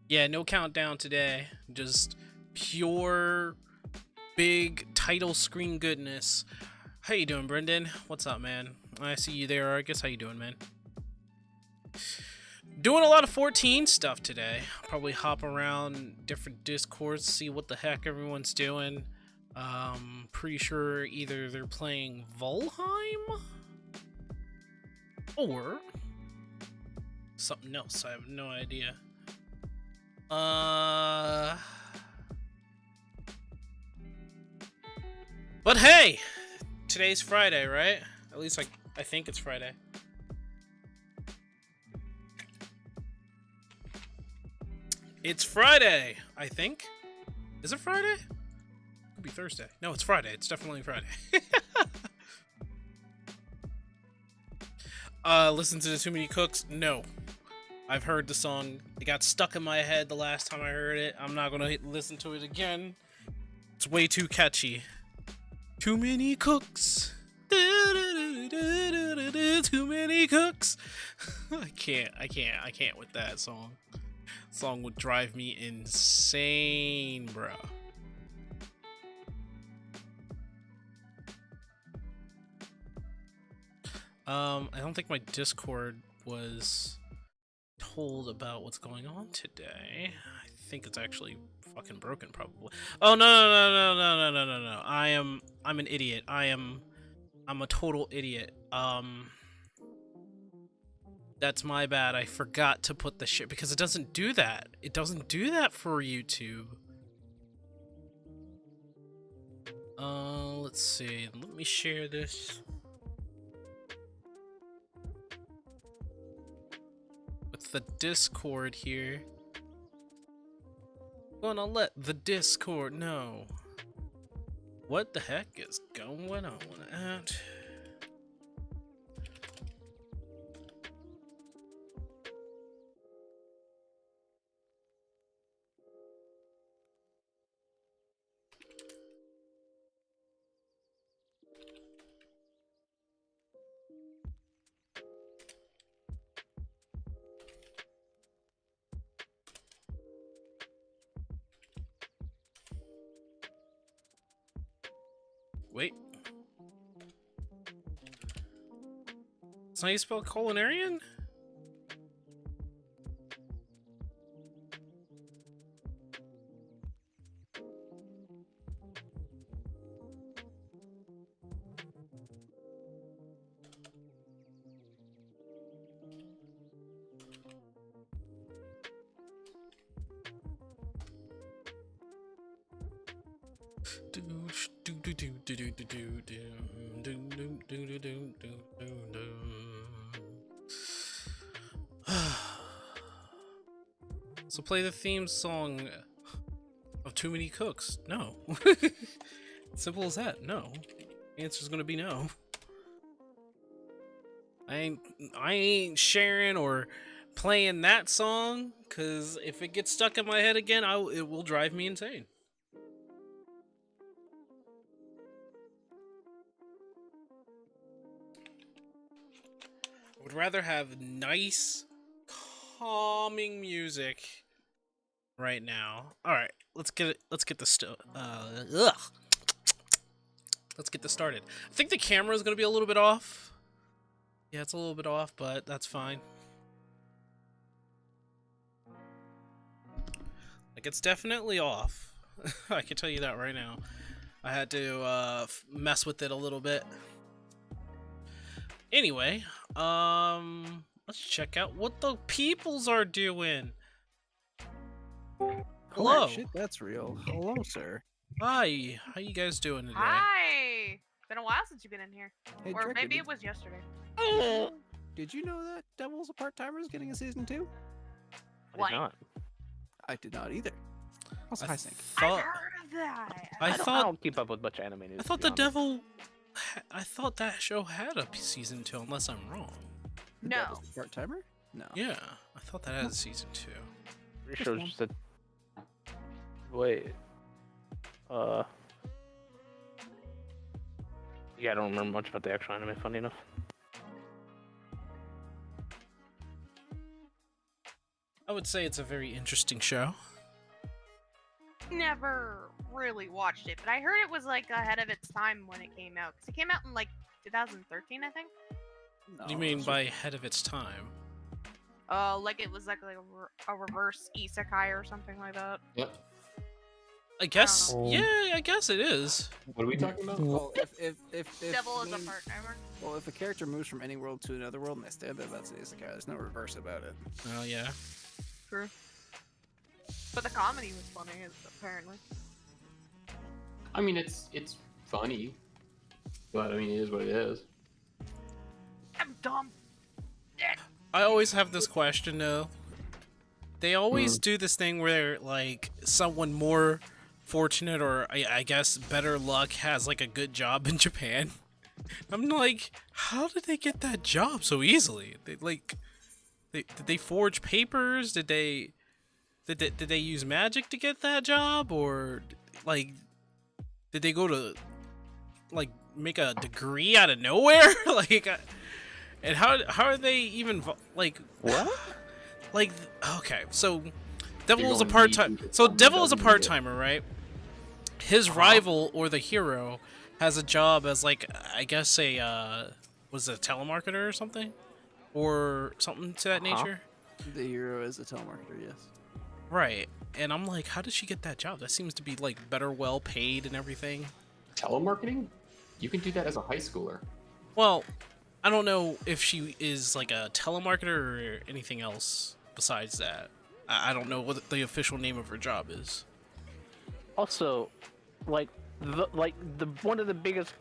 Yeah, no countdown today. Just pure big title screen goodness. How you doing, Brendan? What's up, man? I see you there, Argus. How you doing, man? Doing a lot of 14 stuff today. Probably hop around different discords, see what the heck everyone's doing. Pretty sure either they're playing Valheim or something else. I have no idea. But hey, today's Friday, right? At least I think it's Friday. It's Friday, I think. Is it Friday? It could be Thursday. No, it's Friday. It's definitely Friday. Listen to the Too Many Cooks? No. I've heard the song. It got stuck in my head the last time I heard it. I'm not gonna listen to it again. It's way too catchy. Too many cooks. Too many cooks. I can't with that song. Song would drive me insane, bro. I don't think my Discord was told about what's going on today. I think it's actually fucking broken, probably. Oh no. I'm an idiot. I'm a total idiot. That's my bad. I forgot to put the shit because it doesn't do that. It doesn't do that for YouTube. Let's see. Let me share this with the Discord here. Gonna let the Discord know what the heck is going on at. Wait. It's not how you spell culinarian? So play the theme song of Too Many Cooks. No. Simple as that. No. The answer's gonna be no. I ain't sharing or playing that song, cause if it gets stuck in my head again, it will drive me insane. I would rather have nice, calming music right now. All right, let's get this let's get this started. I think the camera is going to be a little bit off. Yeah, it's a little bit off, but that's fine. Like, it's definitely off. I can tell you that right now. I had to mess with it a little bit. Anyway, let's check out what the peoples are doing. Hello. Oh, shit, that's real. Hello, sir. Hi. How you guys doing today? Hi. Been a while since you've been in here. Hey, Or Dreck, maybe it was yesterday. Did you know that Devil's a part-timer is getting a season 2? What? I did not either. Also, I high sync. I thought heard of that. I I don't keep up with much anime news. I thought the Devil. I thought that show had a season 2, unless I'm wrong. The No. Devil's a part-timer? No. Yeah, I thought that had a season 2. Pretty sure it was just a. Wait. Yeah, I don't remember much about the actual anime. Funny enough. I would say it's a very interesting show. Never really watched it, but I heard it was like ahead of its time when it came out. Cause it came out in like 2013, I think. What do you mean by ahead of its time? Like it was like a reverse isekai or something like that. Yep. I guess. Oh. Yeah, I guess it is. What are we talking about? Well, if Devil is a main- part-timer. Well, if a character moves from any world to another world and they stay there, that's an isekai. There's no reverse about it. Oh yeah. True. But the comedy was funny, apparently. I mean, it's funny, but I mean, it is what it is. I'm dumb. I always have this question though. They always do this thing where like someone more fortunate or I guess better luck has like a good job in Japan. I'm like, how did they get that job so easily? Did they forge papers? Did they use magic to get that job, or like did they go to like make a degree out of nowhere? And how are they even like What? like okay, so Devil You're is a going part-time. deep. So Devil is a Doesn't part-timer, right? His rival or the hero has a job as like I guess a was it a telemarketer or something, or something to that nature. The hero is a telemarketer, yes. Right. And I'm like, how did she get that job? That seems to be like better well paid and everything. Telemarketing? You can do that as a high schooler. Well, I don't know if she is like a telemarketer or anything else besides that. I don't know what the official name of her job is. Also, like the one of the biggest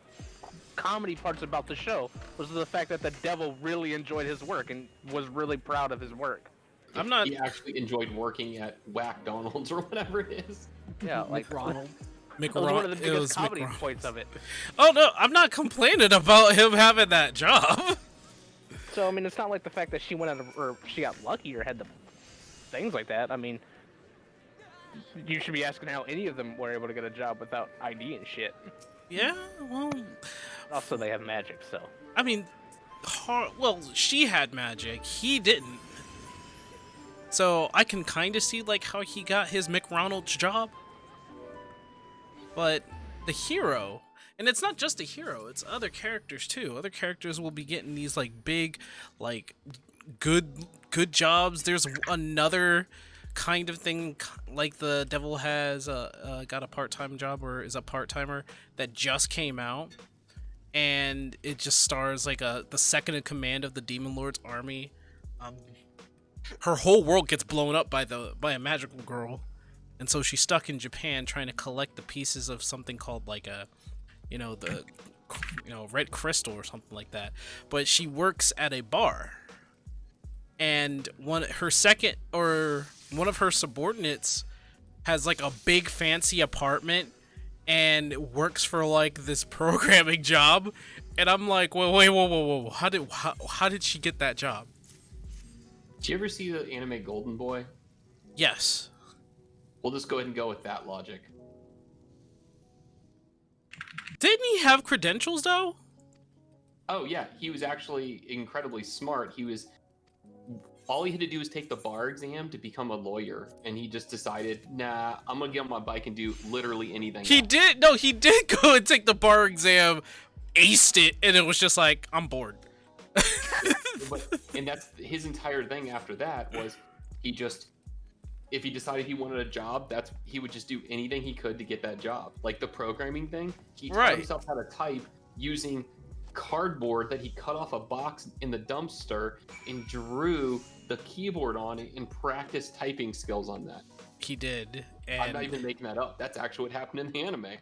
comedy parts about the show was the fact that the devil really enjoyed his work and was really proud of his work. I'm not. He actually enjoyed working at Whack-Donald's or whatever it is. Yeah, like Ronald. that was one of the It biggest was comedy McRon- points of it. Oh no, I'm not complaining about him having that job. So I mean, it's not like the fact that she went out of, or she got lucky or had the things like that. I mean, you should be asking how any of them were able to get a job without ID and shit. Yeah, well, Also, they have magic, so. I mean, well, she had magic. He didn't. So I can kind of see like how he got his McRonald's job. But the hero, and it's not just a hero, it's other characters too. Other characters will be getting these like big, like good jobs. There's another kind of thing like the devil has got a part-time job or is a part-timer that just came out, and it just stars like the second in command of the Demon Lord's army. Her whole world gets blown up by a magical girl, and so she's stuck in Japan trying to collect the pieces of something called like a, red crystal or something like that. But she works at a bar, and one of her subordinates has like a big fancy apartment and works for like this programming job, and I'm like, whoa, how did she get that job? Did you ever see the anime Golden Boy? Yes. We'll just go ahead and go with that logic. Didn't he have credentials though? Oh yeah, he was actually incredibly smart. All he had to do was take the bar exam to become a lawyer, and he just decided, nah, I'm gonna get on my bike and do literally anything. He did go and take the bar exam, aced it, and it was just like, I'm bored. And that's his entire thing after that was if he decided he wanted a job, he would just do anything he could to get that job. Like the programming thing, he taught Right. himself how to type using cardboard that he cut off a box in the dumpster and drew the keyboard on it and practiced typing skills on that. He did, I'm not and even making that up. That's actually what happened in the anime.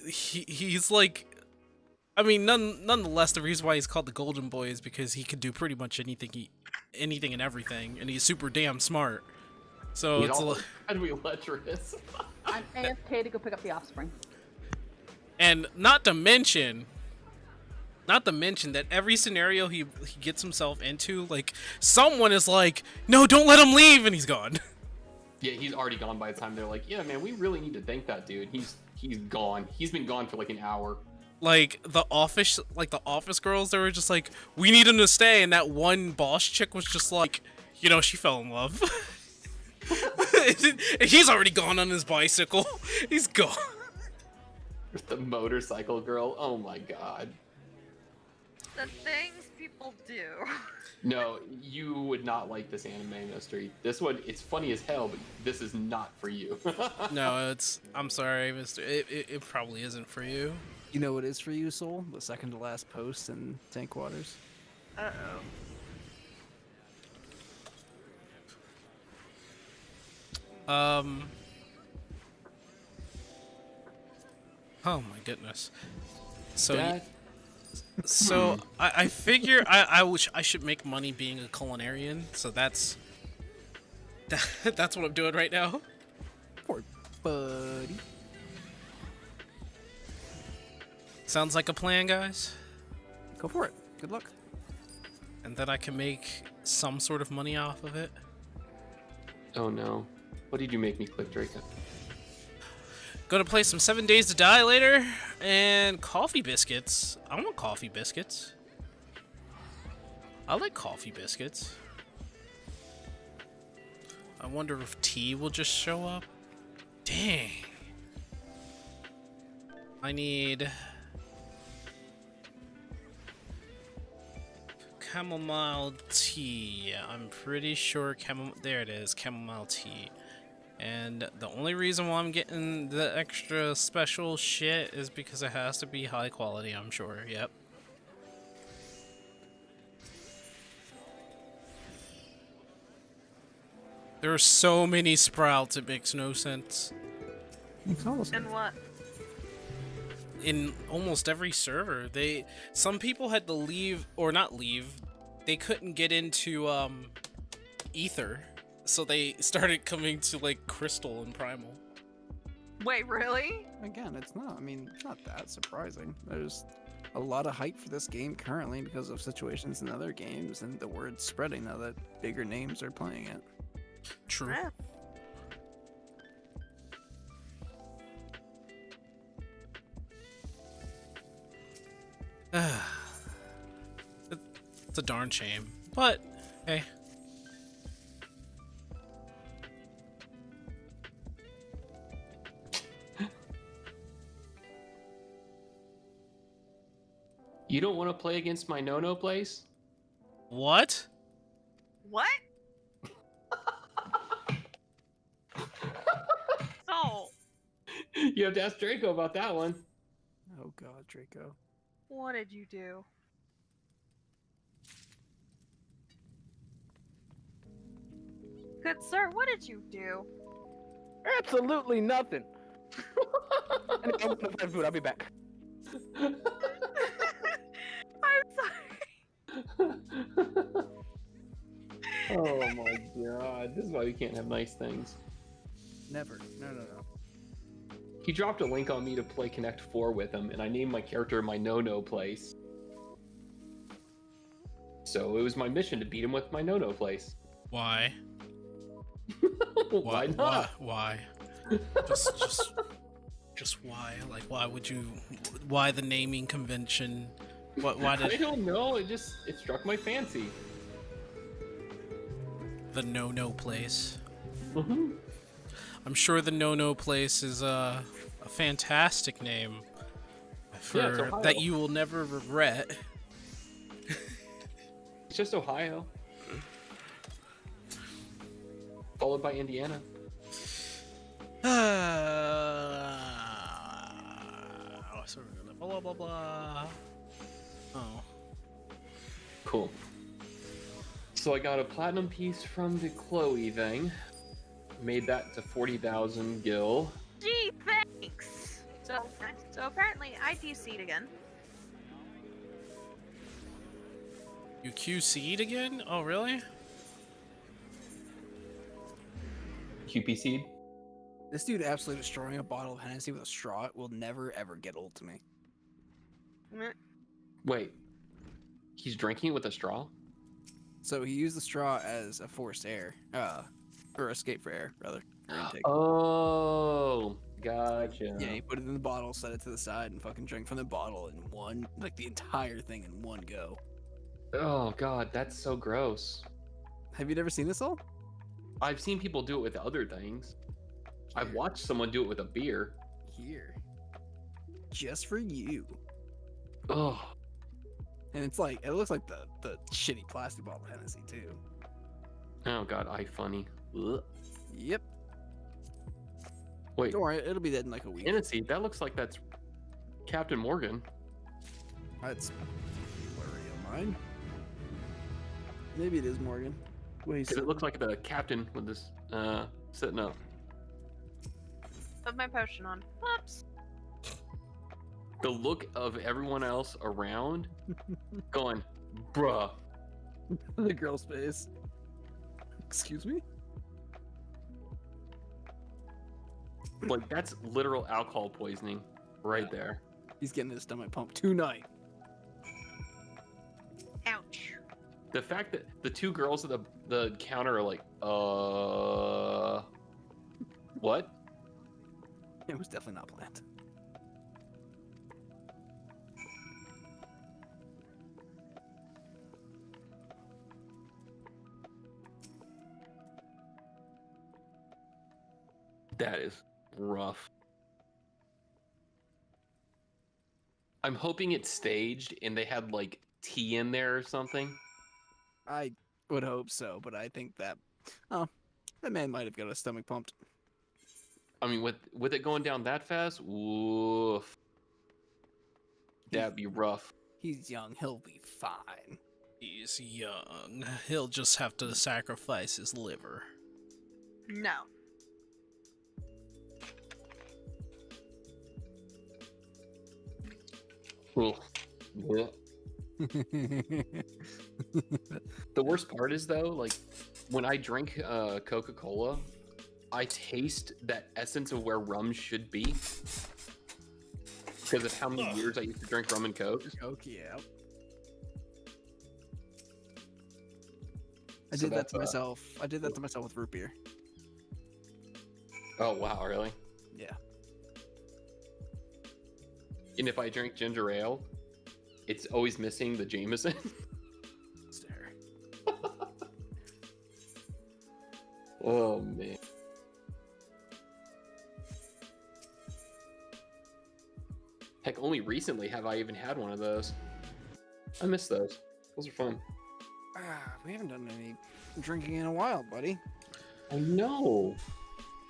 he's like, I mean, nonetheless, the reason why he's called the Golden Boy is because he can do pretty much anything and everything, and he's super damn smart. So He's it's also incredibly lecherous. I'm AFK to go pick up the offspring. and not to mention, Not to mention that every scenario he gets himself into, like, someone is like, no, don't let him leave, and he's gone. Yeah, he's already gone by the time they're like, yeah, man, we really need to thank that dude. He's gone. He's been gone for like an hour. Like the office girls, they were just like, we need him to stay, and that one boss chick was just like, you know, she fell in love. He's already gone on his bicycle. He's gone. The motorcycle girl. Oh my god. The things people do. No, you would not like this anime, Mystery. This one, it's funny as hell, but this is not for you. No, I'm sorry, Mister. It probably isn't for you. You know what is for you, Soul? The second to last post in Tank Waters. Uh-oh. Oh my goodness. So That- So I figure I should make money being a culinarian. So that's what I'm doing right now. Poor buddy. Sounds like a plan, guys. Go for it. Good luck. And then I can make some sort of money off of it. Oh no. What did you make me click, Draco? Gonna play some 7 Days to Die later, and coffee biscuits. I want coffee biscuits. I like coffee biscuits. I wonder if tea will just show up. Dang. I need chamomile tea. I'm pretty sure there it is, chamomile tea. And the only reason why I'm getting the extra special shit is because it has to be high quality, I'm sure. Yep. There are so many sprouts, it makes no sense. And what? In almost every server, some people had to leave, or not leave, they couldn't get into Ether. So they started coming to like Crystal and Primal. Wait, really? Again, it's not. I mean, it's not that surprising. There's a lot of hype for this game currently because of situations in other games, and the word's spreading now that bigger names are playing it. True. Yeah. It's a darn shame, but hey. You don't want to play against my no-no place? What? What? So, You have to ask Draco about that one. Oh god, Draco. what did you do? Good sir, what did you do? Absolutely nothing. I'm gonna find food. I'll be back. I'm sorry. Oh my god, this is why we can't have nice things. Never. No. He dropped a link on me to play Connect 4 with him, and I named my character my no-no place. So it was my mission to beat him with my no-no place. Why? Why not? Why? Just why? Like, why would you? Why the naming convention? Why I did don't know, it struck my fancy. the no place? Mm-hmm. I'm sure the no place is a fantastic name for Yeah, it's Ohio. that you will never regret. It's just Ohio. Followed by Indiana. So we're gonna blah blah blah. Oh. Cool. So I got a platinum piece from the Chloe thing. Made that to 40,000 gil. Gee, thanks. So apparently I DC'd again. You QC'd again? Oh, really? QPC'd. This dude absolutely destroying a bottle of Hennessy with a straw will never ever get old to me. Meh. Wait, he's drinking it with a straw? So he used the straw as a forced air, or escape for air, rather. or intake. Oh, gotcha. Yeah, he put it in the bottle, set it to the side, and fucking drank from the bottle in one, like the entire thing in one go. Oh god, that's so gross. Have you never seen this all? I've seen people do it with other things. I've watched someone do it with a beer. Here. Just for you. Oh, And it's like, it looks like the shitty plastic bottle of Hennessy, too. oh god, I funny. Ugh. Yep. Wait, Don't worry, it'll be dead in like a week. Hennessy, that looks like that's Captain Morgan. That's blurry of mine. Maybe it is Morgan. Wait, Because it looks like the captain with this sitting up. Put my potion on. Whoops. The look of everyone else around going, bruh. the girl's face. Excuse me? Like, that's literal alcohol poisoning right there. He's getting his stomach pumped tonight. Ouch. The fact that the two girls at the counter are like, what? It was definitely not planned. That is rough. I'm hoping it's staged and they had like tea in there or something. I would hope so, but I think that, that man might have got his stomach pumped. I mean, with it going down that fast, woof. That'd be rough. He's young, he'll be fine. He's young. He'll just have to sacrifice his liver. No. Oof. Yeah. The worst part is though, like when I drink Coca-Cola, I taste that essence of where rum should be because of how many years I used to drink rum and Coke. Coke, yeah. I So did that that's, to myself. I did that to myself with root beer. Oh wow, really? Yeah. And if I drink ginger ale, it's always missing the Jameson. Stare. Oh man. Heck, only recently have I even had one of those. I miss those. Those are fun. We haven't done any drinking in a while, buddy. I know.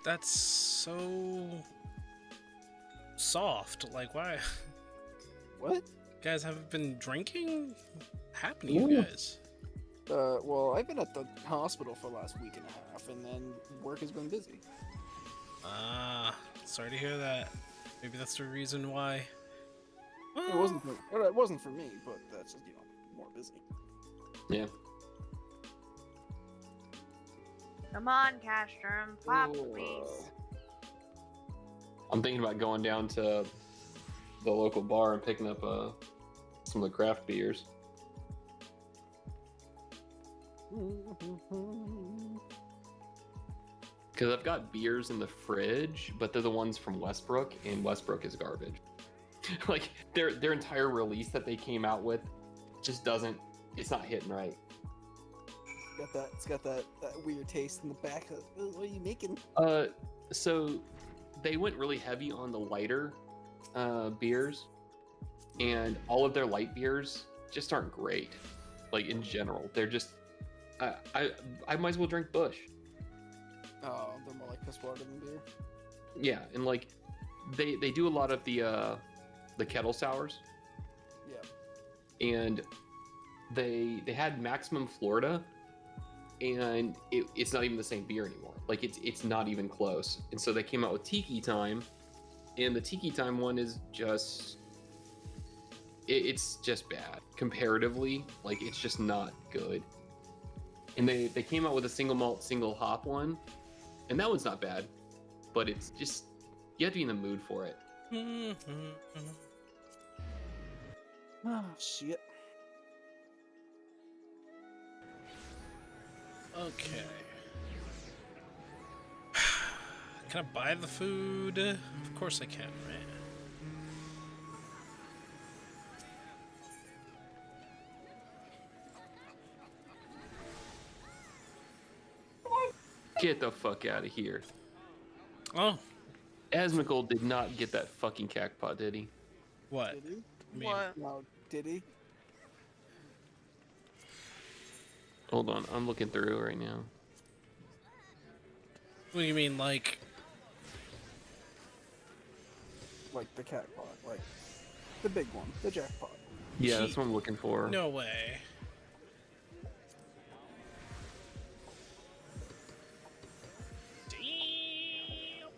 That's so soft. Like, why? What? Guys haven't been drinking? Happening, you Ooh. guys. Well, I've been at the hospital for the last week and a half, and then work has been busy. Ah, sorry to hear that. Maybe that's the reason why. It wasn't for me, but that's just, more busy. Yeah. Come on, Castrum. Pop, Ooh. please. I'm thinking about going down to the local bar and picking up some of the craft beers. Because I've got beers in the fridge, but they're the ones from Westbrook, and Westbrook is garbage. Like their entire release that they came out with just doesn't. It's not hitting right. It's got that weird taste in the back. What are you making? So they went really heavy on the lighter beers, and all of their light beers just aren't great. Like in general, they're just. I might as well drink Busch. Oh, they're more like piss water than beer. Yeah, and like they do a lot of the kettle sours, Yeah. and they had Maximum Florida, and it's not even the same beer anymore. Like it's not even close. And so they came out with Tiki Time, and the Tiki Time one is just it's just bad comparatively. Like it's just not good. And they came out with a single malt, single hop one, and that one's not bad, but it's just you have to be in the mood for it. Oh shit. Okay. Can I buy the food? Of course I can, right? Get the fuck out of here. Oh, Asmongold did not get that fucking cactpot, did he? what? Did he? I mean, What? No, did he? Hold on, I'm looking through right now. what do you mean, like? Like the cat pot, like the big one, the jackpot. Yeah, that's what I'm looking for. No way. Damn.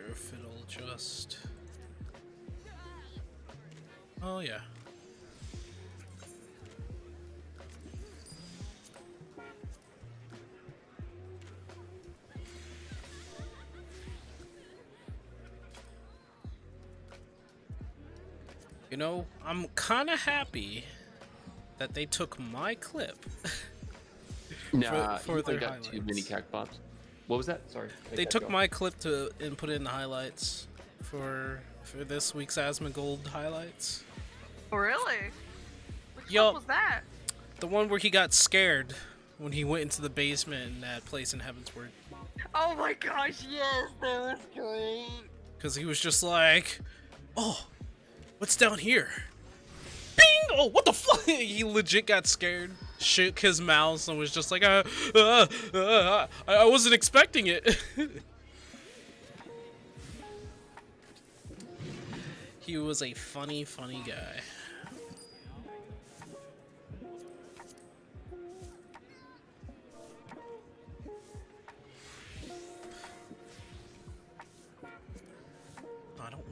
If it'll just. Oh, yeah. You know, I'm kind of happy that they took my clip. Nah, for you their got too many highlights. cactpots. What was that? Sorry. I They cut took you off. my clip and put it in the highlights for this week's Asmongold highlights. Oh, really? Which Yo. one was that? The one where he got scared when he went into the basement in that place in Heavensward. Oh my gosh, yes, that was great. Because he was just like, oh, what's down here? Bing! Oh, what the fuck? He legit got scared, shook his mouse, and was just like, I wasn't expecting it. He was a funny, funny guy. I don't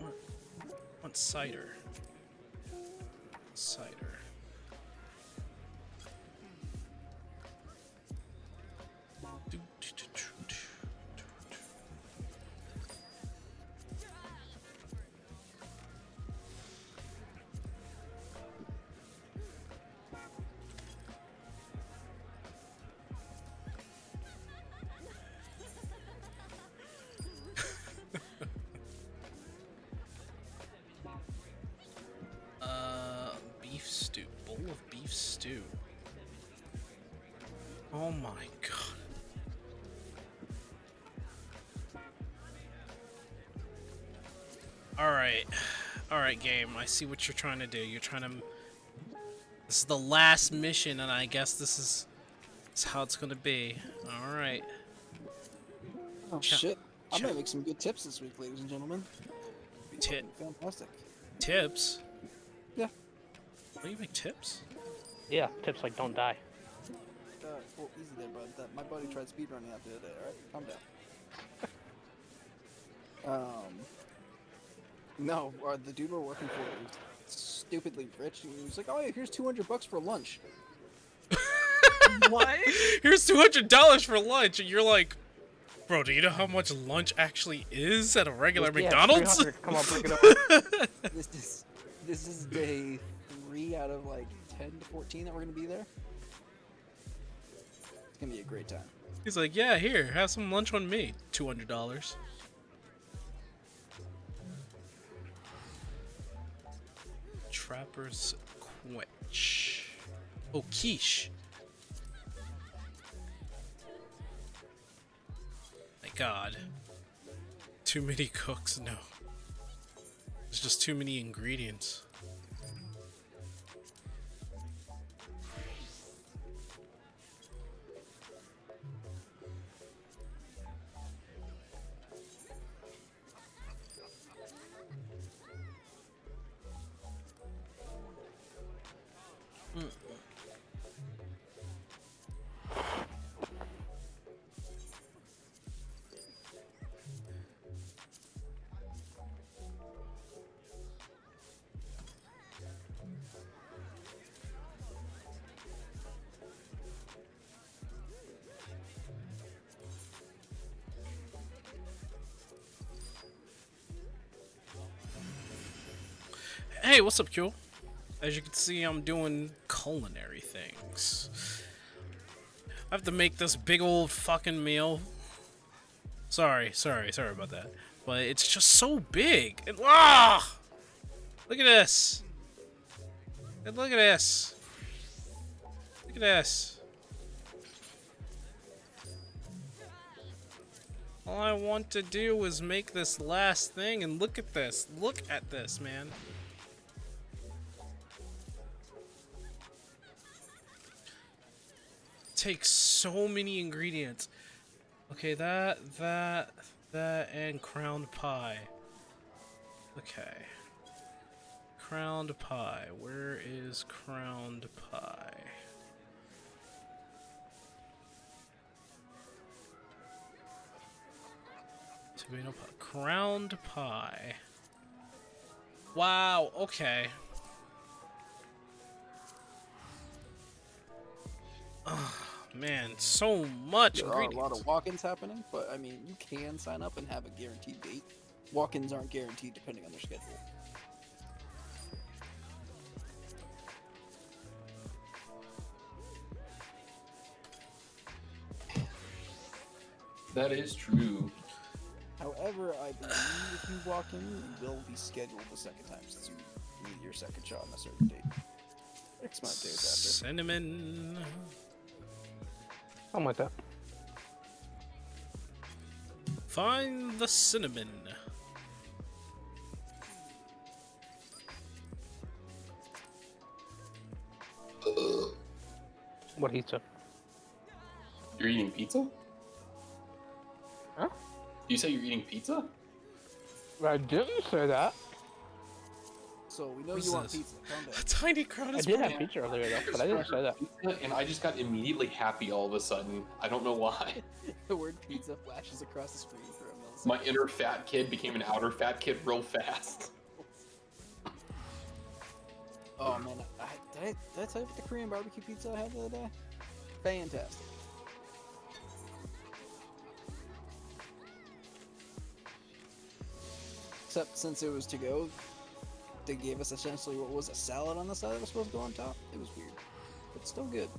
want cider. Cider. Beef stew. Bowl of beef stew. Oh my god. Alright. Alright, game. I see what you're trying to do. You're trying to... This is the last mission, and I guess this is how it's gonna be. Alright. Oh Cha- shit! I cha- might make some good tips this week, ladies and gentlemen. Be Tip. fucking fantastic. Tips? Yeah. What do you make tips? Yeah, tips like don't die. Well, easy there, bud. My buddy tried speedrunning out the other day. All right, calm down. No, the dude we're working for was stupidly rich, and he was like, "Oh yeah, here's $200 for lunch." What? Here's $200 for lunch, and you're like, bro, do you know how much lunch actually is at a regular Yeah, McDonald's? 300. Come on, break it over. This is day 3 out of like 10 to 14 that we're gonna be there. It's gonna be a great time. He's like, yeah, here, have some lunch on me. $200. Trapper's Quench. Oh, quiche. My god. Too many cooks, no. There's just too many ingredients. Hey, what's up, Q? As you can see, I'm doing culinary things. I have to make this big old fucking meal. Sorry about that. But it's just so big. And, ah! Look at this. And look at this. Look at this. All I want to do is make this last thing, and look at this. Look at this, man. Takes so many ingredients. Okay, that, and crowned pie. Okay. Crowned pie. Where is crowned pie? Tomato pie. Crowned pie. Wow, okay. Oh, man, so much There are a ingredients. lot of walk-ins happening, but I mean, you can sign up and have a guaranteed date. Walk-ins aren't guaranteed depending on their schedule. That is true. However, I believe if you walk in, you will be scheduled the second time since you need your second shot on a certain date. X amount of days after. Cinnamon. Something like that. Find the cinnamon. What he said. You're eating pizza? Huh? You say you're eating pizza? I didn't say that. So we know What's you want this? pizza. Calm down. A tiny crowd I is did have forming. pizza earlier though, but I didn't say that. Pizza, and I just got immediately happy all of a sudden. I don't know why. The word pizza flashes across the screen for a millisecond. My inner fat kid became an outer fat kid real fast. Oh man, did I tell you about the Korean barbecue pizza I had the other day? Fantastic. Except since it was to go, they gave us essentially what was a salad on the side that was supposed to go on top. It was weird, but still good.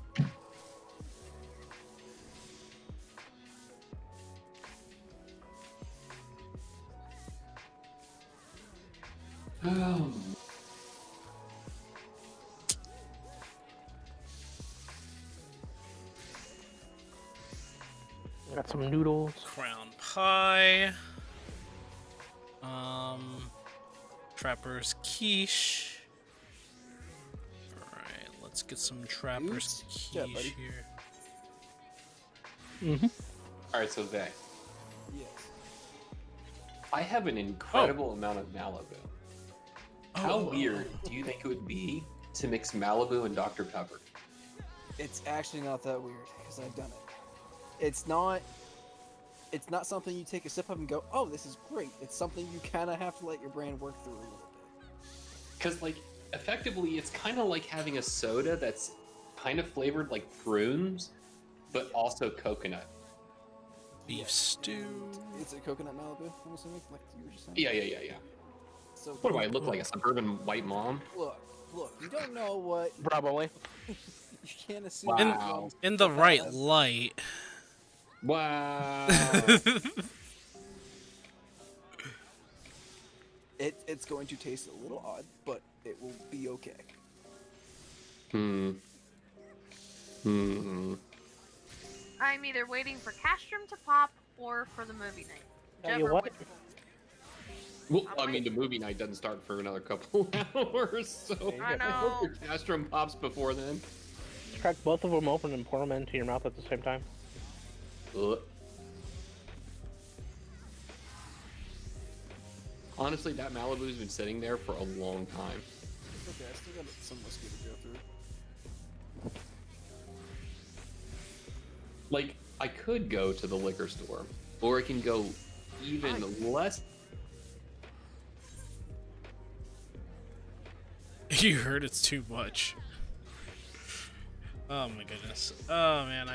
Oh. Got some noodles. Crown pie. Trapper's quiche. Alright, let's get some Trapper's Oops. Yeah, quiche buddy. here. Mm-hmm. Alright, so Vay, Yes. I have an incredible amount of Malibu. How weird do you think it would be to mix Malibu and Dr. Pepper? It's actually not that weird because I've done it. It's not something you take a sip of and go, "Oh, this is great." It's something you kind of have to let your brain work through a little bit. Because, like, effectively, it's kind of like having a soda that's kind of flavored like prunes, but also coconut. Beef stew. It's a coconut Malibu, I'm assuming, like you were just saying. Yeah. So What do I look like, a suburban white mom? Look, you don't know what Probably. you can't assume. Wow. In the right light. Wow. It's going to taste a little odd, but it will be okay. Hmm. I'm either waiting for Castrum to pop or for the movie night. Tell you Whichever what. which Well, I mean, the movie night doesn't start for another couple hours, so I I hope know. your castrum pops before then. Just crack both of them open and pour them into your mouth at the same time. Ugh. Honestly, that Malibu's been sitting there for a long time. Okay, I still got some whiskey to go through. Like, I could go to the liquor store, or I can go even less. You heard it's too much. Oh my goodness. Oh man,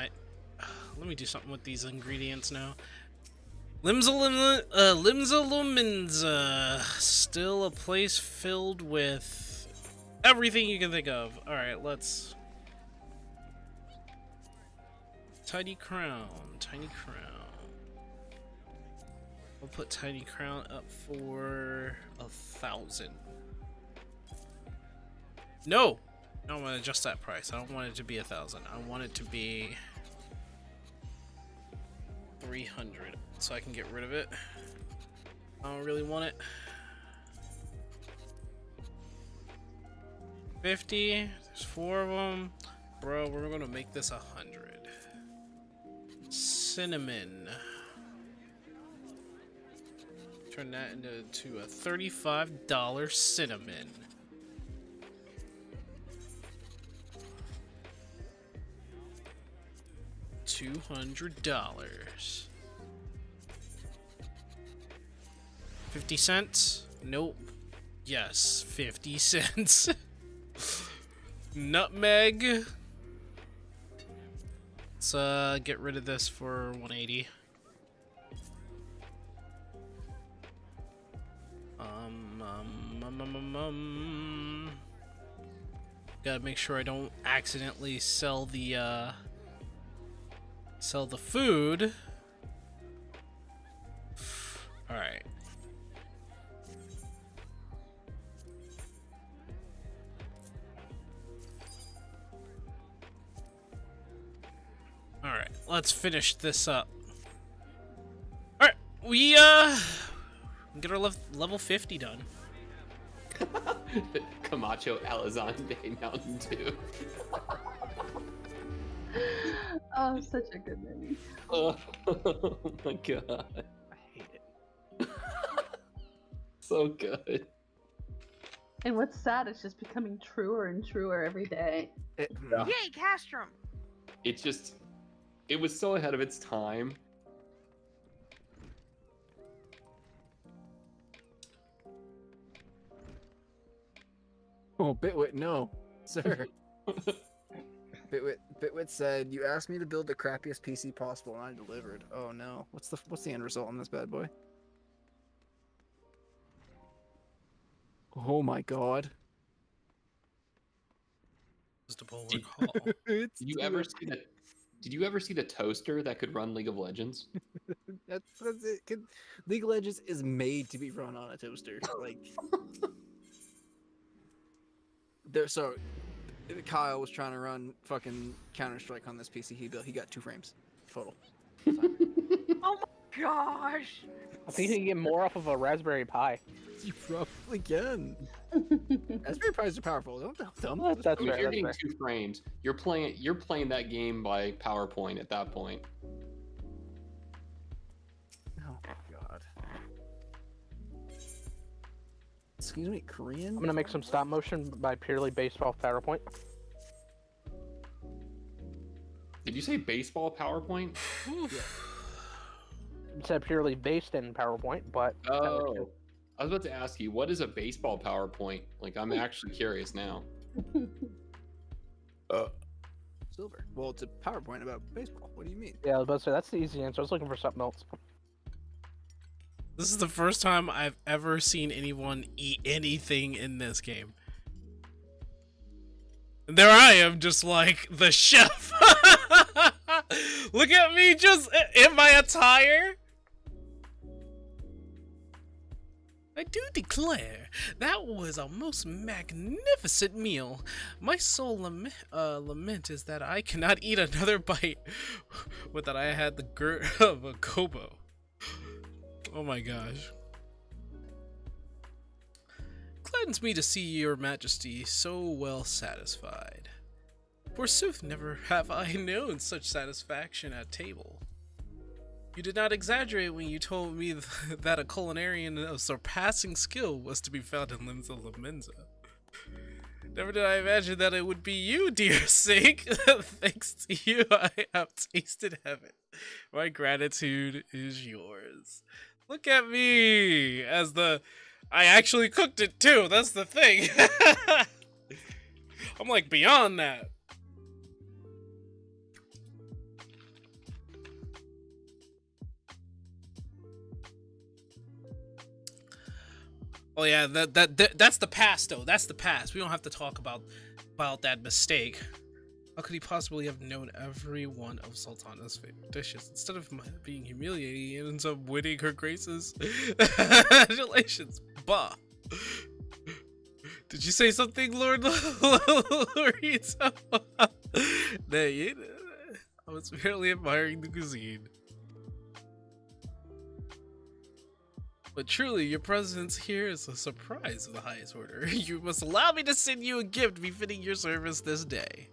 let me do something with these ingredients now. Limsa, still a place filled with everything you can think of. Alright, let's... Tiny crown. We'll put tiny crown up for 1,000. No! I don't want to adjust that price. I don't want it to be 1,000. I want it to be 300, so I can get rid of it. I don't really want it. 50. There's 4 of them. Bro, we're gonna make this 100. Cinnamon. Turn that into a $35 cinnamon. $200. 50 cents? Nope. Yes, 50 cents. Nutmeg. Let's get rid of this for 180. Gotta make sure I don't accidentally sell the food. All right. All right, let's finish this up. All right, we get our level 50 done. Camacho Alizande Mountain Dew. Oh, such a good movie. Oh my god. I hate it. So good. And what's sad, it's just becoming truer and truer every day. Yeah. Yay, Castrum! It just, it was so ahead of its time. Oh, Bitwit, no, sir. Bitwit said, "You asked me to build the crappiest PC possible, and I delivered." Oh no, what's the end result on this bad boy? Oh my god. Just a bulwark hall. Did you ever see the toaster that could run League of Legends? That's it. League of Legends is made to be run on a toaster. Like, so Kyle was trying to run fucking Counter-Strike on this PC he built. He got 2 frames total. Oh my gosh! I think you can get more off of a Raspberry Pi. You probably can. Raspberry Pis are powerful. Don't dumb. That's If fair, you're that's getting fair. 2 frames, you're playing that game by PowerPoint at that point. Oh my god. Excuse me, Korean? I'm gonna make some stop motion by purely based off PowerPoint. Did you say baseball PowerPoint? It's purely based in PowerPoint, but Oh, I was about to ask you, what is a baseball PowerPoint? Like, I'm actually curious now. Silver. Well, it's a PowerPoint about baseball. What do you mean? yeah, I was about to say that's the easy answer. I was looking for something else. This is the first time I've ever seen anyone eat anything in this game. And there I am, just like the chef. Look at me, just in my attire. I do declare, that was a most magnificent meal. My sole lament is that I cannot eat another bite without I had the girt of a kobo. Oh my gosh. Gladdens me to see your majesty so well satisfied. Forsooth, never have I known such satisfaction at table. You did not exaggerate when you told me that a culinarian of surpassing skill was to be found in Limsa Lamenza. Never did I imagine that it would be you, dear sake. Thanks to you, I have tasted heaven. My gratitude is yours. Look at me as I actually cooked it too. That's the thing. I'm like beyond that. Oh yeah, that's the past though. That's the past. We don't have to talk about that mistake. How could he possibly have known every one of Sultana's favorite dishes? Instead of being humiliated, he ends up winning her graces. Congratulations, bah. Did you say something, Lord Lorenzo? Nay, I was merely admiring the cuisine. But truly, your presence here is a surprise of the highest order. You must allow me to send you a gift befitting your service this day.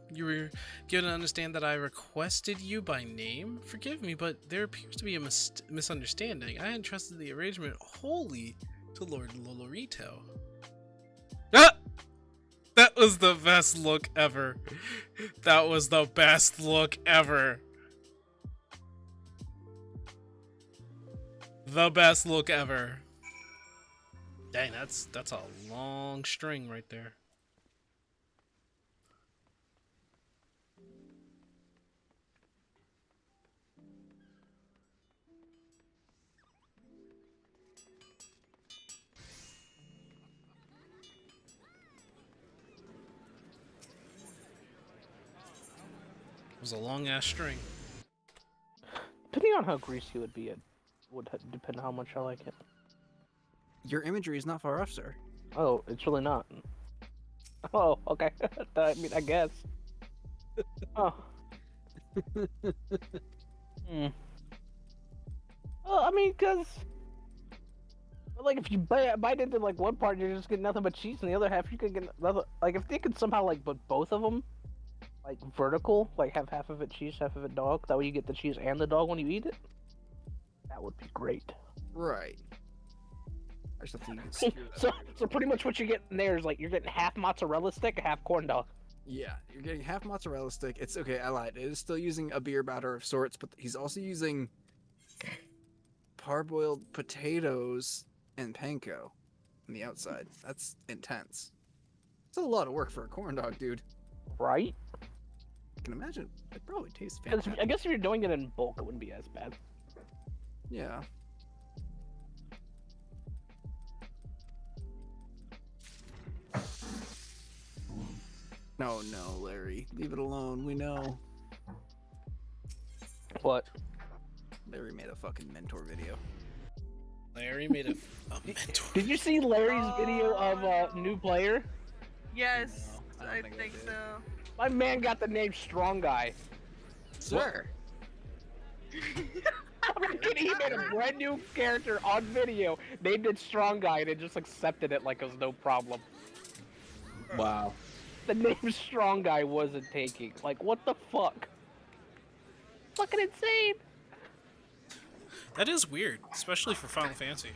You were given to understand that I requested you by name? Forgive me, but there appears to be a misunderstanding. I entrusted the arrangement wholly to Lord Lolorito. Ah! That was the best look ever. That was the best look ever. The best look ever. Dang, that's a long string right there. It was a long ass string. Depending on how greasy it would be, it would depend on how much I like it. Your imagery is not far off, sir. Oh, it's really not. Oh, okay. I mean, I guess. Oh. Well, I mean, cause like if you bite into like one part, you're just getting nothing but cheese, and the other half you could get another. Like if they could somehow like put both of them like vertical, like have half of it cheese, half of it dog. That way you get the cheese and the dog when you eat it. That would be great. Right. I just have to skew that. So pretty much what you're getting there is like you're getting half mozzarella stick, half corn dog. Yeah, you're getting half mozzarella stick. It's okay, I lied. It is still using a beer batter of sorts, but he's also using parboiled potatoes and panko on the outside. That's intense. It's a lot of work for a corn dog, dude. Right? I can imagine. It probably tastes 'Cause fantastic. I guess if you're doing it in bulk, it wouldn't be as bad. Yeah. No, Larry. Leave it alone. We know. What? Larry made a fucking mentor video. Larry made a mentor. Did you see Larry's video of new player? Yes, No, I I don't think I think did. so. My man got the name Strong Guy. Sir. I'm kidding, he made a brand new character on video, named it Strong Guy, and it just accepted it like it was no problem. Wow. The name Strong Guy wasn't taking. Like, what the fuck? Fucking insane! That is weird, especially for Final Fantasy.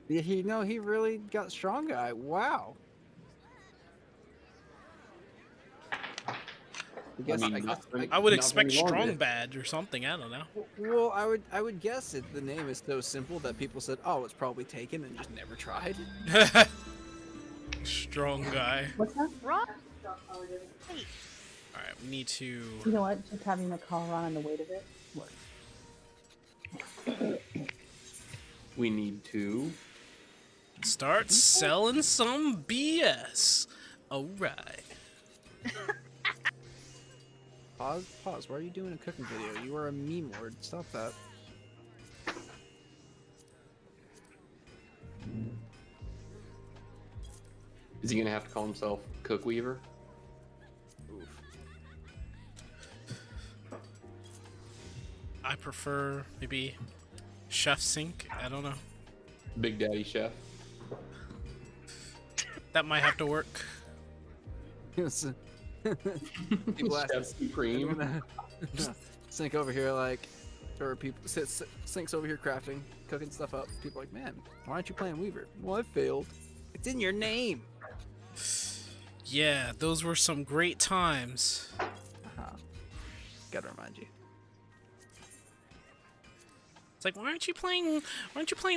Yeah, he really got strong guy. Wow. I would Not expect very long, Strong dude. Bad or something. I don't know. Well, I would guess it. The name is so simple that people said, "Oh, it's probably taken," and just never tried. Strong guy. What's that? Wrong. All right, we need to. You know what? Just having the call on the weight of it works. We need to. Start selling some BS. All right. Pause. Why are you doing a cooking video? You are a meme lord. Stop that. Is he gonna have to call himself Cook Weaver? Oof. I prefer maybe Chef Sink. I don't know. Big Daddy Chef. That might have to work. People ask Chef Supreme. Sink over here like, or people Sink's over here crafting, cooking stuff up. People are like, man, why aren't you playing Weaver? Well, I failed. It's in your name. Yeah, those were some great times. Gotta remind you. It's like, why aren't you playing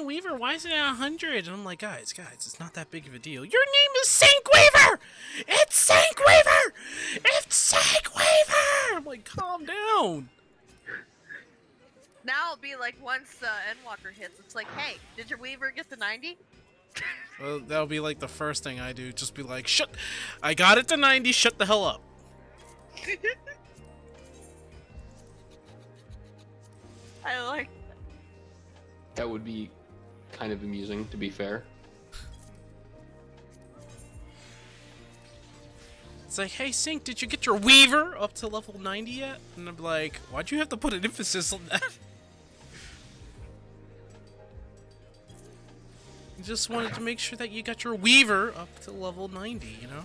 Weaver? Why is it at 100? And I'm like, guys, it's not that big of a deal. Your name is Sink Weaver! It's Sink Weaver! It's Sink Weaver! like once Endwalker hits, it's like, hey, did your Weaver get to 90? Well, that'll be like the first thing I do. Just be like, shut. I got it to 90. Shut the hell up. I like. That would be kind of amusing, to be fair. It's like, hey, Sync, did you get your Weaver up to level 90 yet? And I'm like, why'd you have to put an emphasis on that? I just wanted to make sure that you got your Weaver up to level 90, you know?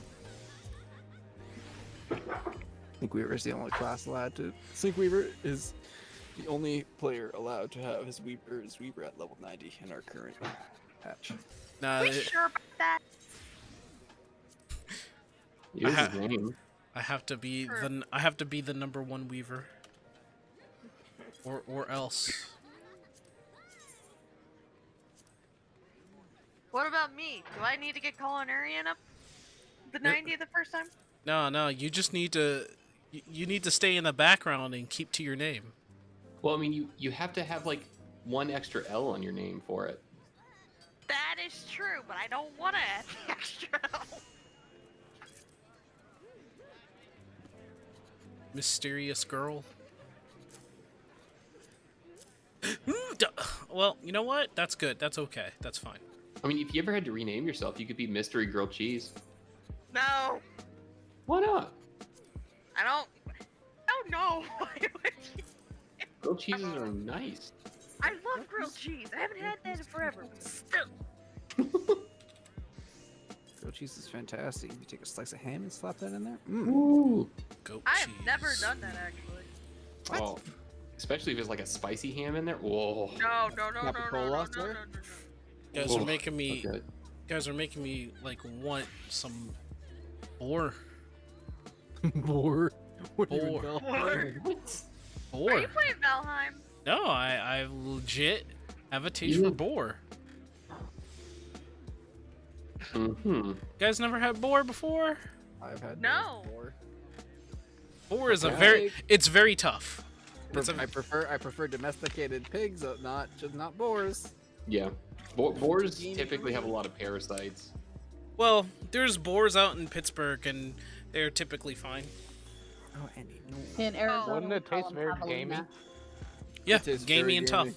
I think Weaver is the only class allowed to. Sync Weaver is the only player allowed to have his Weaver at level 90 in our current patch. Nah, We sure about that? Use his name. I have to be Sure. the number one Weaver. Or else. What about me? Do I need to get Culinarian up the 90 the first time? No, you just need to you need to stay in the background and keep to your name. Well, I mean, you have to have like one extra L on your name for it. That is true, but I don't want to add the extra. Mysterious girl. Well, you know what? That's good. That's okay. That's fine. I mean, if you ever had to rename yourself, you could be Mystery Grilled Cheese. No, Why not? I don't know. Why would you? Grilled cheeses are nice. I love grilled cheese. I haven't had that in forever, but still. Grilled cheese is fantastic. You take a slice of ham and slap that in there. Ooh. Goat I have cheese. never done that actually. Oh, especially if there's like a spicy ham in there. Whoa. No. Capicola, sir? You guys Whoa, are making me. okay. You guys are making me like want some boar. Boar. What Boar. even know? Are Boar. you playing Valheim? No, I legit have a taste for boar. Mm-hmm. You guys never had boar before? I've had No. boar. Boar is a Okay. very. It's very tough. It's a, I prefer domesticated pigs, not boars. Yeah. Boars typically have a lot of parasites. well, there's boars out in Pittsburgh, and they're typically fine. Oh, Andy, no. In Arizona, Wouldn't it we call taste them very javelina. gamey? Yeah, It is gamey very and tough. gamey.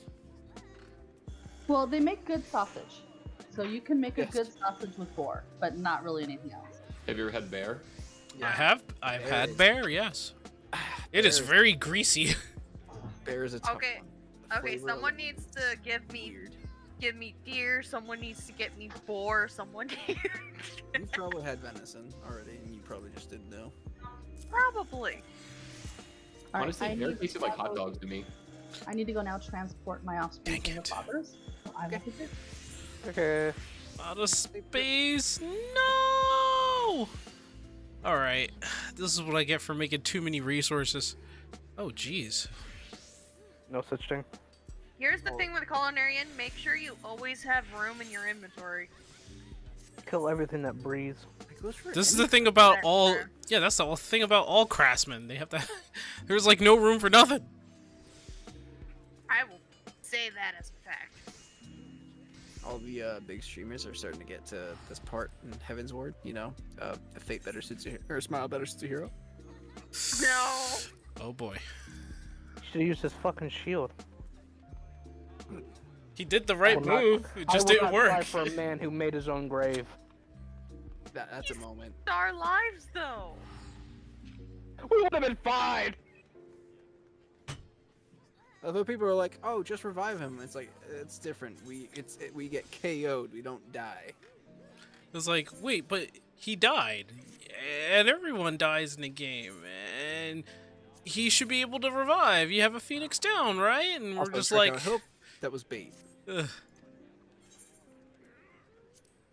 Well, they make good sausage, so you can make Yes. a good sausage with boar, but not really anything else. Have you ever had bear? I've Bear had is- bear. Yes, it is Bear very greasy. Bear is a tough Okay. one. Okay, Flavor someone of- needs to give me deer. Someone needs to get me boar. Someone needs. You probably had venison already, and you probably just didn't know. Probably. All right, Honestly, I bear need tasted to like hot go- dogs to me. I need to go now transport my offspring Dang to their it. fathers. So I will be there. Okay. Out of space. No. All right, this is what I get for making too many resources. Oh, jeez. No such thing. Here's the thing with Culinarian: make sure you always have room in your inventory. Kill everything that breathes. It goes for This is any- the thing about That's all. fair. Yeah, that's the whole thing about all craftsmen. They have to. There's like no room for nothing. I will say that as a fact. all the big streamers are starting to get to this part in Heaven's Ward. You know, a fate better suits a or a smile better suits a hero. No. Oh boy. Should have used his fucking shield. He did the right will not- move. It just I will didn't not cry work. for a man who made his own grave. That's a moment. Our lives, though. We would have been fine. Although people are like, "Oh, just revive him," it's like it's different. We get KO'd. We don't die. It's like, wait, but he died, and everyone dies in the game, and he should be able to revive. You have a Phoenix down, right? And we're Also, just Trek, like, I hope that was bait. ugh.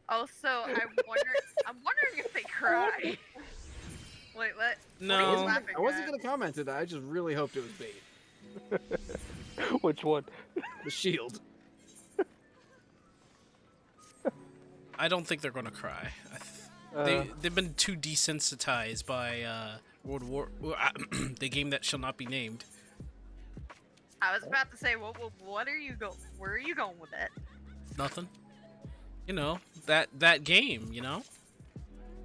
Also, I'm wondering if they cry. Wait, what? No. What are you Um, laughing I wasn't at? gonna comment to that. I just really hoped it was bait. Which one? The shield. I don't think they're gonna cry. They've been too desensitized by World War, the game that shall not be named. I was about to say, what are you go? Where are you going with it? Nothing. You know, that game, you know?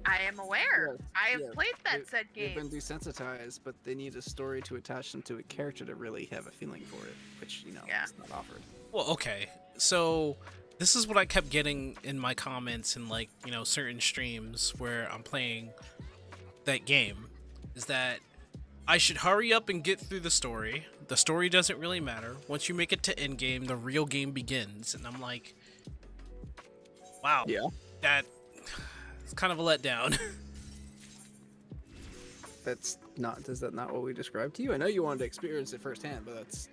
I am aware. Yes, I have yes. played that said They've game. been desensitized, but they need a story to attach them to a character to really have a feeling for it, which, you know, Yeah. is not offered. Well, okay. So this is what I kept getting in my comments in, like, you know, certain streams where I'm playing that game, is that I should hurry up and get through the story. The story doesn't really matter. Once you make it to end game, the real game begins. And I'm like, wow. Yeah. It's kind of a letdown. Is that not what we described to you? I know you wanted to experience it firsthand, but that's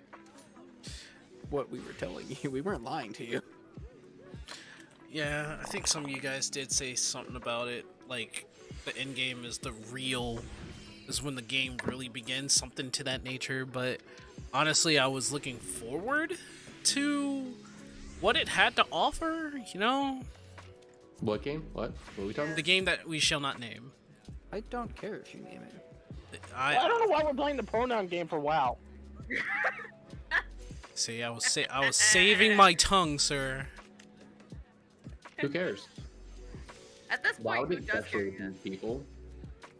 what we were telling you. We weren't lying to you. Yeah, I think some of you guys did say something about it, like the end game is when the game really begins, something to that nature. But honestly, I was looking forward to what it had to offer, you know? What game? What are we talking The about? game that we shall not name. I don't care if you name it. I don't know why we're playing the pronoun game for WoW. See, I was saving my tongue, sir. Who cares? At this Why point, who did does care? actually these people?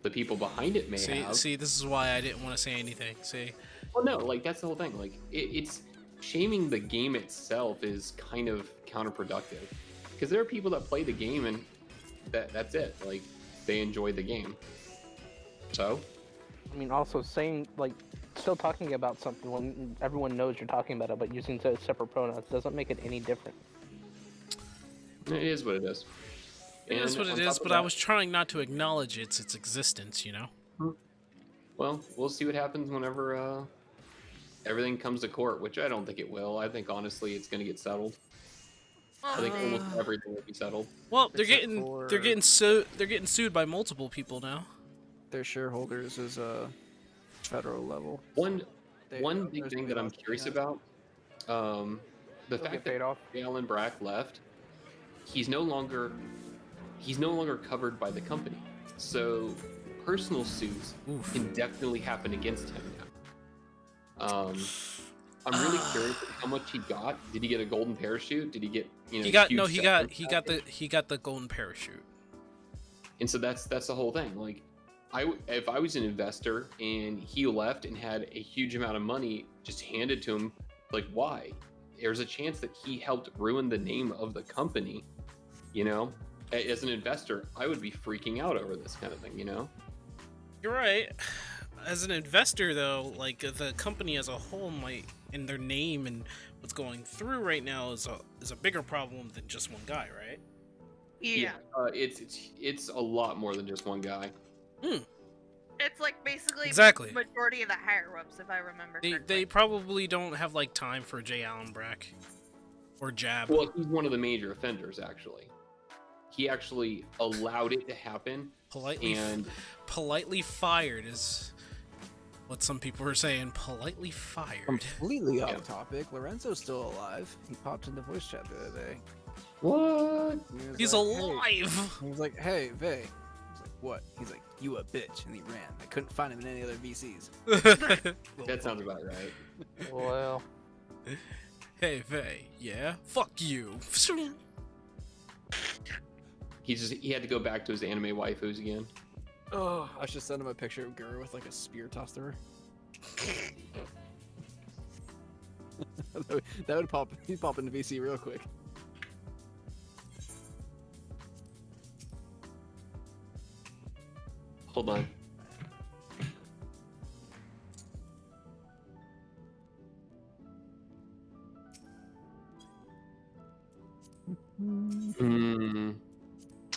The people behind it may have. See, this is why I didn't want to say anything. See, Well, no, like that's the whole thing. Like it's shaming the game itself is kind of counterproductive because there are people that play the game and that's it. Like they enjoy the game. So I mean, also saying like still talking about something when everyone knows you're talking about it, but using separate pronouns doesn't make it any different. it is what it is. it is what And it on is. top But of I that- was trying not to acknowledge its existence, you know. Well, we'll see what happens whenever everything comes to court, which I don't think it will. I think honestly, it's going to get settled. I think almost everything will be settled. Well, they're Except getting for- they're getting sued by multiple people now. Their shareholders is a federal level. One They- big there's thing no that I'm doubt curious they have- about, the They'll fact get that paid off. Alan Brack left, he's no longer covered by the company. So personal suits Oof. can definitely happen against him now. I'm really curious how much he got. Did he get a golden parachute? Did he get He got huge severance package? he got the golden parachute. And so that's the whole thing. Like, if I was an investor and he left and had a huge amount of money just handed to him, like, why? There's a chance that he helped ruin the name of the company. You know, as an investor, I would be freaking out over this kind of thing. You know, You're right. As an investor, though, like the company as a whole might, and their name and what's going through right now is a bigger problem than just one guy, right? Yeah. It's a lot more than just one guy. It's like basically Exactly. majority of the higher ups, if I remember They correctly. probably don't have like time for J. Allen Brack or Jab. Well, he's one of the major offenders, actually. He actually allowed it to happen, and politely fired is what some people are saying. Politely fired. Completely Yeah. off topic. Lorenzo's still alive. He popped into voice chat the other day. what? He was He's like, "Hey." alive. He was like, "Hey, Vay." I was like, "What?" He's like, "You a bitch," and he ran. I couldn't find him in any other VCs. That sounds about right. Well, Hey, Vay. Yeah. Fuck you. He had to go back to his anime waifus again. Oh, I should send him a picture of Gura with like a spear tossed to her. that would pop. He'd pop into VC real quick. Hold on.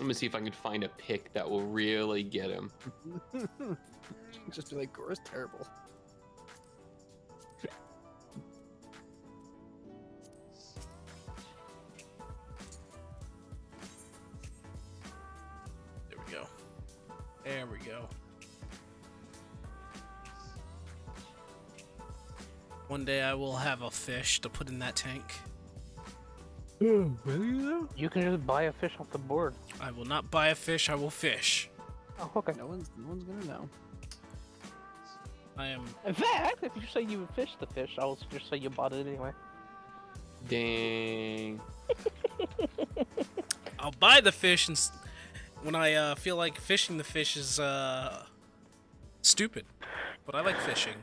Let me see if I can find a pick that will really get him. Just be like, Gura's terrible. There we go. There we go. One day I will have a fish to put in that tank. Oh, really though? you can just buy a fish off the board. I will not buy a fish, I will fish. Oh, okay. No one's gonna know. I am. In fact, if you say you fished the fish, I will just say you bought it anyway. Dang. I'll buy the fish when I feel like fishing the fish is stupid, but I like fishing.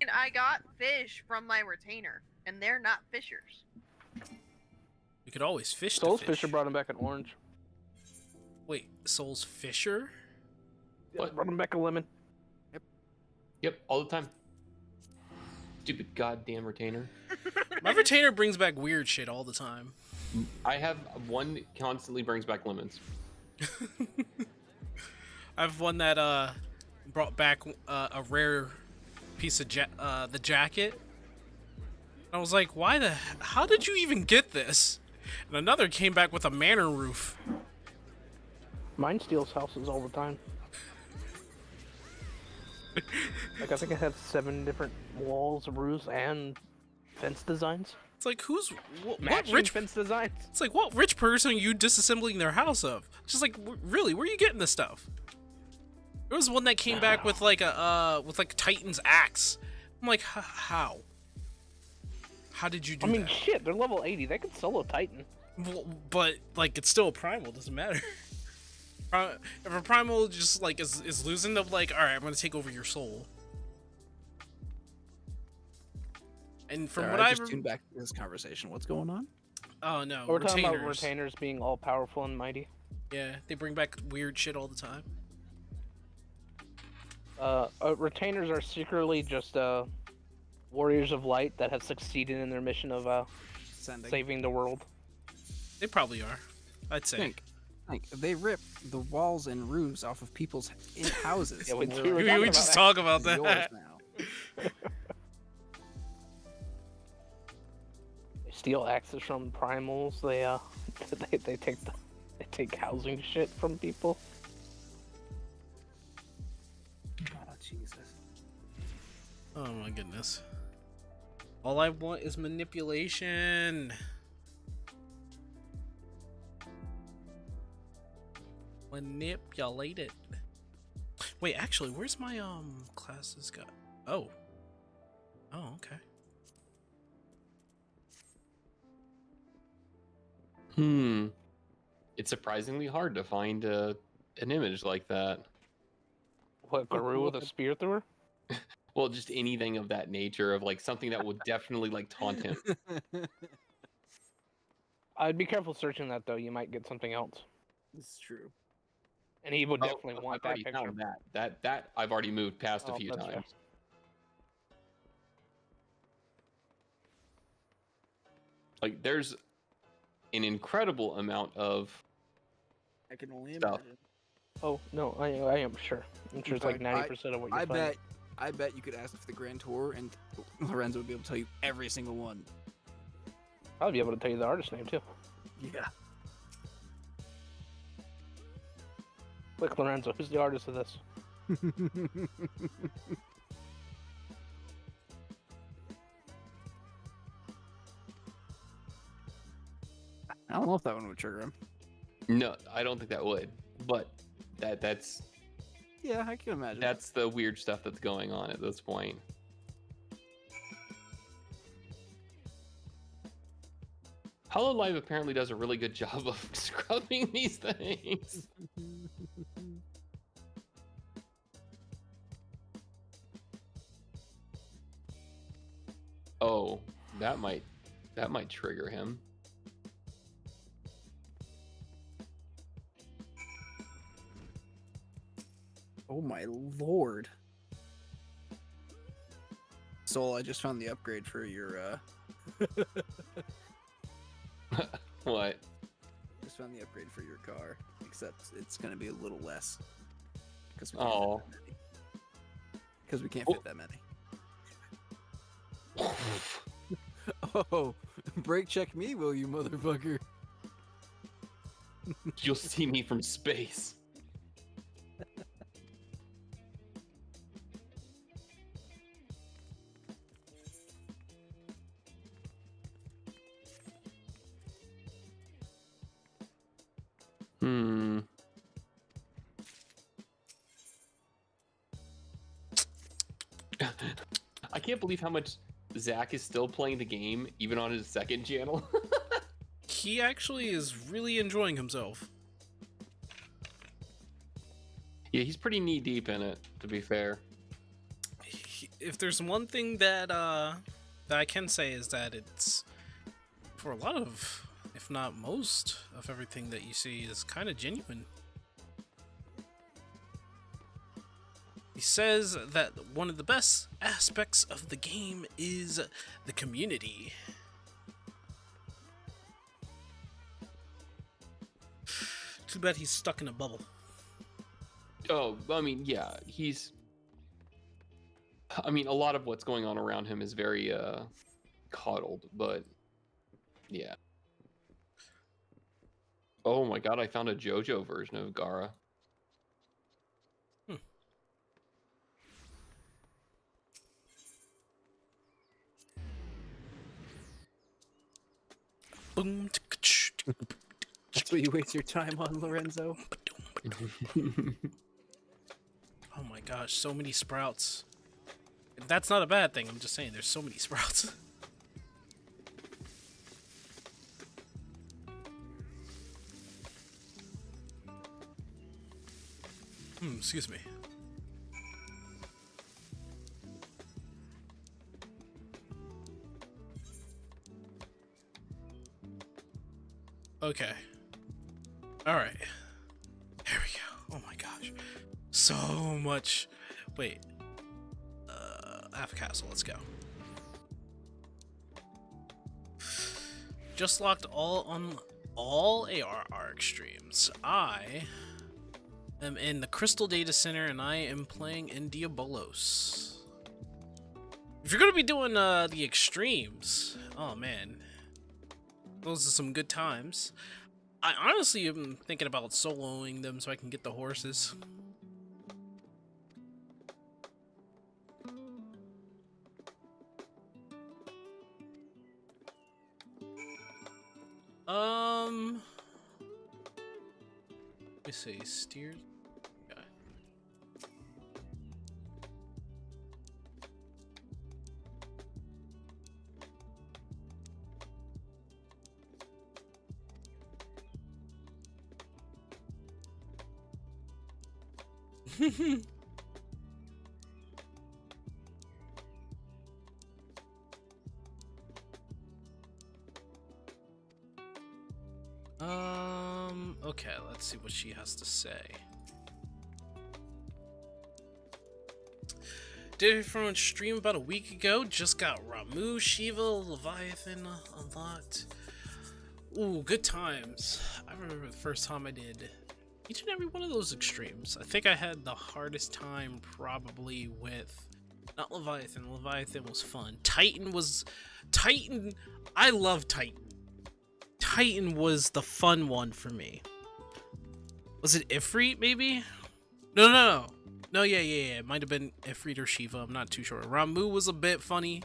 And I got fish from my retainer, and they're not fishers. You could always fish Soul's the fish. Fisher brought him back an orange. Wait, Soul's Fisher? What? Brought him back a lemon. Yep, all the time. Stupid goddamn retainer. My retainer brings back weird shit all the time. I have one constantly brings back lemons. I have one that brought back a rare piece of the jacket. I was like, how did you even get this? And another came back with a manor roof. Mine steals houses all the time. Like, I think I have 7 different walls, roofs, and fence designs. It's like, what Matching rich fence designs. It's like, what rich person are you disassembling their house of? Just like, really, where are you getting this stuff? There was one that came back with like Titan's axe. I'm like, how? How did you do that? I mean, shit, they're level 80. They could solo Titan. But like, it's still a primal. Doesn't matter. If a primal just like is losing, they'll be like, all right, I'm gonna take over your soul. And from what I I've just tuned back to this conversation. What's going on? oh no, We're talking about retainers being all powerful and mighty. Yeah, they bring back weird shit all the time. Retainers are secretly just warriors of light that have succeeded in their mission of saving the world. They probably are. I'd say. Think. They rip the walls and roofs off of people's houses. Yeah, we and were they're talking We about just that. talk about "This is yours that. now." They steal axes from primals. They they take housing shit from people. Oh Jesus! Oh my goodness. All I want is manipulation. Manipulate it. Wait, actually, where's my classes got? Oh. Oh, okay. It's surprisingly hard to find an image like that. What, Guru with a spear through her? Well, just anything of that nature, of like something that would definitely like taunt him. I'd be careful searching that though. You might get something else. This is true. And he would definitely I've want that already picture. found that I've already moved past a Oh, few that's times. fair. Like there's an incredible amount of I can only Stuff. imagine. Oh no, I am sure. I'm sure it's like fact, 90% of what you I find. bet you could ask for the Grand Tour, and Lorenzo would be able to tell you every single one. I'll be able to tell you the artist name too. Yeah. Quick, Lorenzo, who's the artist of this? I don't know if that one would trigger him. No, I don't think that would. But that's Yeah, I can imagine. that's the weird stuff that's going on at this point. HoloLive apparently does a really good job of scrubbing these things. Oh, that might trigger him. Oh my lord. Soul, I just found the upgrade for your What? just found the upgrade for your car. Except it's gonna be a little less. Because Oh. we can't fit that many. Oh, brake check me, will you, motherfucker? You'll see me from space. I can't believe how much Zach is still playing the game, even on his second channel. He actually is really enjoying himself. Yeah, he's pretty knee deep in it, to be fair. If there's one thing that I can say is that it's, for a lot of, if not most of everything that you see, is kind of genuine. He says that one of the best aspects of the game is the community. Too bad he's stuck in a bubble. Oh, I mean, yeah, I mean, a lot of what's going on around him is very coddled, but yeah. Oh my god, I found a JoJo version of Gaara. Boom. That's what you waste your time on, Lorenzo. Oh my gosh, so many sprouts. That's not a bad thing, I'm just saying there's so many sprouts. Excuse me. Okay. Alright. There we go. Oh my gosh. So much. Wait. Half castle, let's go. Just locked all on all ARR extremes. I am in the Crystal Data Center and I am playing in Diabolos. If you're gonna be doing the extremes, oh man, those are some good times. I honestly am thinking about soloing them so I can get the horses. Let me see, steers. Okay. Okay, let's see what she has to say. Did it from a stream about a week ago. Just got Ramu, Shiva, Leviathan unlocked. Ooh, good times. I remember the first time I did each and every one of those extremes. I think I had the hardest time probably with not Leviathan. Leviathan was fun. Titan. I love Titan. Titan was the fun one for me. Was it Ifrit, maybe? No, yeah. It might have been Ifrit or Shiva. I'm not too sure. Ramu was a bit funny,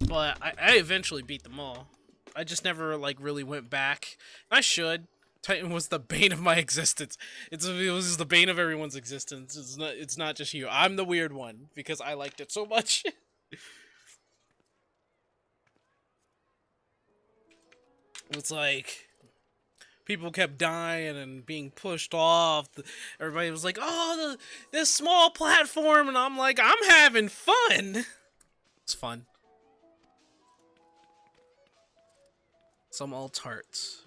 but I eventually beat them all. I just never, like, really went back. I should. Titan was the bane of my existence. It was the bane of everyone's existence. It's not just you. I'm the weird one, because I liked it so much. It's like people kept dying and being pushed off. Everybody was like, "Oh, this small platform," and I'm like, "I'm having fun." It's fun. Some alt tarts.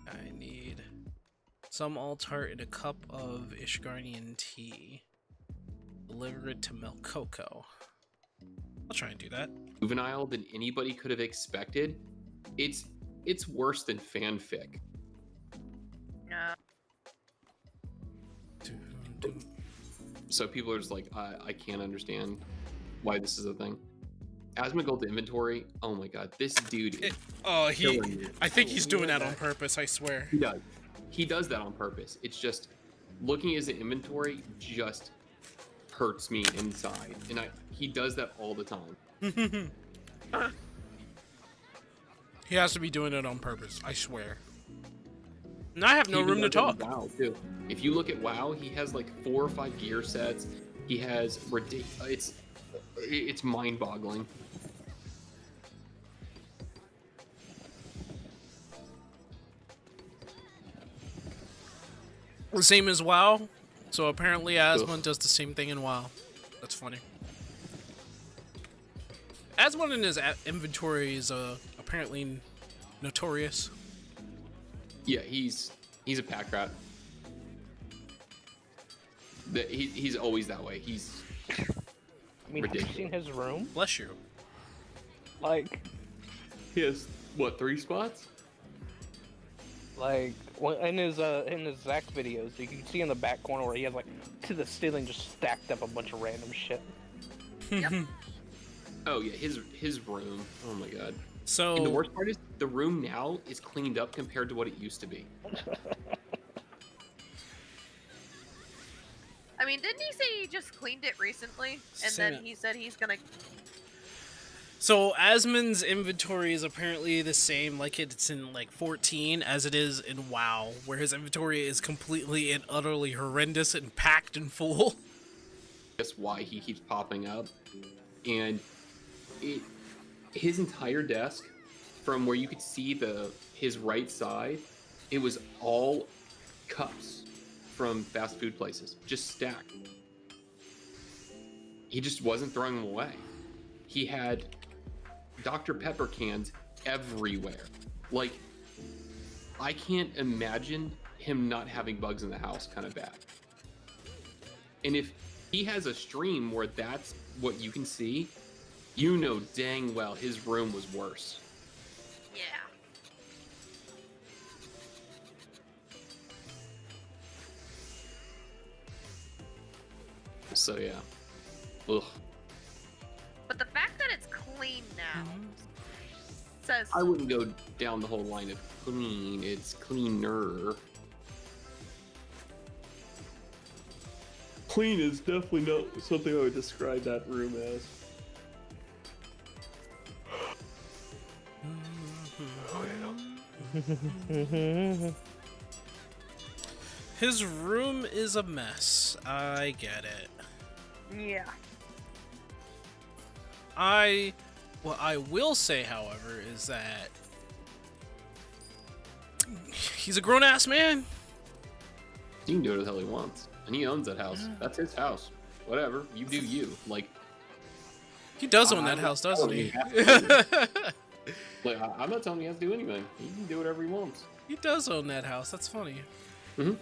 I need some alt tart and a cup of Ishgardian tea. Deliver it to Melcoco. I'll try and do that. Juvenile than anybody could have expected. It's worse than fanfic. No. So people are just like, I can't understand why this is a thing. Asmongold inventory. Oh my god, this dude. I think he's doing that on purpose. I swear. He does. He does that on purpose. It's just looking at his inventory just hurts me inside, and he does that all the time. He has to be doing it on purpose. I swear. And I have no room to talk. WoW too. If you look at WoW, he has like 4 or 5 gear sets. He has ridiculous. It's mind-boggling. The same as WoW. So apparently Asmund does the same thing in WoW. That's funny. Asmund in his inventory is apparently notorious. Yeah, he's a pack rat. He's always that way. He's I mean, have you seen his room? Bless you. Like, he has what, 3 spots? like in his Zach videos, you can see in the back corner where he has like to the ceiling just stacked up a bunch of random shit. Oh yeah, his room. Oh my god. So And the worst part is the room now is cleaned up compared to what it used to be. I mean, didn't he say he just cleaned it recently? And Say then it. he said he's gonna. So Asmund's inventory is apparently the same, like it's in like 14 as it is in WoW, where his inventory is completely and utterly horrendous and packed and full. That's why he keeps popping up. And his entire desk, from where you could see his right side, it was all cups from fast food places, just stacked. He just wasn't throwing them away. He had Dr. Pepper cans everywhere. Like, I can't imagine him not having bugs in the house kind of bad. And if he has a stream where that's what you can see, you know dang well his room was worse. Yeah. So yeah. Ugh. But the fact that it's clean now says. I wouldn't go down the whole line of clean. It's cleaner. Clean is definitely not something I would describe that room as. His room is a mess. I get it. Yeah. What I will say, however, is that he's a grown-ass man. He can do whatever the hell he wants. And he owns that house. That's his house. Whatever. You do you. Like, He does own that house, doesn't he? like, I'm not telling him he has to do anything. He can do whatever he wants. He does own that house. That's funny. Mm-hmm.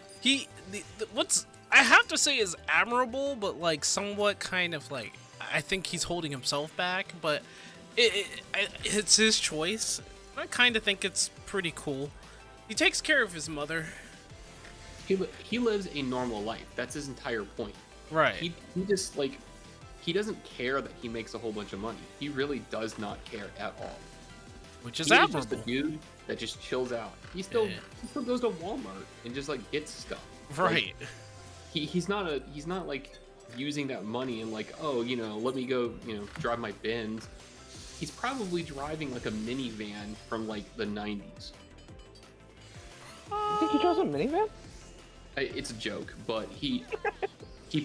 What's I have to say is admirable, but like somewhat kind of like I think he's holding himself back, but it's his choice. I kind of think it's pretty cool. He takes care of his mother. He lives a normal life. That's his entire point. Right. He just, like, he doesn't care that he makes a whole bunch of money. He really does not care at all. Which is He is admirable. just a dude that just chills out. He still goes to Walmart and just like gets stuff. Right. Like, he's not like using that money and like, oh, you know, let me go, you know, drive my Benz. He's probably driving like a minivan from like the 90s. You think he drives a minivan? It's a joke, but he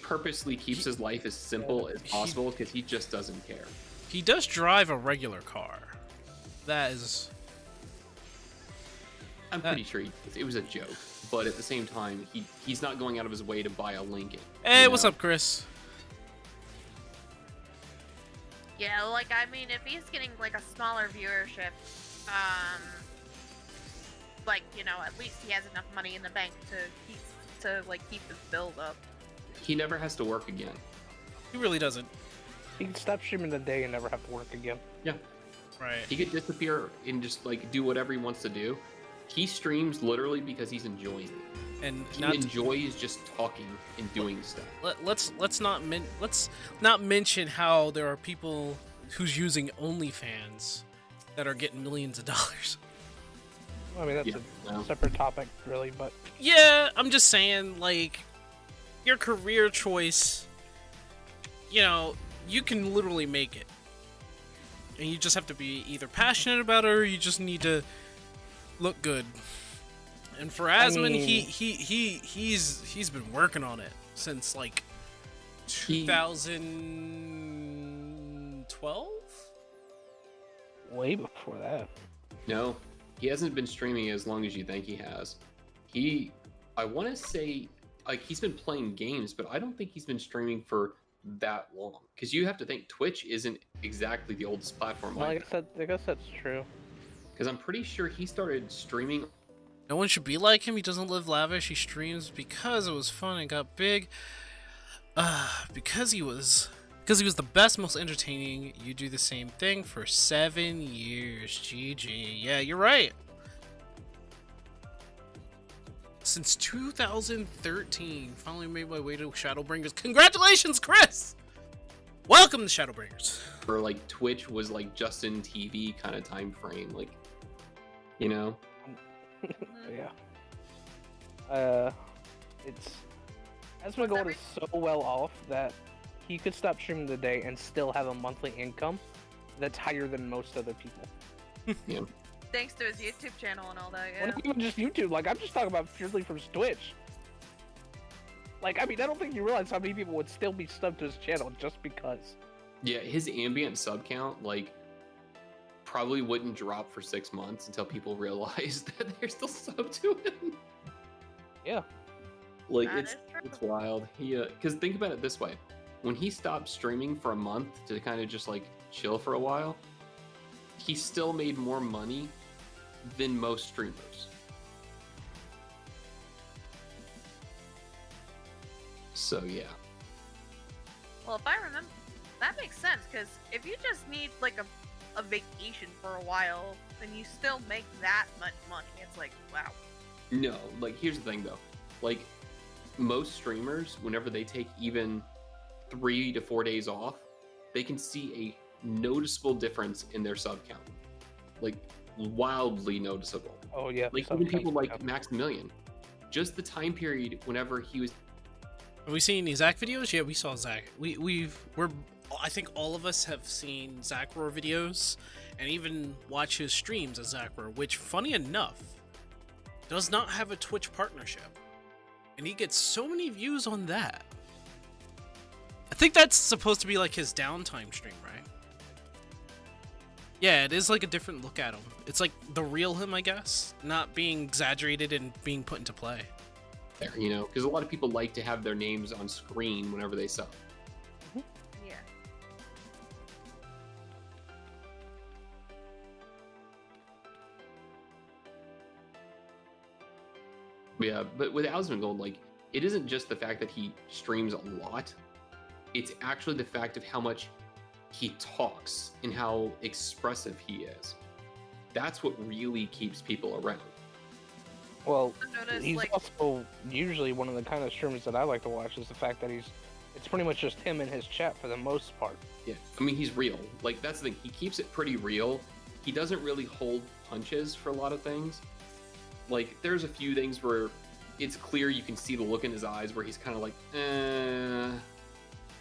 purposely keeps his life as simple as possible because he just doesn't care. He does drive a regular car. That is. I'm pretty sure it was a joke, but at the same time, he's not going out of his way to buy a Lincoln. Hey, you what's know? up, Chris? Yeah, like I mean, if he's getting like a smaller viewership, like you know, at least he has enough money in the bank to keep his bills up. He never has to work again. He really doesn't. He can stop streaming the day and never have to work again. Yeah. Right. He could disappear and just like do whatever he wants to do. He streams literally because he's enjoying it. And He not enjoys just talking and doing stuff. let's not mention how there are people who's using OnlyFans that are getting millions of dollars. I mean, that's Yeah, a separate topic, really, but Yeah, I'm just saying, like, your career choice, you know, you can literally make it. And you just have to be either passionate about it or you just need to look good. And for Asmund, mean- he's been working on it since like 2012? Way before that. No, he hasn't been streaming as long as you think he has. I want to say, like, he's been playing games, but I don't think he's been streaming for that long. Because you have to think Twitch isn't exactly the oldest platform. Well, I guess that's true. Because I'm pretty sure he started streaming. No one should be like him. He doesn't live lavish. He streams because it was fun and got big. Because he was the best, most entertaining. You do the same thing for 7 years. GG. Yeah, you're right. Since 2013, finally made my way to Shadowbringers. Congratulations, Chris! Welcome to Shadowbringers. For like Twitch was like Justin TV kind of time frame, like, you know. Yeah. It's Asmongold is so well off that he could stop streaming today and still have a monthly income that's higher than most other people. Yeah. Thanks to his YouTube channel and all that, Well, yeah. not even just YouTube. Like, I'm just talking about purely from Twitch. Like, I mean, I don't think you realize how many people would still be subbed to his channel just because. Yeah, his ambient sub count, like, probably wouldn't drop for 6 months until people realized that they're still subbed to him. Yeah. Like, That it's is true. wild. Because think about it this way. When he stopped streaming for a month to kind of just, like, chill for a while, he still made more money than most streamers. So, yeah. Well, if I remember, that makes sense, because if you just need, like, a vacation for a while, and you still make that much money, it's like, wow. No, like, here's the thing, though. Like, most streamers, whenever they take even 3 to 4 days off, they can see a noticeable difference in their sub count. Like, wildly noticeable. Oh, yeah. Like, even people like Maximilian. Just the time period whenever he was... Have we seen any Zach videos? Yeah, we saw Zach. I think all of us have seen Zach Roar videos and even watch his streams as Zach Roar, which, funny enough, does not have a Twitch partnership. And he gets so many views on that. I think that's supposed to be like his downtime stream, right? Yeah, it is like a different look at him. It's like the real him, I guess, not being exaggerated and being put into play. there, you know, because a lot of people like to have their names on screen whenever they sub. Yeah. Yeah, but with Asmongold, like, it isn't just the fact that he streams a lot. It's actually the fact of how much he talks and how expressive he is. That's what really keeps people around. Well, Notice, he's like, also usually one of the kind of streamers that I like to watch is the fact that it's pretty much just him and his chat for the most part. Yeah, I mean, he's real. Like, that's the thing. He keeps it pretty real. He doesn't really hold punches for a lot of things. Like, there's a few things where it's clear you can see the look in his eyes where he's kind of like,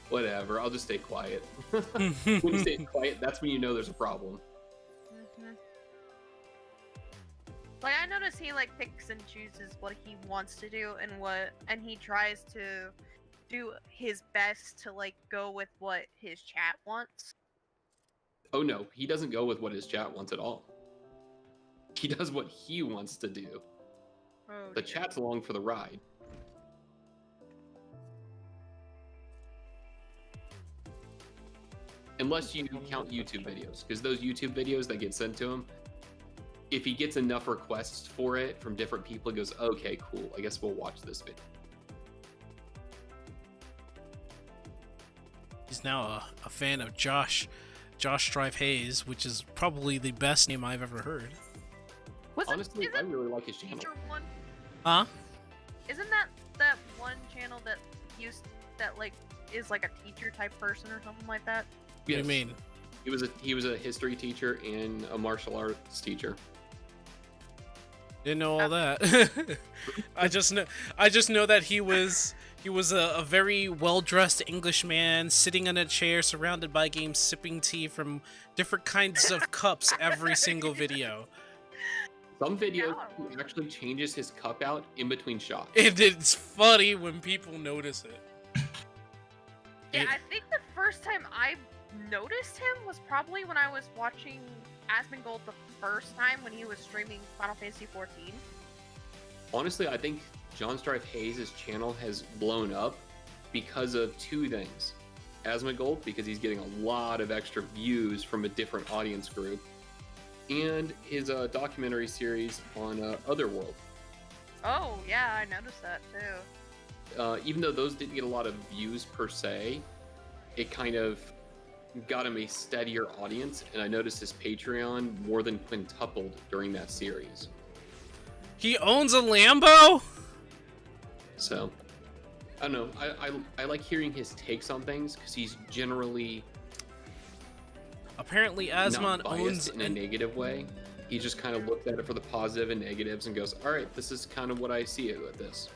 whatever, I'll just stay quiet. When you stay quiet, that's when you know there's a problem. mhm. Like, I notice he, like, picks and chooses what he wants to do and he tries to do his best to, like, go with what his chat wants. Oh no, he doesn't go with what his chat wants at all. He does what he wants to do. Oh, The dear. chat's along for the ride. Unless you count YouTube videos, because those YouTube videos that get sent to him, if he gets enough requests for it from different people, he goes, okay, cool, I guess we'll watch this video. He's now a fan of Josh Strive Hayes, which is probably the best name I've ever heard. Honestly, I really like his channel. Teacher one? Huh? Isn't that one channel that like is like a teacher type person or something like that? What do you Yes. mean? He was a history teacher and a martial arts teacher. Didn't know all that. I just know that he was a very well-dressed Englishman sitting in a chair surrounded by games, sipping tea from different kinds of cups every single video. Some videos, he actually changes his cup out in between shots. And it's funny when people notice it. Yeah, I think the first time I noticed him was probably when I was watching Asmongold the first time when he was streaming Final Fantasy XIV. Honestly, I think John Strife Hayes' channel has blown up because of two things. Asmongold, because he's getting a lot of extra views from a different audience group, and his documentary series on Otherworld. Oh, yeah, I noticed that too. Even though those didn't get a lot of views per se, it kind of got him a steadier audience, and I noticed his Patreon more than quintupled during that series. He owns a Lambo? So, I don't know. I like hearing his takes on things because he's generally Apparently, not Asmon owns biased in a negative way. He just kind of looks at it for the positive and negatives and goes, "All right, this is kind of what I see it with this."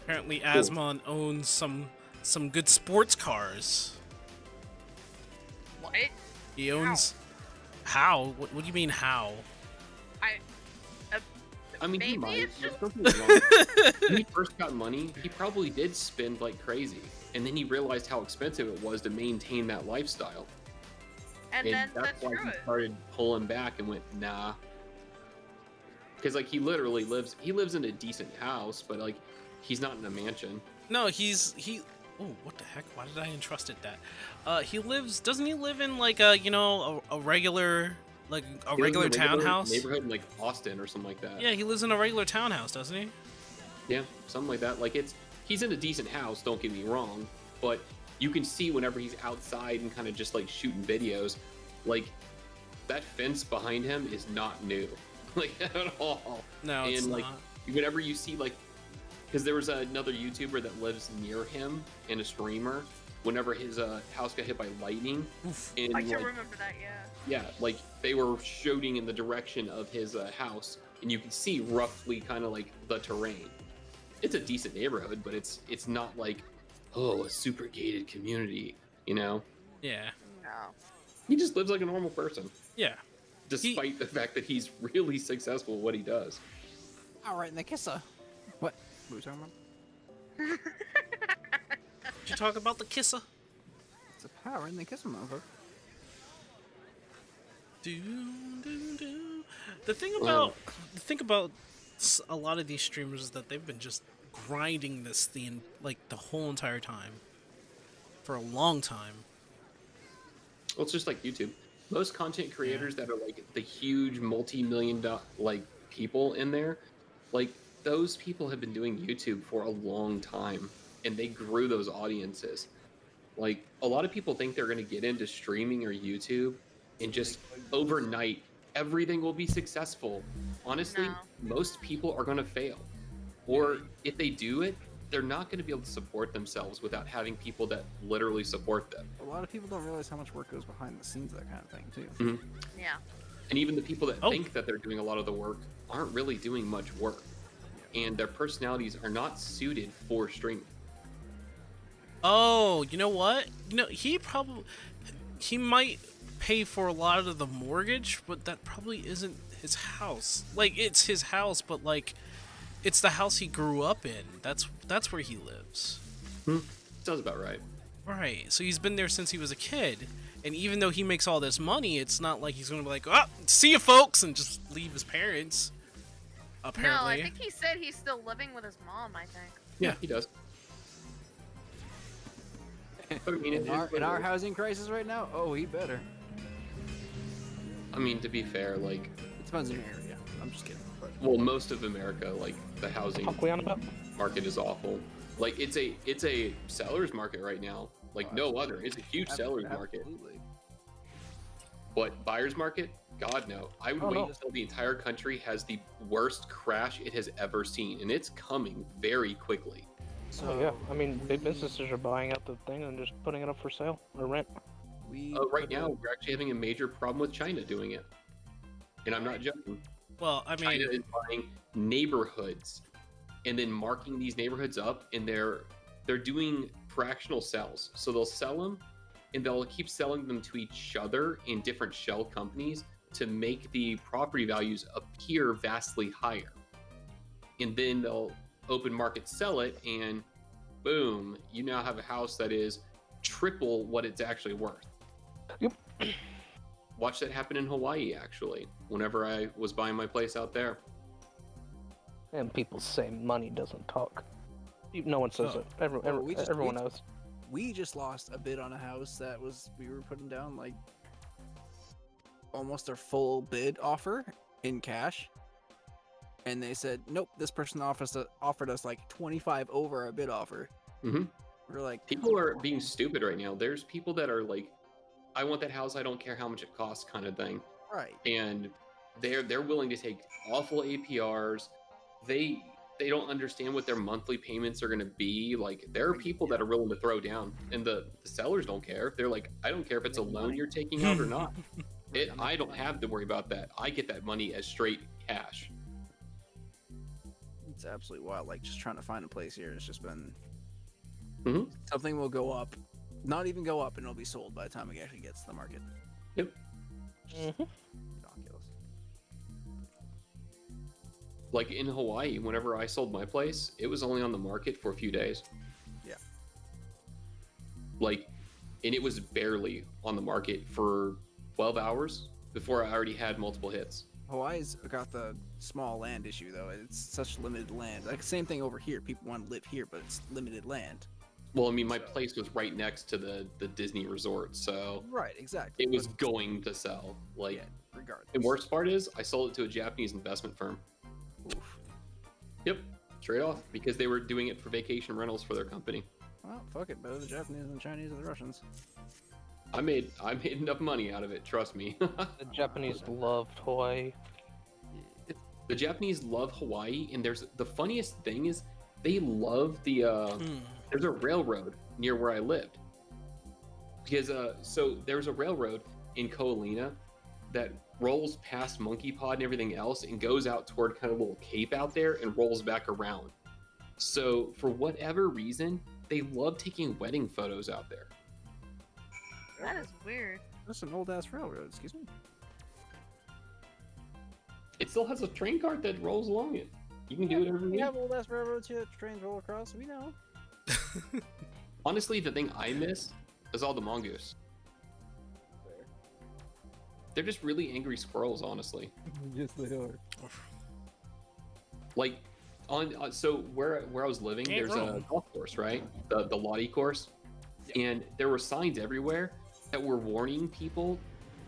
Apparently, Asmon owns some good sports cars. What? He owns how? What do you mean how? I mean, he Maybe might. it's just- Don't get me wrong. When he first got money, he probably did spend like crazy, and then he realized how expensive it was to maintain that lifestyle. And then that's why screw he it. started pulling back and went, nah. Because like he literally lives in a decent house, but like he's not in a mansion. No, he. Oh, what the heck? Why did I entrust it that? He lives. Doesn't he live in like a a regular He lives in regular a townhouse? neighborhood in like Austin or something like that. Yeah, he lives in a regular townhouse, doesn't he? Yeah, something like that. Like he's in a decent house. Don't get me wrong, but you can see whenever he's outside and kind of just like shooting videos, like that fence behind him is not new, like at all. No, it's and like not. whenever you see like, because there was another YouTuber that lives near him and a streamer. Whenever his house got hit by lightning, Oof. and I can like, remember that, yeah. yeah, like they were shooting in the direction of his house, and you can see roughly kind of like the terrain. It's a decent neighborhood, but it's not like, oh, a super gated community, you know? Yeah. No. He just lives like a normal person, Yeah. despite the fact that he's really successful at what he does. All right, Nikissa. What? What are we talking about? Did you talk about the kisser? It's a power in the Nikissa, motherfucker. The thing about a lot of these streamers is that they've been just grinding this thing like the whole entire time for a long time. Well, it's just like YouTube. Most content creators that are like the huge multi-million like people in there, like those people have been doing YouTube for a long time, and they grew those audiences. Like a lot of people think they're going to get into streaming or YouTube and just overnight everything will be successful. Honestly, No. most people are going to fail. Or if they do it, they're not going to be able to support themselves without having people that literally support them. A lot of people don't realize how much work goes behind the scenes, that kind of thing, too. Mhm. Yeah. And even the people that Oh. think that they're doing a lot of the work aren't really doing much work. And their personalities are not suited for streaming. Oh, you know what? He might pay for a lot of the mortgage, but that probably isn't his house. Like it's his house, but like it's the house he grew up in. That's where he lives. Sounds about right. Right. So he's been there since he was a kid. And even though he makes all this money, it's not like he's going to be like, "Oh, see you folks," and just leave his parents. Apparently. No, I think he said he's still living with his mom, I think. Yeah, he does. But, I mean, it In is our, what in it our is. housing crisis right now, oh, he better. I mean, to be fair, like, It depends on your area. I'm just kidding. But well, most of America, like, the housing Fuck we on about? market is awful. Like, it's a seller's market right now. Like, no other. It's a huge seller's market. Absolutely. But buyer's market? God, no. I would Oh, wait no. until the entire country has the worst crash it has ever seen. And it's coming very quickly. So, Oh yeah, I mean, big businesses are buying out the thing and just putting it up for sale or rent. we Right put now, in- we're actually having a major problem with China doing it. And I'm not joking. Well, I mean, China is buying neighborhoods and then marking these neighborhoods up, and they're doing fractional sales. So they'll sell them and they'll keep selling them to each other in different shell companies to make the property values appear vastly higher. And then they'll open market sell it, and boom, you now have a house that is triple what it's actually worth. Yep. Watched that happen in Hawaii, actually, whenever I was buying my place out there. And people say money doesn't talk. No one says Oh. it. Everyone knows. We just lost a bid on a house that we were putting down like almost their full bid offer in cash. And they said, nope, this person offered us like 25 over our bid offer. Mm-hmm. We're like, People are being stupid right now. There's people that are like, I want that house, I don't care how much it costs kind of thing. right. And they're willing to take awful APRs. They don't understand what their monthly payments are going to be. Like, there are people that are willing to throw down, and the sellers don't care. They're like, I don't care if it's a loan you're taking out or not. I don't have to worry about that. I get that money as straight cash. It's absolutely wild. Like, just trying to find a place here. It's just been Mhm. something will go up, not even go up, and it'll be sold by the time it actually gets to the market. Yep. Ridiculous. Like in Hawaii, whenever I sold my place, it was only on the market for a few days. Yeah. Like, and it was barely on the market for 12 hours before I already had multiple hits. Hawaii's got the small land issue though. It's such limited land. Like same thing over here. People want to live here, but it's limited land. Well, I mean, my place was right next to the Disney resort, so Right, exactly. it was going to sell. Like, Yeah, regardless. the worst part is I sold it to a Japanese investment firm. Oof. Yep, straight off, because they were doing it for vacation rentals for their company. Well, fuck it. Better the Japanese than the Chinese or the Russians. I made enough money out of it, trust me. The Japanese loved Hawaii. The Japanese love Hawaii, and the funniest thing is they love the there's a railroad near where I lived. Because so there's a railroad in Ko'olina that rolls past Monkey Pod and everything else and goes out toward kind of a little cape out there and rolls back around. So for whatever reason, they love taking wedding photos out there. That is weird. That's an old ass railroad. Excuse me. It still has a train cart that rolls along it. You can do it every We week. have old ass railroads here that trains roll across. We know. Honestly, the thing I miss is all the mongoose. They're just really angry squirrels, honestly. Yes, they are. Like, so where I was living, Ain't there's a wrong. golf course, right? The Lottie course, and there were signs everywhere that were warning people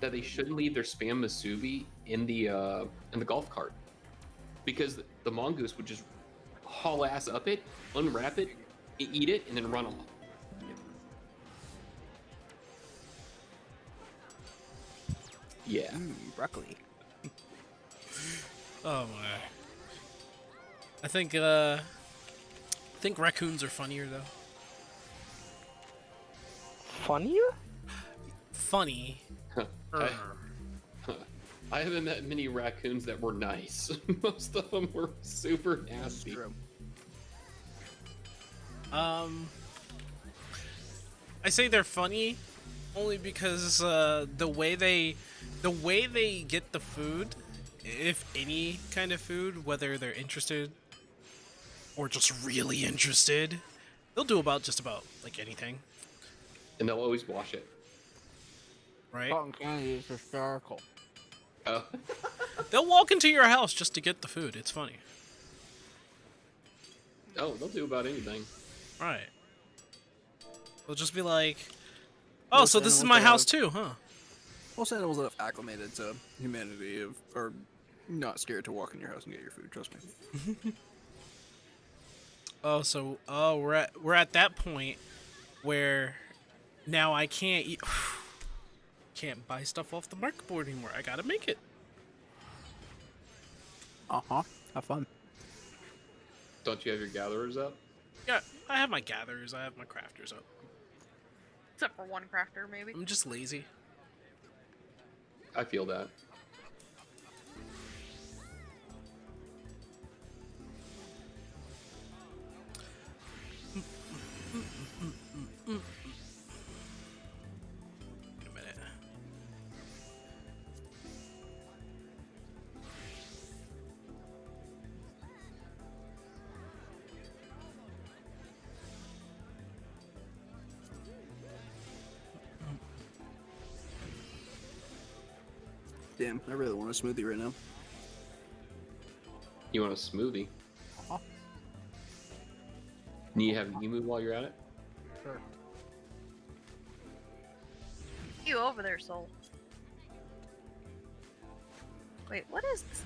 that they shouldn't leave their spam musubi in the golf cart, because the mongoose would just haul ass up it, unwrap it, eat it, and then run off. Yeah. Broccoli. Oh my. I think raccoons are funnier though. Funnier? Funny. I haven't met many raccoons that were nice. Most of them were super That's nasty. true. I say they're funny only because the way they get the food, if any kind of food, whether they're interested or just really interested, they'll do just about like anything, And they'll always wash it. right? Cotton candy is hysterical. Oh. They'll walk into your house just to get the food. It's funny, Oh, they'll do about anything. right? They'll just be like, "Oh, Most so this is animals my house have- too, huh?" Most animals that have acclimated to humanity are not scared to walk in your house and get your food. Trust me. Oh, so we're at that point where now I can't eat, can't buy stuff off the market board anymore. I gotta make it. Have fun. Don't you have your gatherers up? Yeah, I have my gatherers. I have my crafters up. Except for one crafter, maybe. I'm just lazy. I feel that. Wait a minute. Damn, I really want a smoothie right now. You want a smoothie? Uh-huh. Can you have Emu while you're at it? Sure. You over there, Soul. Wait, what is this?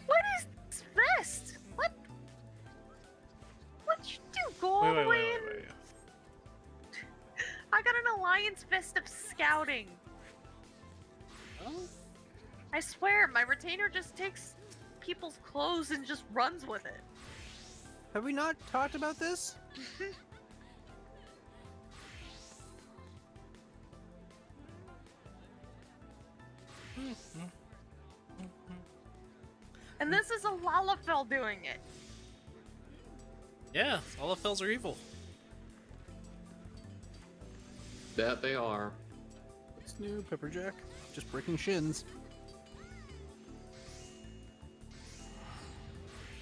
What is this vest? What? What'd you do? Go all the way in? Wait. I got an alliance vest of scouting. Oh. I swear, my retainer just takes people's clothes and just runs with it. Have we not talked about this? And this is a Lalafell doing it. Yeah, all the fells are evil. That they are. What's new, Pepperjack? Just breaking shins.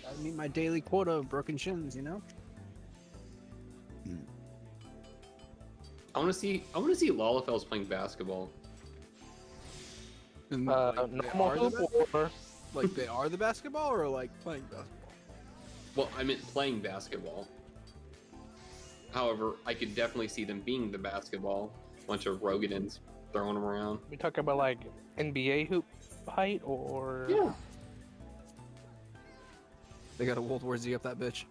Gotta meet my daily quota of broken shins, you know? I want to see Lalafels playing basketball. And, Normal hoop or like they are the basketball, or like playing basketball? Well, I meant playing basketball. However, I could definitely see them being the basketball. Bunch of Rogadins throwing them around. we talking about like NBA hoop height or? Yeah. They got a World War Z up that bitch.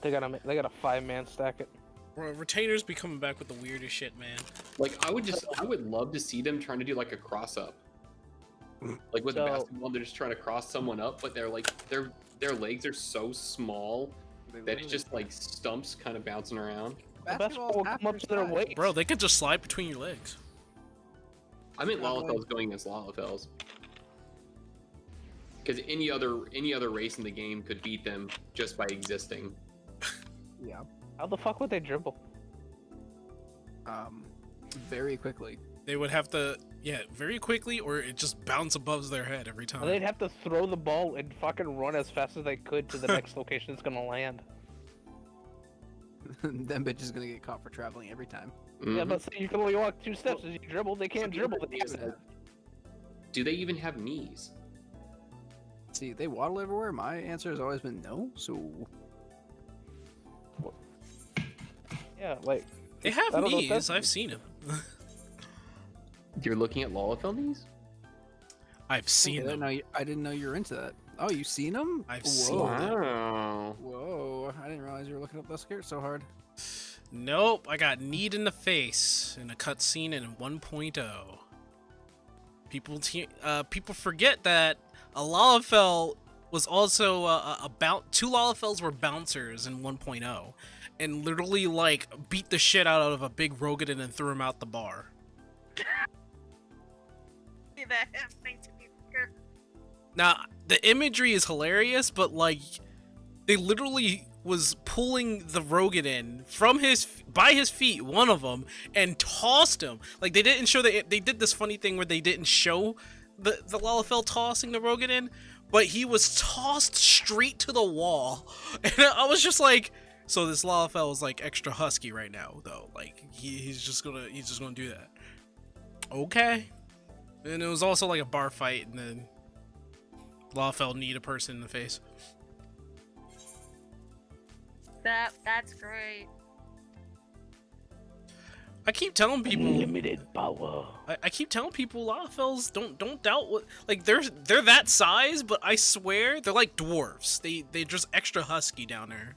They got a 5-man stack it. Bro, retainers be coming back with the weirdest shit, man. Like I would love to see them trying to do like a cross up. Like with So- basketball, they're just trying to cross someone up, but they're like their legs are so small that it's just like stumps kind of bouncing around. The basketball will come up to their waist. Bro, they could just slide between your legs. I meant Lalafels going against Lalafels. Because any other race in the game could beat them just by existing. Yeah. How the fuck would they dribble? Very quickly. They would have to, very quickly, or it just bounce above their head every time. They'd have to throw the ball and fucking run as fast as they could to the next location it's gonna land. Them bitch is gonna get caught for traveling every time. Yeah, Mhm. but you can only walk 2 steps as you dribble. They can't dribble. They Yes, do they even have knees? See, they waddle everywhere. My answer has always been no. So Yeah, like They I have don't know what knees. that's- I've seen them. You're looking at Lalafell knees? I've seen them. I didn't know you were into that. Oh, you seen them? I've seen them. Wow. Whoa! I didn't realize you were looking up those skirts so hard. Nope, I got kneed in the face in a cutscene in 1.0. People forget that a Lalafell was also two Lalafels were bouncers in 1.0, and literally like beat the shit out of a big Rogadin and threw him out the bar. See that happening to me. Now the imagery is hilarious, but like they literally was pulling the Rogadin from by his feet, one of them, and tossed him. Like they didn't show they did this funny thing where they didn't show the Lalafell tossing the Rogadin, but he was tossed straight to the wall, and I was just like, so this Lalafell is like extra husky right now, though. Like he's just gonna do that. Okay. And it was also like a bar fight, and then Lalafell kneed a person in the face. That's great. I keep telling people. limited power. I keep telling people Lalafells don't doubt what, like they're that size, but I swear they're like dwarves. They're just extra husky down there.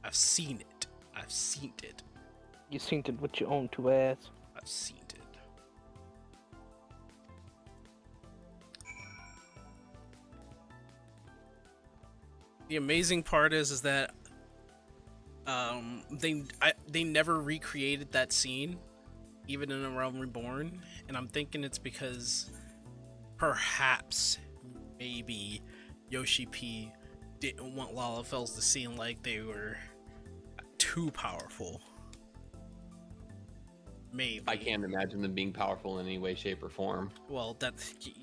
I've seen it. I've seen it. You seen it with your own 2 ass. I've seen it. The amazing part is that they never recreated that scene, even in A Realm Reborn, and I'm thinking it's because perhaps maybe Yoshi P didn't want Lalafells to seem like they were too powerful. Maybe. I can't imagine them being powerful in any way, shape, or form. Well, that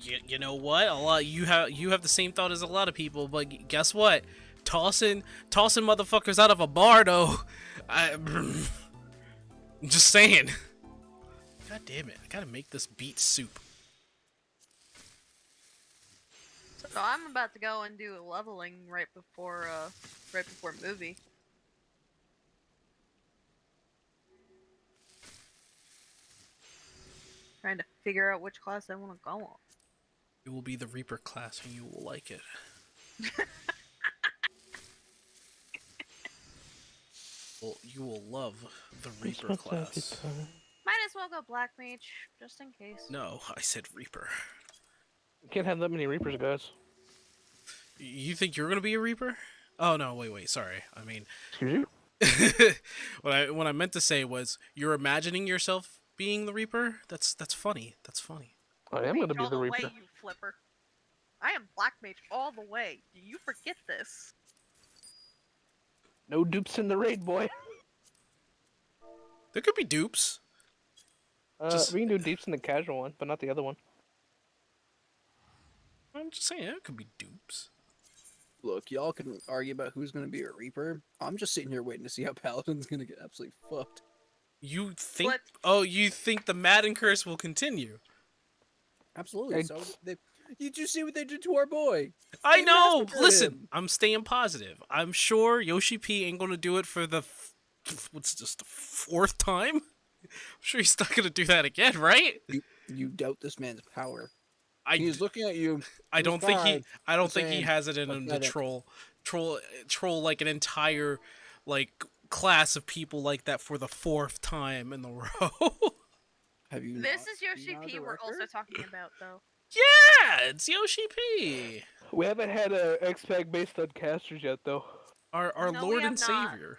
you know what? You have the same thought as a lot of people, but guess what? Tossing motherfuckers out of a bar, though. I'm just saying. God damn it! I gotta make this beet soup. So I'm about to go and do a leveling right before movie. Trying to figure out which class I want to go on. It will be the Reaper class, and you will like it. Well, you will love the Reaper class. Might as well go Black Mage, just in case. No, I said Reaper. You can't have that many Reapers, guys. You think you're gonna be a Reaper? Oh no, wait, sorry. I mean, Excuse you? what I meant to say was you're imagining yourself being the Reaper. That's funny. That's funny. I am gonna be all the way, Reaper. you flipper. I am Black Mage all the way. Do you forget this? No dupes in the raid, boy. There could be dupes. We can do dupes in the casual one, but not the other one. I'm just saying, there could be dupes. Look, y'all can argue about who's going to be a Reaper. I'm just sitting here waiting to see how Paladin's going to get absolutely fucked. You think? What? Oh, you think the Madden curse will continue? Absolutely. Hey. So you just see what they did to our boy. I They know. massacred Listen, him. I'm staying positive. I'm sure Yoshi P ain't gonna do it for the what's this, the fourth time? I'm sure he's not gonna do that again, right? You doubt this man's power. I He's looking at you. I don't think he fine. I don't think he saying, has it in him to pathetic. troll like an entire like class of people like that for the fourth time in the row. Have you? This not is Yoshi seen our P we're also director? talking about, though. Yeah, it's Yoshi P. We haven't had a X-Pac based on casters yet, though. Our No, we Lord have and not. Savior.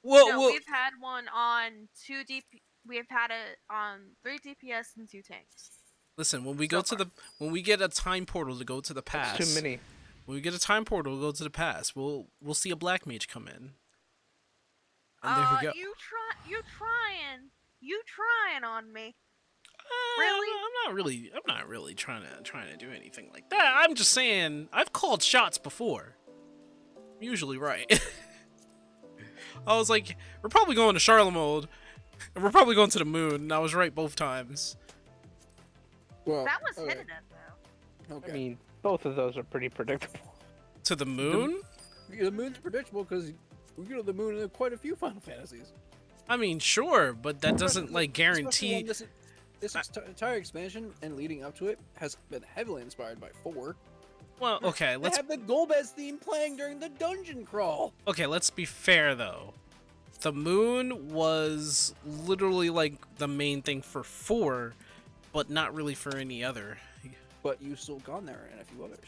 Well, No, well, we've had one on 2 DP. We've had it on 3 DPS and 2 tanks. listen, when we So go to far. when we get a time portal to go to the past. That's too many. When we get a time portal to go to the past, we'll see a black mage come in. And there we go. You trying on me? Really? I'm not really trying to do anything like that. I'm just saying I've called shots before. I'm usually right. I was like, we're probably going to Charlotte mode, and we're probably going to the moon, and I was right both times. Well, That was okay, hidden it though. Okay. I mean, both of those are pretty predictable. To the moon? The moon's predictable because we go to the moon in quite a few Final Fantasies. I mean, sure, but that doesn't like Especially guarantee. when this entire expansion and leading up to it has been heavily inspired by 4. Well, okay, They let's have the Golbez theme playing during the dungeon crawl. let's be fair though. The moon was literally like the main thing for 4, but not really for any other. But you've still gone there and a few others.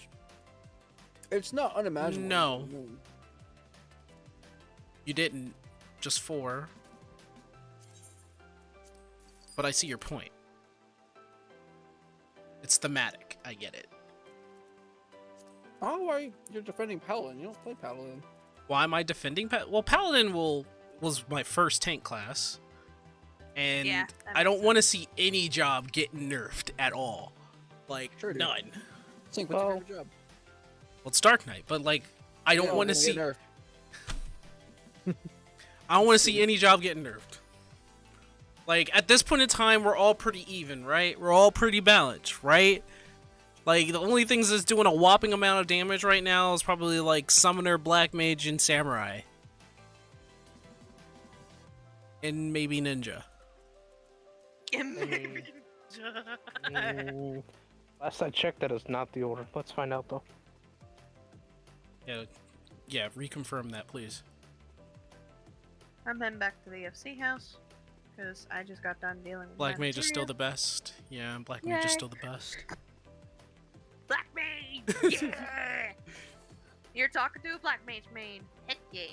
It's not unimaginable. No. the moon. You didn't, just 4. But I see your point. It's thematic. I get it. Oh, why you're defending Paladin? You don't play Paladin. Why am I defending Well, Paladin was my first tank class. And Yeah, that I don't makes want to see any job getting nerfed at all. Like, Sure, dude. none. Sync, what's your Well- favorite job? Well, it's Dark Knight, but like, I don't No, want to gonna see. get nerfed. I don't want to see any job getting nerfed. Like, at this point in time, we're all pretty even, right? We're all pretty balanced, right? Like, the only things that's doing a whopping amount of damage right now is probably, like, Summoner, Black Mage, and Samurai. And maybe Ninja. Last I checked, that is not the order. Let's find out, though. Yeah, reconfirm that, please. I'm heading back to the FC house because I just got done dealing with Black my Mage is still materia. the best. Yeah, Black Mage is Yay. still the best. Black Mage. Yeah. You're talking to a Black Mage main. Heck yeah.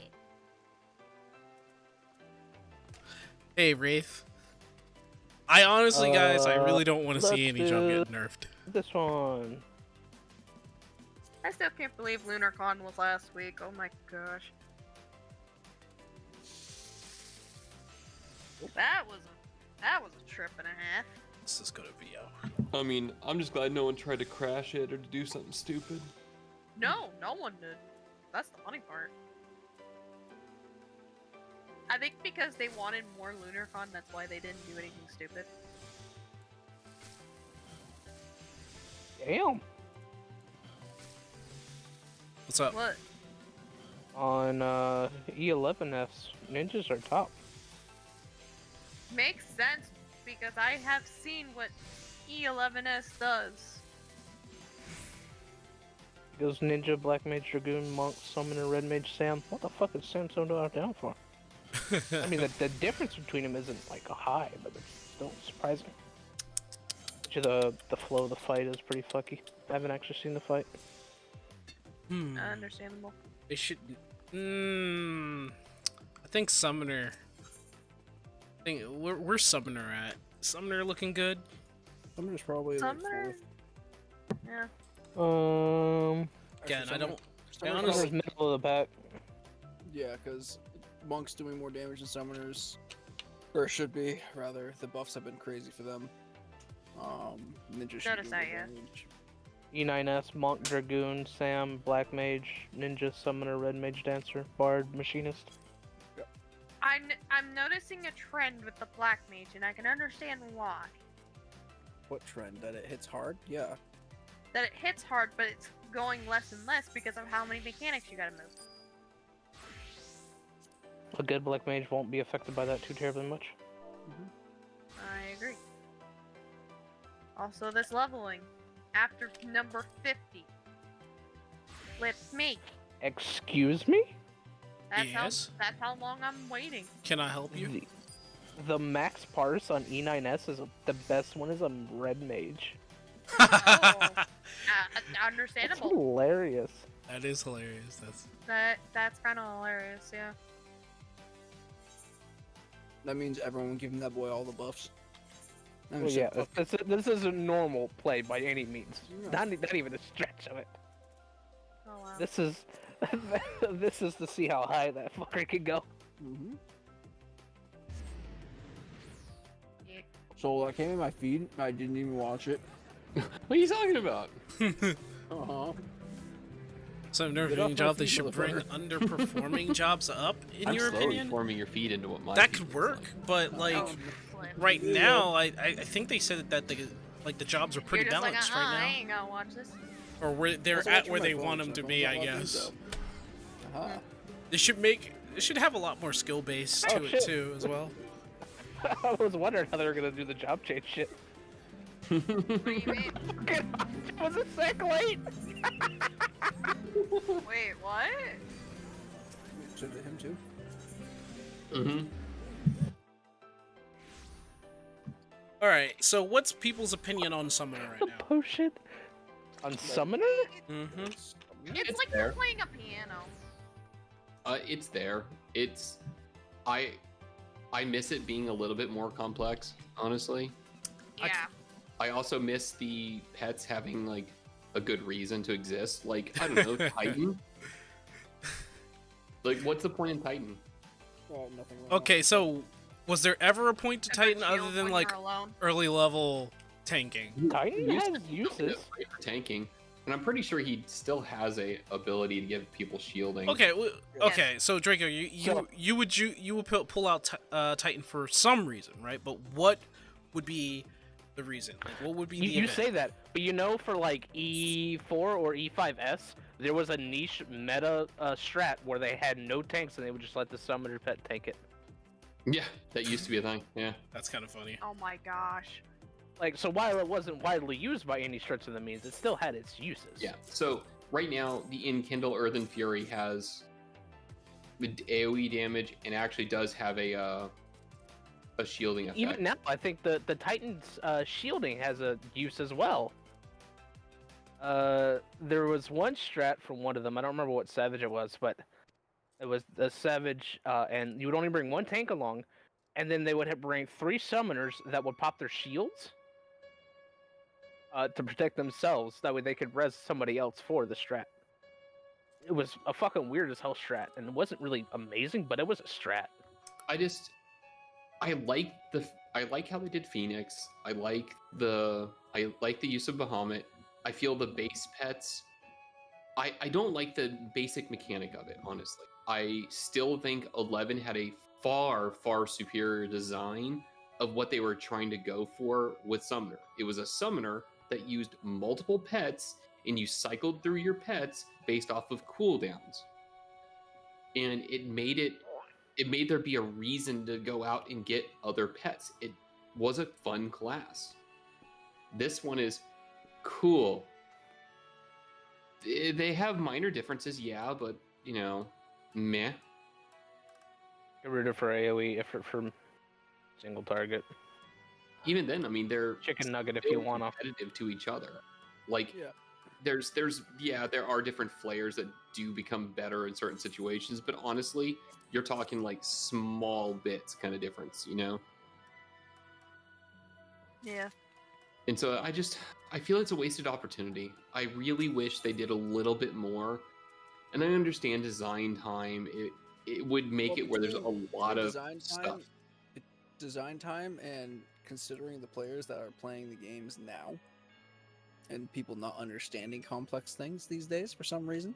Hey, Wraith. I honestly, guys, I really don't want to see let's any job do- getting nerfed. This one. I still can't believe LunarCon was last week. Oh my gosh. That was a trip and a half. This is gonna be out. I mean, I'm just glad no one tried to crash it or to do something stupid. No one did. That's the funny part. I think because they wanted more LunarCon, that's why they didn't do anything stupid. Damn. What's up? What? On E11Fs, ninjas are top. Makes sense, because I have seen what E11S does. Goes ninja, black mage, dragoon, monk, summoner, red mage, Sam. What the fuck is Sam so down for? I mean, the difference between them isn't like a high, but it's still surprising. The flow of the fight is pretty fucky. I haven't actually seen the fight. Understandable. They should. I think Summoner. Where's Summoner at? Summoner looking good? Summoner's probably like Summoner? fourth. Yeah. Again, I don't. Summoner's honestly- probably- Middle of the pack. Yeah, because monks doing more damage than summoners, or should be rather. The buffs have been crazy for them. Ninja should Notice do more that, yeah. damage. E9S, monk, dragoon, Sam, black mage, ninja, summoner, red mage, dancer, bard, machinist. I'm noticing a trend with the Black Mage, and I can understand why. What trend? That it hits hard? Yeah. That it hits hard, but it's going less and less because of how many mechanics you gotta move. A good black mage won't be affected by that too terribly much. I agree. Also, this leveling. After number 50. With me. Excuse me? Yes? That's how long I'm waiting. Can I help you? The max parse on E9S is the best one is on red mage. Oh. That's Understandable. hilarious. That is hilarious. That's kind of hilarious, yeah. That means everyone giving that boy all the buffs. Well, yeah, this is a normal play by any means. Yeah. Not even a stretch of it. Oh wow. This is this is to see how high that fucker can go. Mm-hmm. Yeah. So that came in my feed. I didn't even watch it. What are you talking about? So, never Get off doing my job. They feet, should bring motherfucker. underperforming jobs up. In I'm your slowly opinion, forming your feed into what my that feed could looks work. like. But like Oh, flip. right Yeah. now, I think they said that the jobs are pretty You're just balanced like, right I now, ain't gonna watch this. or where they're Also at watching where my they phone, want so them to if be. I'm I not guess so. Aha. they should have a lot more skill base to Oh, it shit. too as well. I was wondering how they were gonna do the job change shit. What do you mean? Was it sick late? Wait, what? So to him too. Mm-hmm. All right. So, what's people's opinion on Summoner right now? Potion? On summoner? Mm-hmm. It's It's like there. you're playing a piano. It's there. It's I miss it being a little bit more complex, honestly. I Yeah. I also miss the pets having like a good reason to exist. Like, I don't know, Titan. Like, what's the point in Titan? Well, nothing. Right Okay. So, was there ever a point to Different Titan other shield than when like you're alone. early level tanking? Titan Used has to be uses. great for tanking, and I'm pretty sure he still has a ability to give people shielding. Okay. Yeah. Okay. So Draco, So- you would pull out Titan for some reason, right? But what would be the reason? Like, what would be the You event? say that, but you know, for like E4 or E5S, there was a niche meta strat where they had no tanks and they would just let the summoner pet tank it. Yeah, that used to be a thing. Yeah. That's kind of funny. Oh my gosh. Like, so while it wasn't widely used by any stretch of the means, it still had its uses. Yeah. So right now, the Enkindle Earthen Fury has the AOE damage and actually does have a shielding effect. Even now, I think the Titan's shielding has a use as well. There was one strat from one of them. I don't remember what Savage it was, but it was the Savage, and you would only bring one tank along, and then they would bring 3 summoners that would pop their shields to protect themselves. That way they could res somebody else for the strat. It was a fucking weird as hell strat, and it wasn't really amazing, but it was a strat. I like how they did Phoenix. I like the use of Bahamut. I feel the base pets. I don't like the basic mechanic of it, honestly. I still think 11 had a far, far superior design of what they were trying to go for with Summoner. It was a Summoner that used multiple pets, and you cycled through your pets based off of cooldowns. And it made there be a reason to go out and get other pets. It was a fun class. This one is cool. They have minor differences, yeah, but meh. Get rid of for AoE effort from single target. Even then, I mean, they're Chicken nugget if still you wanna. competitive to each other. Like, Yeah. there are different flares that do become better in certain situations, but honestly, you're talking like small bits kind of difference, Yeah. And so I feel it's a wasted opportunity. I really wish they did a little bit more. And I understand design time. It would make Well, it where there's a lot of stuff. Design time, and considering the players that are playing the games now, and people not understanding complex things these days for some reason.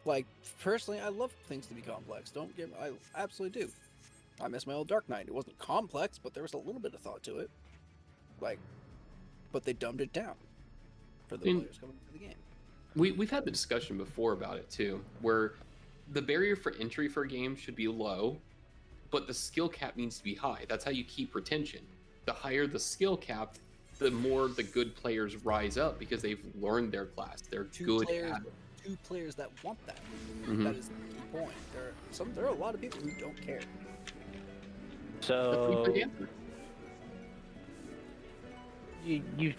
Like, personally, I love things to be complex. I absolutely do. I miss my old Dark Knight. It wasn't complex, but there was a little bit of thought to it. Like, but they dumbed it down for the players coming into the game. We've had the discussion before about it too, where the barrier for entry for a game should be low, but the skill cap needs to be high. That's how you keep retention. The higher the skill cap, the more the good players rise up because they've learned their class. They're good at it. Two players that want that. Mhm. That is the key point. There are a lot of people who don't care. So you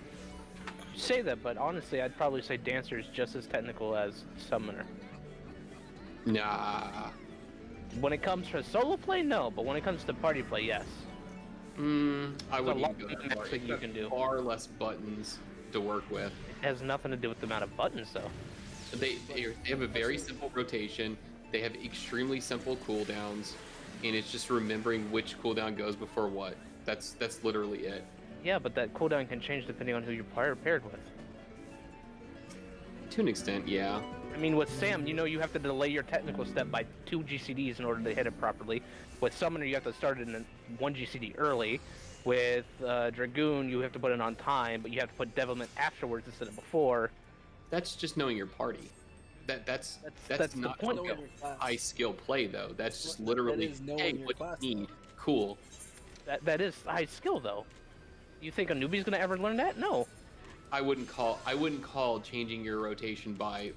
say that, but honestly, I'd probably say Dancer is just as technical as Summoner. Nah. When it comes to solo play, no, but when it comes to party play, yes. I wouldn't lot even go of that far. things It's you can do. far less buttons to work with. It has nothing to do with the amount of buttons, though. They have a very simple rotation. They have extremely simple cooldowns, and it's just remembering which cooldown goes before what. That's literally it. Yeah, but that cooldown can change depending on who you're paired with. To an extent, yeah. I mean, with Sam, you have to delay your technical step by 2 GCDs in order to hit it properly. With Summoner, you have to start it in 1 GCD early. With Dragoon, you have to put it on time, but you have to put Devilment afterwards instead of before. That's just knowing your party. That's the not point, Knowing though. your class. high skill play though. That's just That literally is knowing hey, your what class, you need. though. Cool. That is high skill, though. You think a newbie's gonna ever learn that? No. I wouldn't call changing your rotation by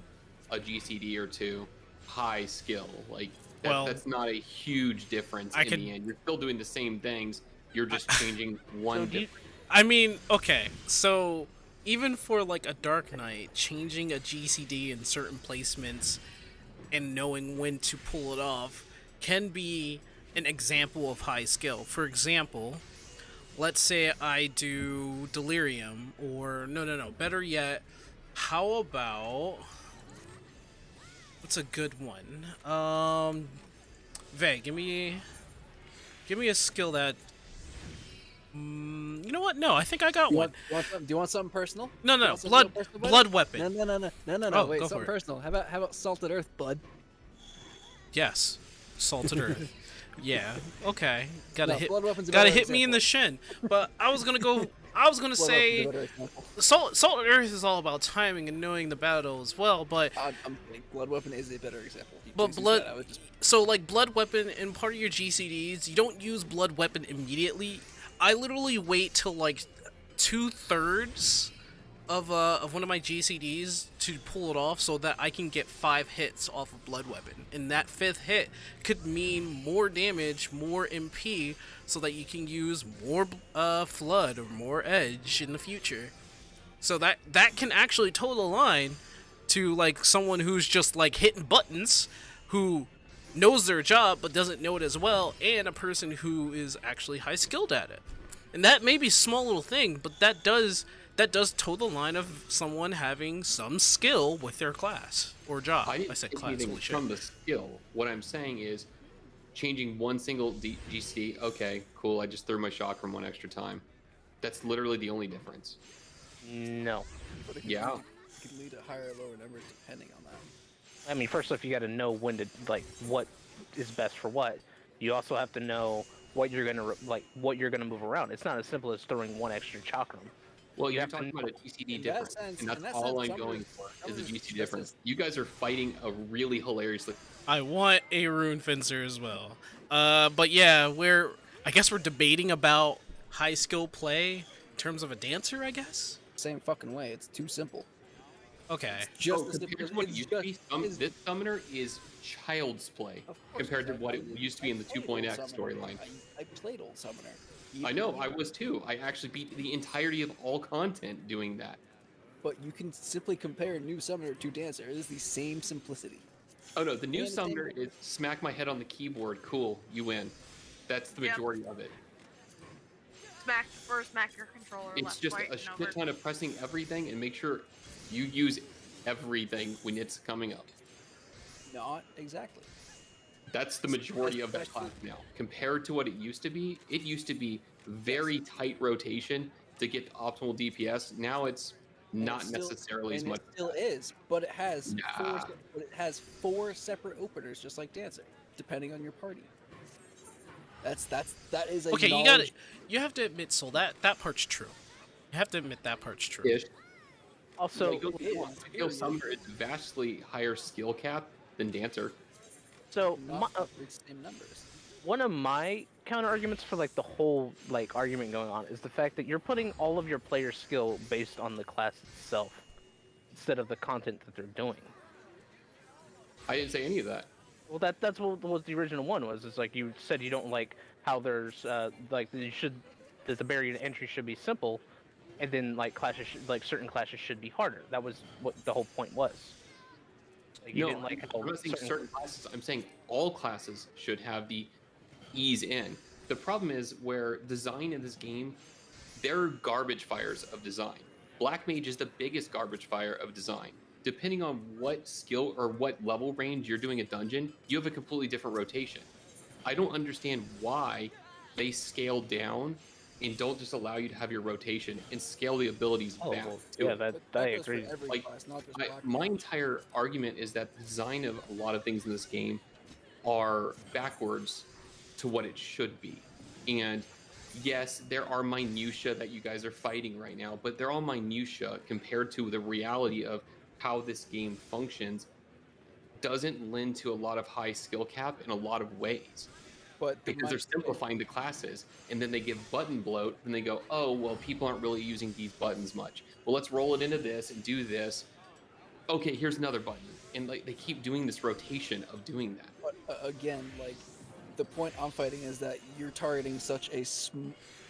a GCD or two high skill. Like that's not a huge difference in the end. You're still doing the same things. You're just changing one. I mean, okay, so even for like a Dark Knight, changing a GCD in certain placements and knowing when to pull it off can be an example of high skill. For example, let's say I do Delirium, or no, better yet, how about, what's a good one? Vay, give me a skill that, you know what? No, I think I got one. Do you want something personal? No, You want something blood personal, buddy? blood weapon. No. Oh, Wait, go something for it. personal. How about Salted Earth, bud? Yes, salted earth. Yeah, okay. Gotta No, hit. blood weapon's a Gotta better hit me in the example. shin. But I was gonna say, Blood weapon's a better example. salted earth is all about timing and knowing the battle as well. But I'm kidding. Blood weapon is a better example. You But choose blood- that, I would just so like blood weapon in part of your GCDs, you don't use blood weapon immediately. I literally wait till like 2/3 of one of my GCDs to pull it off so that I can get 5 hits off of blood weapon, and that 5th hit could mean more damage, more MP, so that you can use more flood or more edge in the future. So that can actually toe the line to like someone who's just like hitting buttons, who knows their job but doesn't know it as well, and a person who is actually high skilled at it. And that may be a small little thing, but that does toe the line of someone having some skill with their class or job. I didn't said say class, anything holy shit. from the skill. What I'm saying is changing one single GCD. Okay, cool. I just threw my chakram one extra time. That's literally the only difference. No. but it could Yeah. lead- it could lead to higher or lower numbers depending on that. I mean, first off, you got to know when to, like, what is best for what. You also have to know what you're gonna what you're gonna move around. It's not as simple as throwing one extra chakram. Well, You you're have to talking know- about a GCD In that difference, sense- and that's in that all sense, I'm going for is a Summer's GCD just difference. as- You guys are fighting a really hilariously. I want a rune fencer as well. But yeah, I guess we're debating about high skill play in terms of a dancer, I guess. Same fucking way. It's too simple. Okay. Just Oh, as compared simple. to what it It's used to be, just- it's- this summoner is child's play of course, compared to because what I- it used to be in the I played 2.x Old Summoner. storyline. I played Old Summoner. I know, I was too. I actually beat the entirety of all content doing that. But you can simply compare New Summoner to Dancer. It is the same simplicity. Oh no, the new And summoner is smack my head on the keyboard. Cool, you win. That's the Yep. majority of it. Smack your controller. It's left, just right, a and shit over. ton of pressing everything and make sure you use everything when it's coming up. Not exactly. That's the majority of that class now. Compared to what it used to be very tight rotation to get optimal DPS. Now it's And not it still- necessarily as and much. It still is, but it has Nah. four separate openers, just like Dancer, depending on your party. That is a Okay, knowledge. you have to admit, Soul, that part's true. You have to admit that part's true. Ish. Also, Like, period. Summoner is vastly higher skill cap than Dancer. so Not the same numbers. one of my counter arguments for like the whole like argument going on is the fact that you're putting all of your player skill based on the class itself instead of the content that they're doing. I didn't say any of that. Well, that's what the original one was. It's like you said you don't like how there's like that the barrier to entry should be simple, and then like certain classes should be harder. That was what the whole point was. Like, you No, didn't like how I'm not saying certain classes. I'm saying all classes should have the ease in. The problem is where design in this game, they're garbage fires of design. Black Mage is the biggest garbage fire of design. Depending on what skill or what level range you're doing a dungeon, you have a completely different rotation. I don't understand why they scale down and don't just allow you to have your rotation and scale the abilities Oh, back. well, to yeah, it. that But I goes for agree. every Like, class, not just I, Black my Mage. entire argument is that the design of a lot of things in this game are backwards to what it should be. And yes, there are minutia that you guys are fighting right now, but they're all minutia compared to the reality of how this game functions. Doesn't lend to a lot of high skill cap in a lot of ways But because they're simplifying the classes, and then they give button bloat, and they go, oh well, people aren't really using these buttons much. Well, let's roll it into this and do this. Okay, here's another button, and like they keep doing this rotation of doing that. But again, like the point I'm fighting is that you're targeting such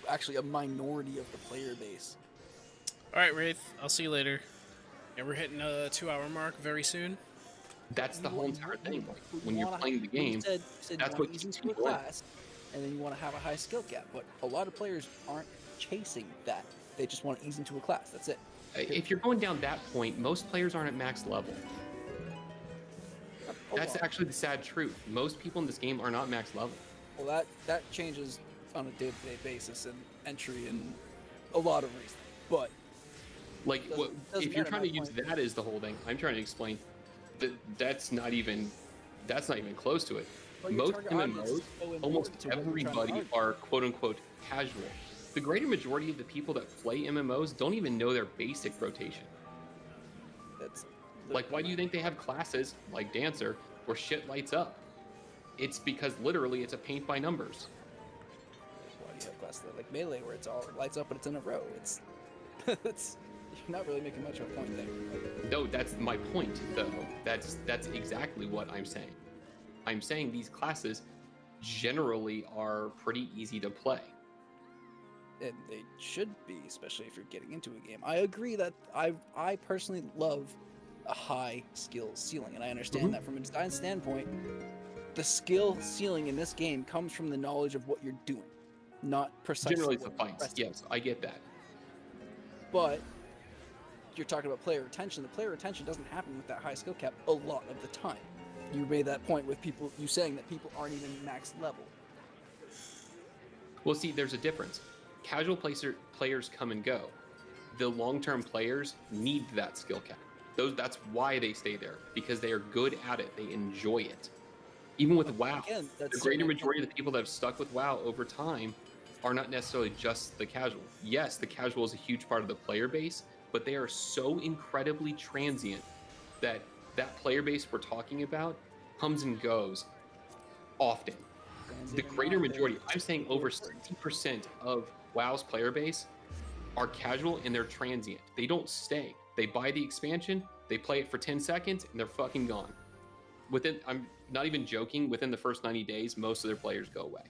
actually a minority of the player base. All right, Wraith. I'll see you later. And we're hitting a 2-hour mark very soon. That's the whole entire thing. Like, when You you're wanna- playing the you game, said that's you what want ease keeps into a you going. class, and then you want to have a high skill cap. But a lot of players aren't chasing that. They just want to ease into a class. That's it. if you're going down that point, most players aren't at max level. A That's lot. actually the sad truth. Most people in this game are not max level. Well, that changes on a day-to-day basis and entry and a lot of reasons. But Like, Doesn't if you're matter, trying to my use point. that as the whole thing, I'm trying to explain that that's not even close to it. But your Most target audience MMOs, is so important almost to what you're trying to everybody argue. are quote unquote casual. The greater majority of the people that play MMOs don't even know their basic rotation. That's Like, why do you think they have classes like Dancer where shit lights up? It's because literally it's a paint by numbers. Why do you have classes like Melee where it's all lights up and it's in a row? It's you're not really making much of a point there. No, that's my point, though. That's exactly what I'm saying. I'm saying these classes generally are pretty easy to play. And they should be, especially if you're getting into a game. I agree that I personally love a high skill ceiling, and I understand Mhm. that from a design standpoint. The skill ceiling in this game comes from the knowledge of what you're doing, not precisely. Generally, it's the what you're fights. pressing. Yes, I get that. But you're talking about player retention. The player retention doesn't happen with that high skill cap a lot of the time. You made that point with people, you saying that people aren't even max level. Well, see, there's a difference. Casual players come and go. The long-term players need that skill cap. That's why they stay there, because they are good at it. They enjoy it. Even with WoW, Again, the that's greater certainly- majority of the people that have stuck with WoW over time are not necessarily just the casual. Yes, the casual is a huge part of the player base, but they are so incredibly transient that that player base we're talking about comes and goes often. The Transient or greater not, majority, they're I'm saying super over important. 60% of WoW's player base are casual and they're transient. They don't stay. They buy the expansion, they play it for 10 seconds, and they're fucking gone. I'm not even joking, within the first 90 days, most of their players go away.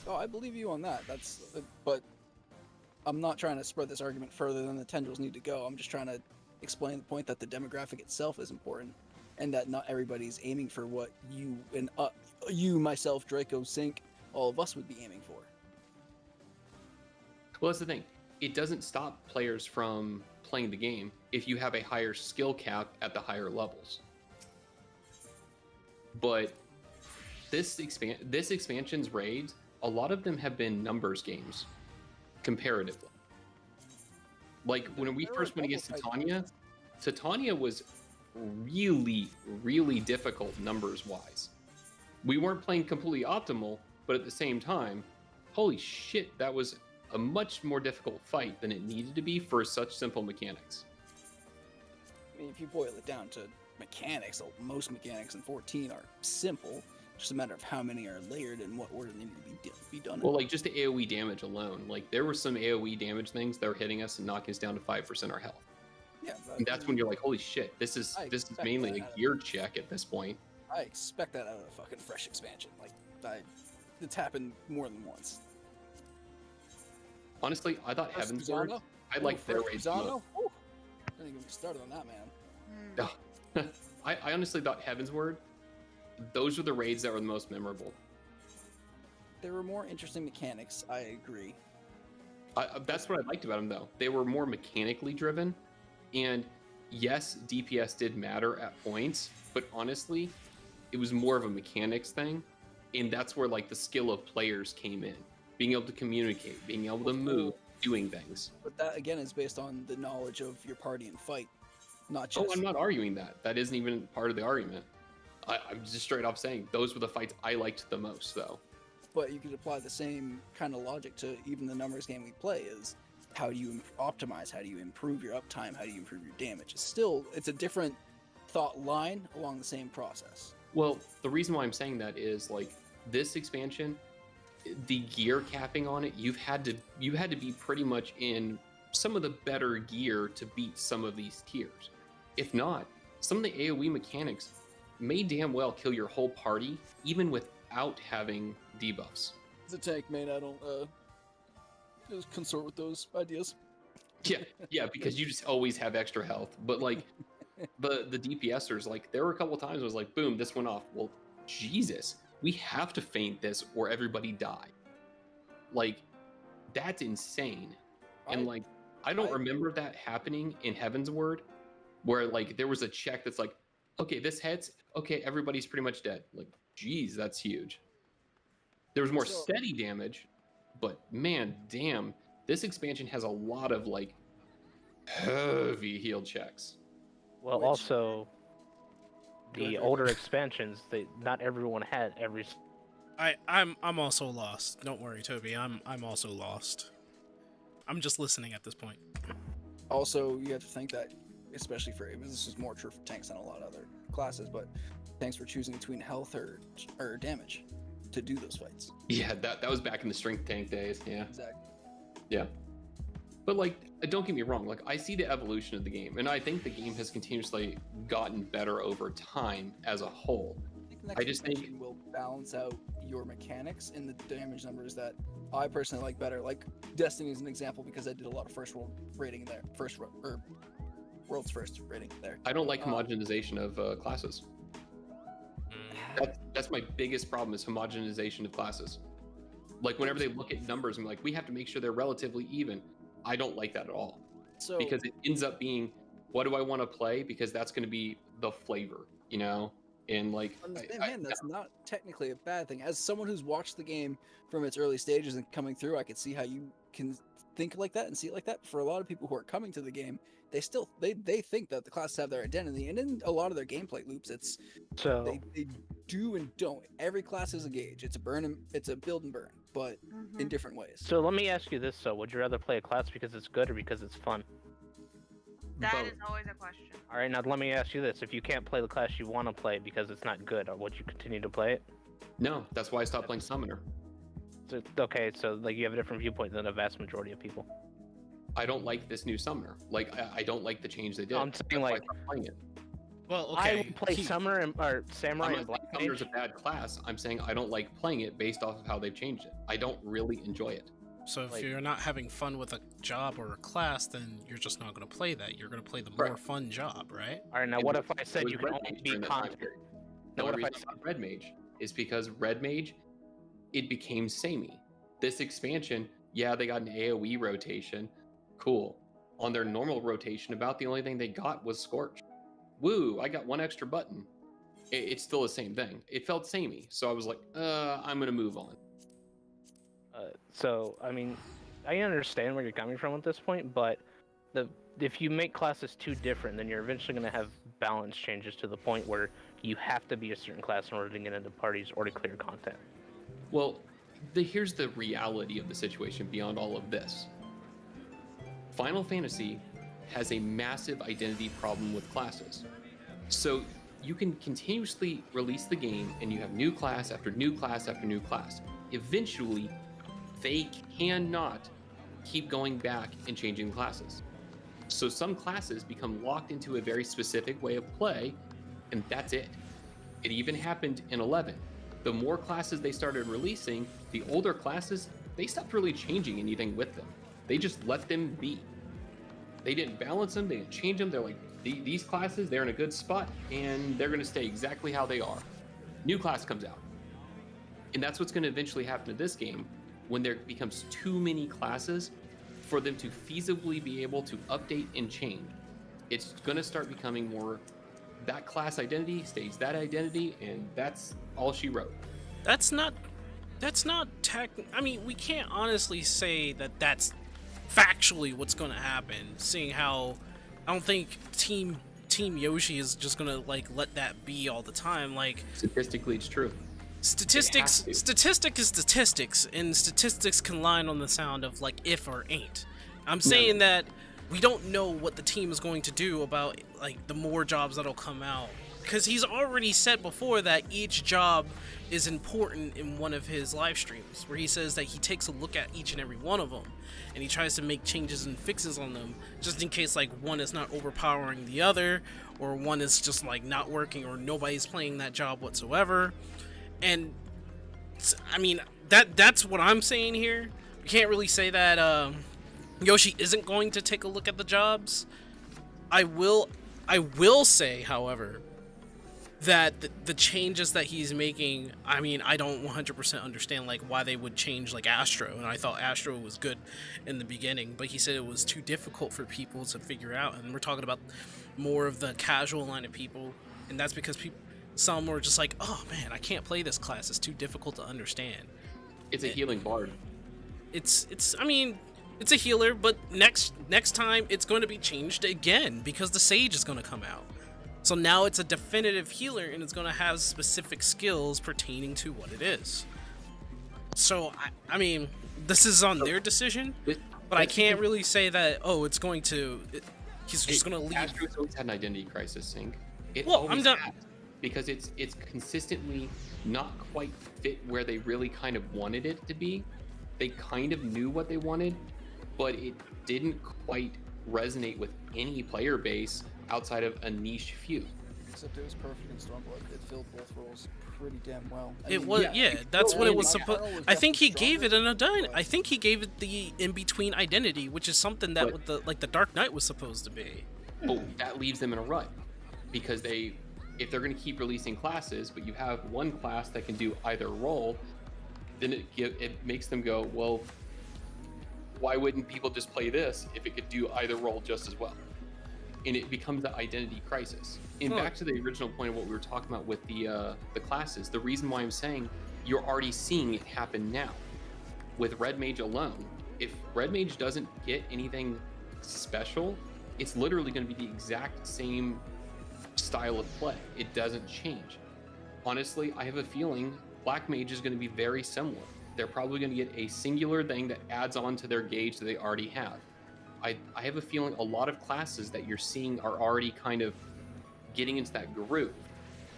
I believe you on that. But I'm not trying to spread this argument further than the tendrils need to go. I'm just trying to explain the point that the demographic itself is important, and that not everybody's aiming for what you and you, myself, Draco, Sync, all of us would be aiming for. Well, that's the thing. It doesn't stop players from playing the game if you have a higher skill cap at the higher levels. But this expansion's raids, a lot of them have been numbers games, comparatively. Like when we first went against Titania was really, really difficult numbers-wise. We weren't playing completely optimal, but at the same time, holy shit, that was a much more difficult fight than it needed to be for such simple mechanics. I mean, if you boil it down to mechanics, most mechanics in 14 are simple. Just a matter of how many are layered and what order they need to be done. Well, like just the AoE damage alone, like there were some AoE damage things that were hitting us and knocking us down to 5% our health. Yeah, And that's when you're like, holy shit, this is mainly a gear check at this point. I expect that out of a fucking fresh expansion. Like, it's happened more than once. Honestly, I thought First Heaven's Word, Fusano? I liked their First raids the Fusano? most. Ooh, don't even get me started on that, man. I honestly thought Heaven's Word, those were the raids that were the most memorable. There were more interesting mechanics, I agree. That's what I liked about them, though. They were more mechanically driven, and yes, DPS did matter at points, but honestly, it was more of a mechanics thing, and that's where like the skill of players came in, being able to communicate, being able to move, doing things. But that again is based on the knowledge of your party and fight, not just. Oh, I'm not arguing that. That isn't even part of the argument. I'm just straight off saying those were the fights I liked the most, though. But you could apply the same kind of logic to even the numbers game we play. Is how do you optimize? How do you improve your uptime? How do you improve your damage? It's a different thought line along the same process. Well, the reason why I'm saying that is like this expansion, the gear capping on it, you had to be pretty much in some of the better gear to beat some of these tiers. If not, some of the AoE mechanics may damn well kill your whole party, even without having debuffs. As a tank main, I don't just consort with those ideas. Yeah, because you just always have extra health. But like the DPSers, like there were a couple of times I was like, boom, this went off. Well, Jesus, we have to feint this or everybody die. Like that's insane. And like I don't remember that happening in Heaven's Word, where like there was a check that's like, okay, this hits, okay, everybody's pretty much dead. Like, geez, that's huge. There was more steady damage, but man, damn, this expansion has a lot of like heavy heal checks. Well, also the older expansions, not everyone had every. I'm also lost. Don't worry, Toby. I'm also lost. I'm just listening at this point. Also, you have to think that, especially for this is more true for tanks than a lot of other classes, but tanks were choosing between health or damage to do those fights. Yeah, that was back in the strength tank days. Yeah. Exactly. Yeah. But like, don't get me wrong. Like, I see the evolution of the game, and I think the game has continuously gotten better over time as a whole. I just think will balance out your mechanics and the damage numbers that I personally like better. Like Destiny is an example because I did a lot of first world rating there, world's first rating there. I don't like homogenization of classes. That's my biggest problem is homogenization of classes. Like whenever they look at numbers, I'm like, we have to make sure they're relatively even. I don't like that at all. So because it ends up being, what do I want to play? Because that's going to be the flavor, you know? And like, that's not technically a bad thing. As someone who's watched the game from its early stages and coming through, I could see how you can think like that and see it like that. But for a lot of people who are coming to the game, they still they think that the classes have their identity, and in a lot of their gameplay loops, it's they do and don't. Every class is a gauge. It's a build and burn, but in different ways. So let me ask you this: so would you rather play a class because it's good or because it's fun? That Both. is always a question. All right, now let me ask you this: if you can't play the class you want to play because it's not good, or would you continue to play it? No, that's why I stopped playing Summoner. So, okay, so like you have a different viewpoint than a vast majority of people. I don't like this new Summoner. Like, I don't like the change they did. I'm saying, That's why I like- stopped playing it. Well, I okay. would play Summer and or Samurai I'm and not Black saying Summoner's Mage. a bad class. I'm saying I don't like playing it based off of how they've changed it. I don't really enjoy it. So if like- you're not having fun with a job or a class, then you're just not going to play that. You're going to play the more Right. fun job, right? All right, now It what was- if I it said was you can Red only Mage be during that time content? period. Now The what only if I reason I Red Mage is because Red Mage, it became samey. This expansion, yeah, they got an AoE rotation. Cool. On their normal rotation, about the only thing they got was Scorch. Woo, I got one extra button. It's still the same thing. It felt samey. So I was like, I'm going to move on. So I mean, I understand where you're coming from at this point, but if you make classes too different, then you're eventually going to have balance changes to the point where you have to be a certain class in order to get into parties or to clear content. Well, here's the reality of the situation beyond all of this. Final Fantasy has a massive identity problem with classes. So you can continuously release the game and you have new class after new class after new class. Eventually, they cannot keep going back and changing classes. So some classes become locked into a very specific way of play, and that's it. It even happened in 11. The more classes they started releasing, the older classes, they stopped really changing anything with them. They just let them be. They didn't balance them, they didn't change them. They're like, these classes, they're in a good spot, and they're going to stay exactly how they are. New class comes out. And that's what's going to eventually happen to this game when there becomes too many classes for them to feasibly be able to update and change. It's going to start becoming more that class identity stays that identity, and that's all she wrote. That's not tech. I mean, we can't honestly say that that's factually what's going to happen, seeing how I don't think Team Yoshi is just going to like let that be all the time. Like Statistically, it's true. statistics to. statistic is statistics, and statistics can line on the sound of like if or ain't. I'm saying that we don't know what the team is going to do about like the more jobs that'll come out, because he's already said before that each job is important in one of his live streams, where he says that he takes a look at each and every one of them and he tries to make changes and fixes on them, just in case like one is not overpowering the other, or one is just like not working, or nobody's playing that job whatsoever. And I mean, that's what I'm saying here. You can't really say that Yoshi isn't going to take a look at the jobs. I will say, however, that the changes that he's making, I mean, I don't 100% understand like why they would change like Astro, and I thought Astro was good in the beginning, but he said it was too difficult for people to figure out, and we're talking about more of the casual line of people, and that's because some were just like, oh man, I can't play this class, it's too difficult to understand. It's a healing bard. I mean, it's a healer, but next time it's going to be changed again because the Sage is going to come out. So now it's a definitive healer, and it's going to have specific skills pertaining to what it is. So I mean, this is on their decision, but I can't really say that. Oh, it's going to. He's just going to leave. Astro's always had an identity crisis, Sync. Well, I'm done. Because it's consistently not quite fit where they really kind of wanted it to be. They kind of knew what they wanted, but it didn't quite resonate with any player base outside of a niche few. Except it was perfect in Stormblood. It filled both roles pretty damn well. That's what it was supposed. Eternal was I think he definitely gave it stronger, I think he gave it the in-between identity, which is something that But- the Dark Knight was supposed to be. But that leaves them in a rut because if they're going to keep releasing classes, but you have one class that can do either role, then it makes them go, well, why wouldn't people just play this if it could do either role just as well? And it becomes the identity crisis. And back to the original point of what we were talking about with the classes, the reason why I'm saying you're already seeing it happen now with Red Mage alone. If Red Mage doesn't get anything special, it's literally going to be the exact same style of play. It doesn't change. honestly, I have a feeling Black Mage is going to be very similar. They're probably going to get a singular thing that adds on to their gauge that they already have. I have a feeling a lot of classes that you're seeing are already kind of getting into that groove.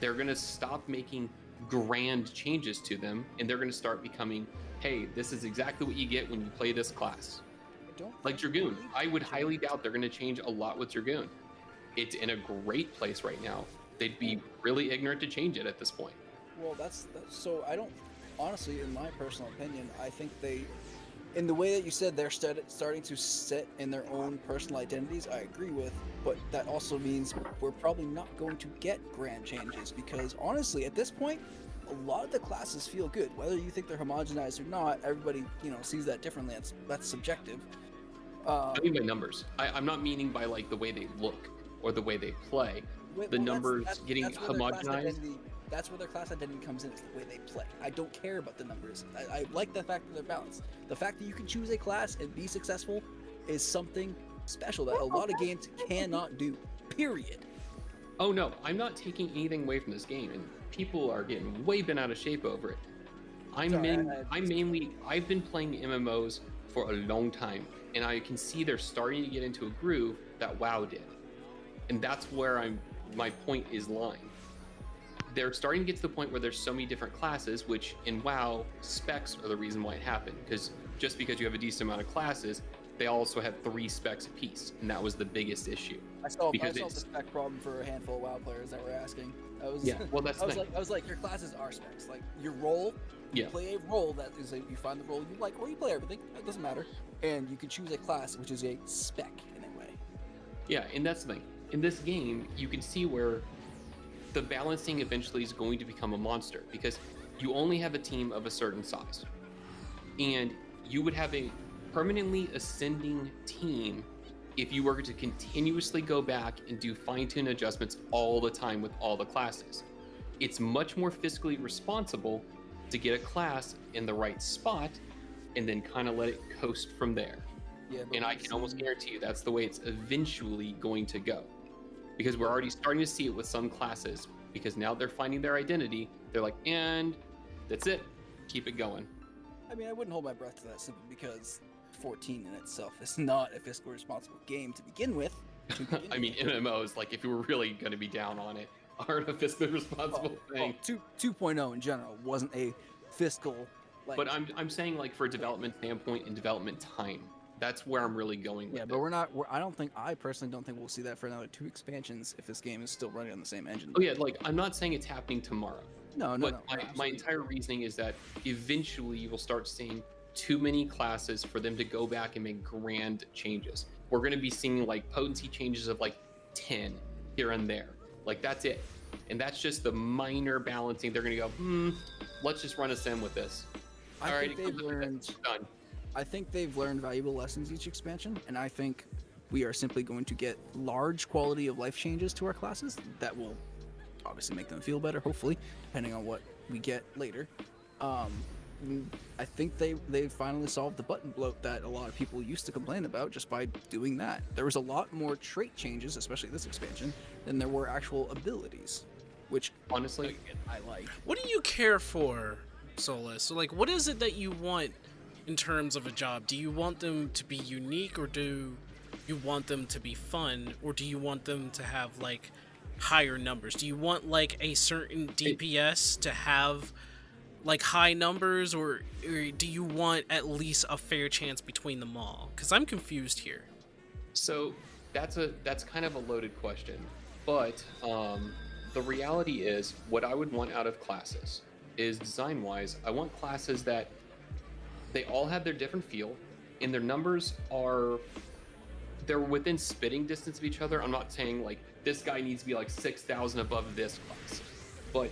They're going to stop making grand changes to them, and they're going to start becoming, hey, this is exactly what you get when you play this class. Like Dragoon, I would highly doubt they're going to change a lot with Dragoon. It's in a great place right now. They'd be really ignorant to change it at this point. Well, that's so I don't, honestly, in my personal opinion, I think they, in the way that you said they're starting to set in their own personal identities, I agree with, but that also means we're probably not going to get grand changes, because honestly, at this point, a lot of the classes feel good. Whether you think they're homogenized or not, everybody, sees that differently. That's subjective. I mean by numbers. I'm not meaning by like the way they look or the way they play. The numbers getting homogenized. That's where their class identity comes in. It's the way they play. I don't care about the numbers. I like the fact that they're balanced. The fact that you can choose a class and be successful is something special that a lot of games cannot do. Period. Oh no, I'm not taking anything away from this game, and people are getting way bent out of shape over it. I've been playing MMOs for a long time, and I can see they're starting to get into a groove that WoW did, and that's where my point is lying. They're starting to get to the point where there's so many different classes, which in WoW, specs are the reason why it happened, because just because you have a decent amount of classes, they also had 3 specs apiece, and that was the biggest issue. I solved the spec problem for a handful of WoW players that were asking. That's I was like, your classes are specs. Like your role, you play a role that is you find the role you like, or you play everything. It doesn't matter, and you can choose a class which is a spec in a way. Yeah, and that's the thing. In this game, you can see where the balancing eventually is going to become a monster, because you only have a team of a certain size, and you would have a permanently ascending team if you were to continuously go back and do fine-tune adjustments all the time with all the classes. It's much more fiscally responsible to get a class in the right spot and then kind of let it coast from there. Yeah, and I can almost guarantee you that's the way it's eventually going to go, because we're already starting to see it with some classes, because now they're finding their identity. They're like, and that's it, keep it going. I mean, I wouldn't hold my breath to that simply because 14 in itself is not a fiscally responsible game to begin with. I mean, MMOs, like, if you were really going to be down on it, aren't a fiscally responsible thing. 2.0 in general wasn't a fiscal. But I'm saying, like, for a development standpoint and development time, that's where I'm really going with it. Yeah, but I personally don't think we'll see that for another 2 expansions if this game is still running on the same engine. Oh yeah, like, I'm not saying it's happening tomorrow. No. My entire reasoning is that eventually you will start seeing too many classes for them to go back and make grand changes. We're going to be seeing like potency changes of like 10 here and there. Like, that's it. And that's just the minor balancing. They're going to go, let's just run a sim with this. I think they've learned valuable lessons each expansion, and I think we are simply going to get large quality of life changes to our classes that will obviously make them feel better, hopefully, depending on what we get later. I think they finally solved the button bloat that a lot of people used to complain about just by doing that. There was a lot more trait changes, especially this expansion, than there were actual abilities, which honestly I like. What do you care for, Solus? So, like, what is it that you want in terms of a job? Do you want them to be unique, or do you want them to be fun, or do you want them to have like higher numbers? Do you want like a certain DPS to have like high numbers, or do you want at least a fair chance between them all? Because I'm confused here. So that's kind of a loaded question, but the reality is what I would want out of classes is, design wise, I want classes that they all have their different feel, and their numbers they're within spitting distance of each other. I'm not saying like this guy needs to be like 6,000 above this class, but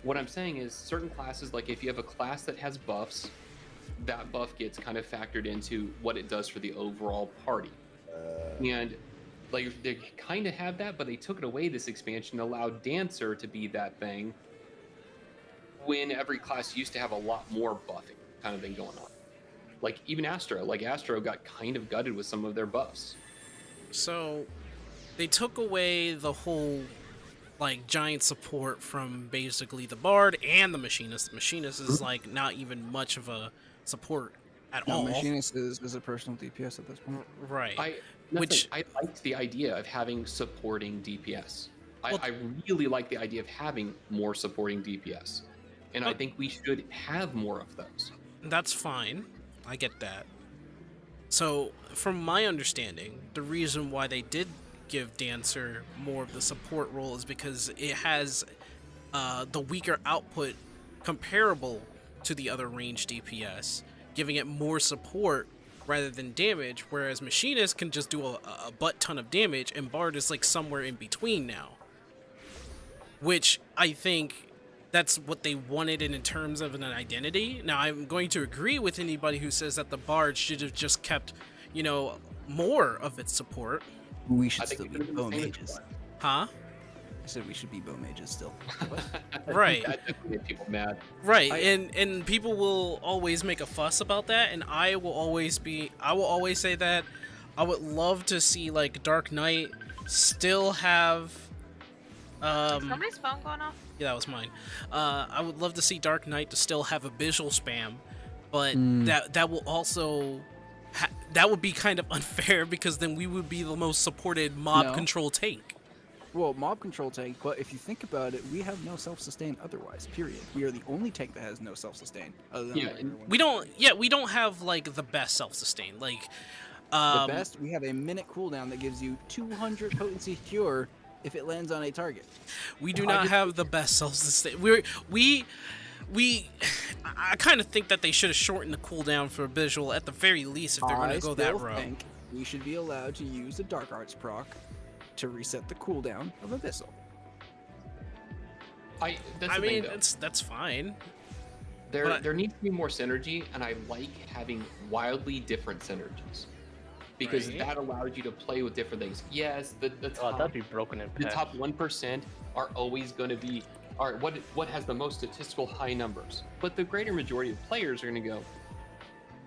what I'm saying is certain classes, like if you have a class that has buffs, that buff gets kind of factored into what it does for the overall party. And like they kind of have that, but they took it away this expansion, allowed Dancer to be that thing, when every class used to have a lot more buffing kind of thing going on. Like even Astro got kind of gutted with some of their buffs. So they took away the whole like giant support from basically the Bard and the Machinist. The Machinist is like not even much of a support at No, all. Machinist is a personal DPS at this point. Right. I liked the idea of having supporting DPS. Well- I really like the idea of having more supporting DPS, and I think we should have more of those. That's fine. I get that. So, from my understanding, the reason why they did give Dancer more of the support role is because it has the weaker output comparable to the other ranged DPS, giving it more support rather than damage, whereas Machinist can just do a butt ton of damage, and Bard is like somewhere in between now. Which I think that's what they wanted in terms of an identity. Now, I'm going to agree with anybody who says that the Bard should have just kept, you know, more of its support. We I should think still it be could've bow been the same mages. Huh? I said we should be bow mages still. Right. That definitely made people mad. Right, and people will always make a fuss about that, and I will always say that I would love to see like Dark Knight still have Somebody's phone going off? yeah, that was mine. I would love to see Dark Knight to still have a visual spam, but that will also that would be kind of unfair because then we would be the most supported mob No. control tank. Well, mob control tank, but if you think about it, we have no self-sustain otherwise, period. We are the only tank that has no self-sustain. Other than Yeah, like and everyone We don't have like the best self-sustain. Like the best, we have a minute cooldown that gives you 200 potency cure if it lands on a target. we do not have the best self-sustain. I kind of think that they should have shortened the cooldown for visual at the very least if they're going to go that route. I think we should be allowed to use the Dark Arts proc to reset the cooldown of Abyssal. That's I the thing, mean, though. that's fine. There but- needs to be more synergy, and I like having wildly different synergies because Right. that allows you to play with different things. Yes, the Oh, top, that'd be broken in the patch. top 1% are always going to be, all right, what has the most statistical high numbers? But the greater majority of players are going to go,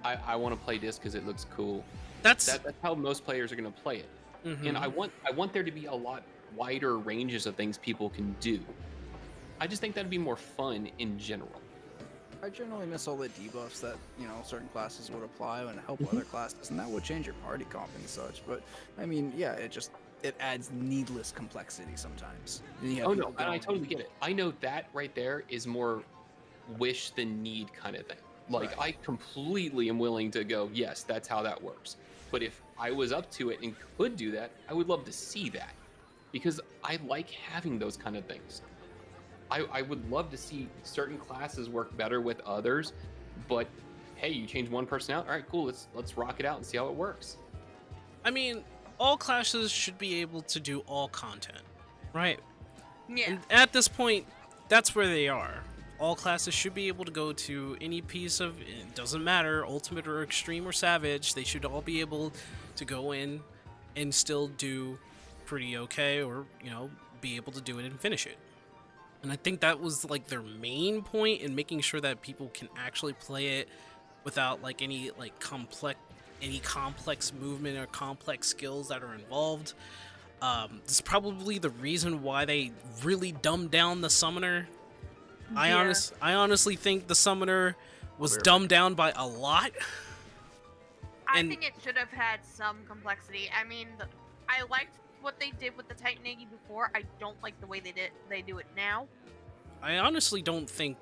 I want to play this because it looks cool. That's That's how most players are going to play it. mhm. And I want there to be a lot wider ranges of things people can do. I just think that'd be more fun in general. I generally miss all the debuffs that, you know, certain classes would apply and help other classes, and that would change your party comp and such. But, I mean, yeah, it adds needless complexity sometimes. And you have Oh no, people and I going- totally get it. I know that right there is more wish than need kind of thing. Like Right. I completely am willing to go, yes, that's how that works. But if I was up to it and could do that, I would love to see that. Because I like having those kind of things. I would love to see certain classes work better with others, but hey, you change one person out, all right, cool, let's rock it out and see how it works. I mean, all classes should be able to do all content, right? Yeah. And at this point, that's where they are. All classes should be able to go to any piece of, it doesn't matter, ultimate or extreme or savage, they should all be able to go in and still do pretty okay, or, you know, be able to do it and finish it. And I think that was like their main point in making sure that people can actually play it without like any like complex movement or complex skills that are involved. This is probably the reason why they really dumbed down the summoner. I honestly think the summoner was dumbed down by a lot. I and- think it should have had some complexity. I mean, I liked what they did with the Titan Iggy before. I don't like the way they do it now. I honestly don't think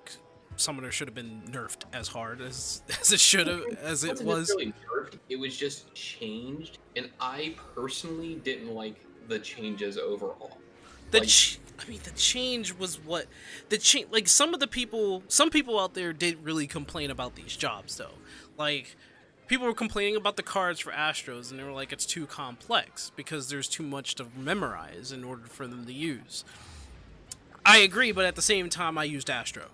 summoner should have been nerfed as hard as it should have, as it wasn't was. necessarily nerfed, it was just changed, and I personally didn't like the changes overall. The Like- the change was what the change. Like some people out there did really complain about these jobs though. Like people were complaining about the cards for Astros, and they were like, it's too complex because there's too much to memorize in order for them to use. I agree, but at the same time, I used Astro.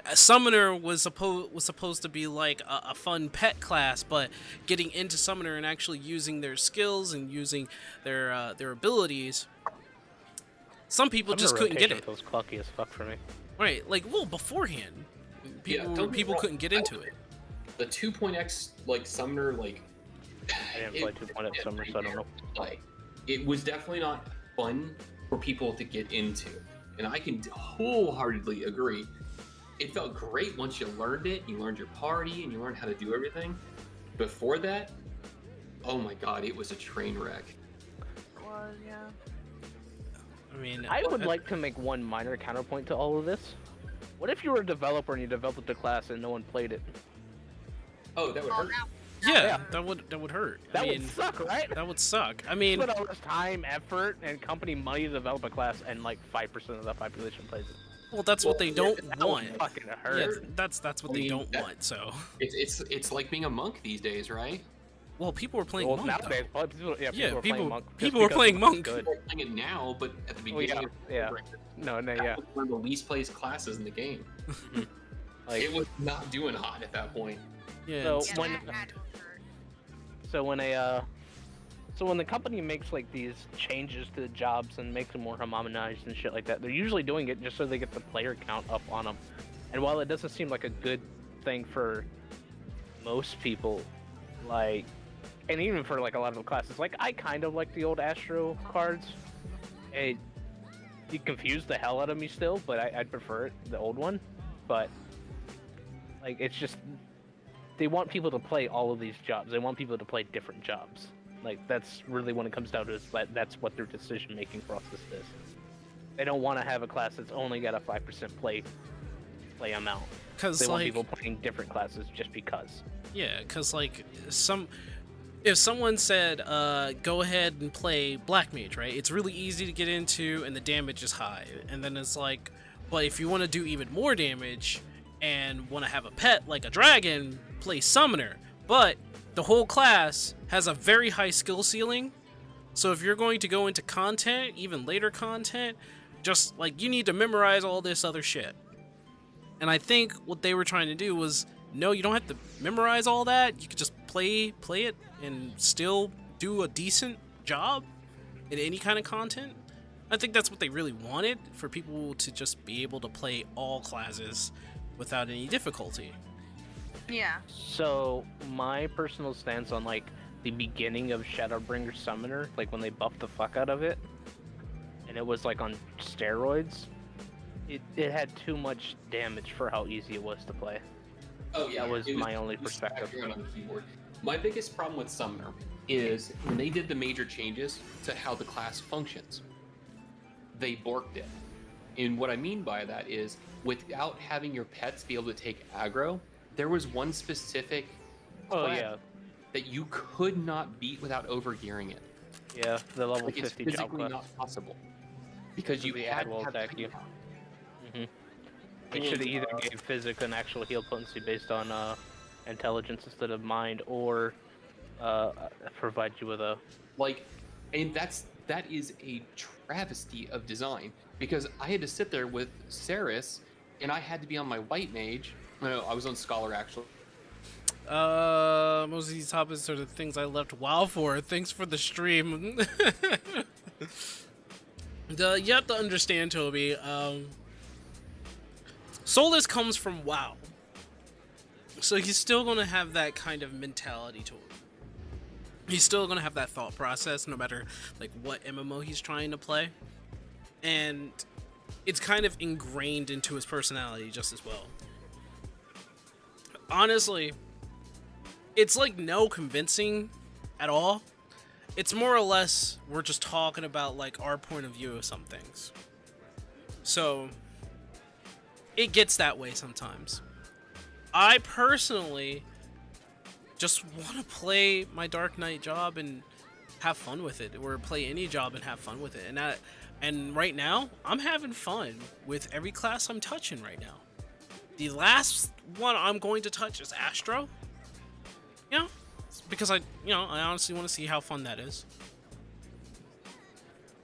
A Summoner was supposed to be like a fun pet class, but getting into Summoner and actually using their skills and using their abilities, some people just couldn't get it. Feels clucky as fuck for me. Right, like well beforehand, Yeah, don't get me people wrong, couldn't get into it. The 2.x like summoner like I didn't play 2.x summer, so I don't know. play. It was definitely not fun for people to get into. and I can wholeheartedly agree. It felt great once you learned it. You learned your party and you learned how to do everything. Before that, oh my god, it was a train wreck. It was, yeah. I mean, I would like to make one minor counterpoint to all of this. What if you were a developer and you developed a class and no one played it? Oh, that would Oh, hurt. yeah, that would hurt. That I mean, would suck, right? that would suck. I mean, Put all this time, effort, and company money to develop a class, and like 5% of the population plays it. well, that's what they don't That want. would fucking Yeah, hurt. that's what I they mean, don't that- want. So, It's like being a monk these days, right? well, people were playing Well, Monk, nowadays, though. people, yeah, Yeah, people, are people- playing Monk. just people were because playing Monk's Monk. Good. People are playing it now, but at the Well, beginning, yeah. of No, that yeah. was one of the least placed classes in the game. Like, It was not doing hot at that point. Yeah, So it's- Yeah, when- that had to hurt. so when the company makes like these changes to the jobs and makes them more homogenized and shit like that, they're usually doing it just so they get the player count up on them. And while it doesn't seem like a good thing for most people, like, and even for like a lot of the classes, like I kind of like the old Astro cards. It confused the hell out of me still, but I'd prefer it, the old one. But like, it's just they want people to play all of these jobs. They want people to play different jobs. Like, that's really when it comes down to is that's what their decision making process is. They don't want to have a class that's only got a 5% play amount. because They want like, people playing different classes just because. yeah, because like if someone said, go ahead and play Black Mage, right? It's really easy to get into, and the damage is high. And then it's like, but if you want to do even more damage and want to have a pet like a dragon, play Summoner. But the whole class has a very high skill ceiling, so if you're going to go into content, even later content, just like you need to memorize all this other shit. And I think what they were trying to do was, no, you don't have to memorize all that. You could just play it and still do a decent job in any kind of content. I think that's what they really wanted, for people to just be able to play all classes without any difficulty. Yeah. So my personal stance on like the beginning of Shadowbringer Summoner, like when they buffed the fuck out of it, and it was like on steroids, it had too much damage for how easy it was to play. Oh yeah, That was it my only it was perspective. accurate on the keyboard. My biggest problem with Summoner is when they did the major changes to how the class functions, they borked it. And what I mean by that is, without having your pets be able to take aggro, there was one specific Oh class yeah, that you could not beat without overgearing it. yeah, the level Like, it's 50 job physically class. not possible because you The had ad will to have attack you. pet. It should have either gave Physic an actual heal potency based on intelligence instead of mind, or provide you with a. Like, and that is a travesty of design, because I had to sit there with Ceres and I had to be on my white mage. No, I was on Scholar actually. Most of these topics are the things I left WoW for. Thanks for the stream. You have to understand, Toby. Solus comes from WoW, so he's still gonna have that kind of mentality to him. He's still gonna have that thought process, no matter like what MMO he's trying to play, and it's kind of ingrained into his personality just as well. Honestly, it's like no convincing at all. It's more or less we're just talking about like our point of view of some things. So it gets that way sometimes. I personally just want to play my Dark Knight job and have fun with it, or play any job and have fun with it. And right now, I'm having fun with every class I'm touching right now. The last one I'm going to touch is Astro. Yeah, because I honestly want to see how fun that is.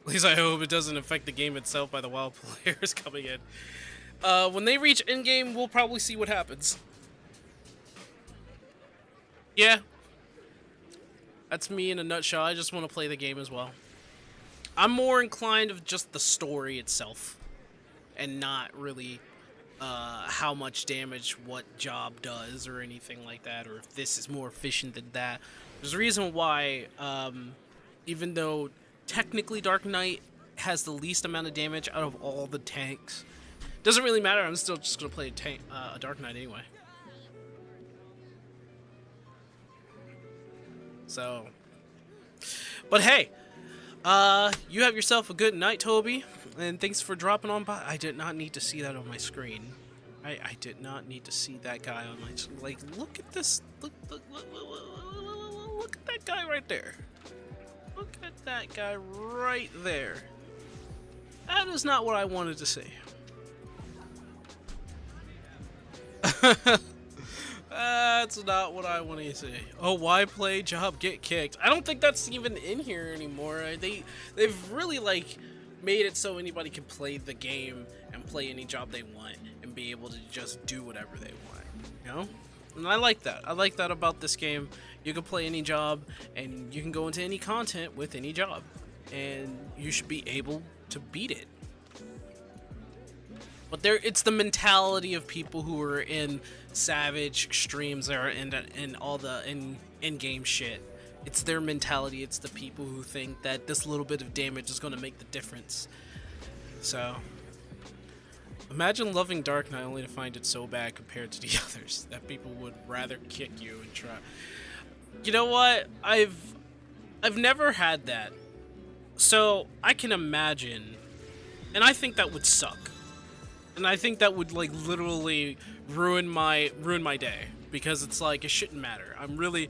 At least I hope it doesn't affect the game itself by the WoW players coming in. When they reach endgame, we'll probably see what happens. Yeah. That's me in a nutshell. I just want to play the game as well. I'm more inclined of just the story itself, and not really how much damage what job does or anything like that, or if this is more efficient than that. There's a reason why, even though technically Dark Knight has the least amount of damage out of all the tanks. Doesn't really matter. I'm still just gonna play a Dark Knight anyway. So, but hey, you have yourself a good night, Toby, and thanks for dropping on by. I did not need to see that on my screen. I did not need to see that guy on my like. Look at this. Look at that guy right there. Look at that guy right there. That is not what I wanted to see. That's not what I want to see. Oh, why play job get kicked? I don't think that's even in here anymore. They've really like made it so anybody can play the game and play any job they want and be able to just do whatever they want, you know? And I like that. I like that about this game. You can play any job and you can go into any content with any job, and you should be able to beat it. But it's the mentality of people who are in Savage streams or in all the in-game shit. It's their mentality. It's the people who think that this little bit of damage is going to make the difference. So, imagine loving Dark Knight only to find it so bad compared to the others that people would rather kick you and try. You know what? I've never had that, so I can imagine, and I think that would suck. And I think that would like literally ruin my day, because it's like it shouldn't matter. I'm really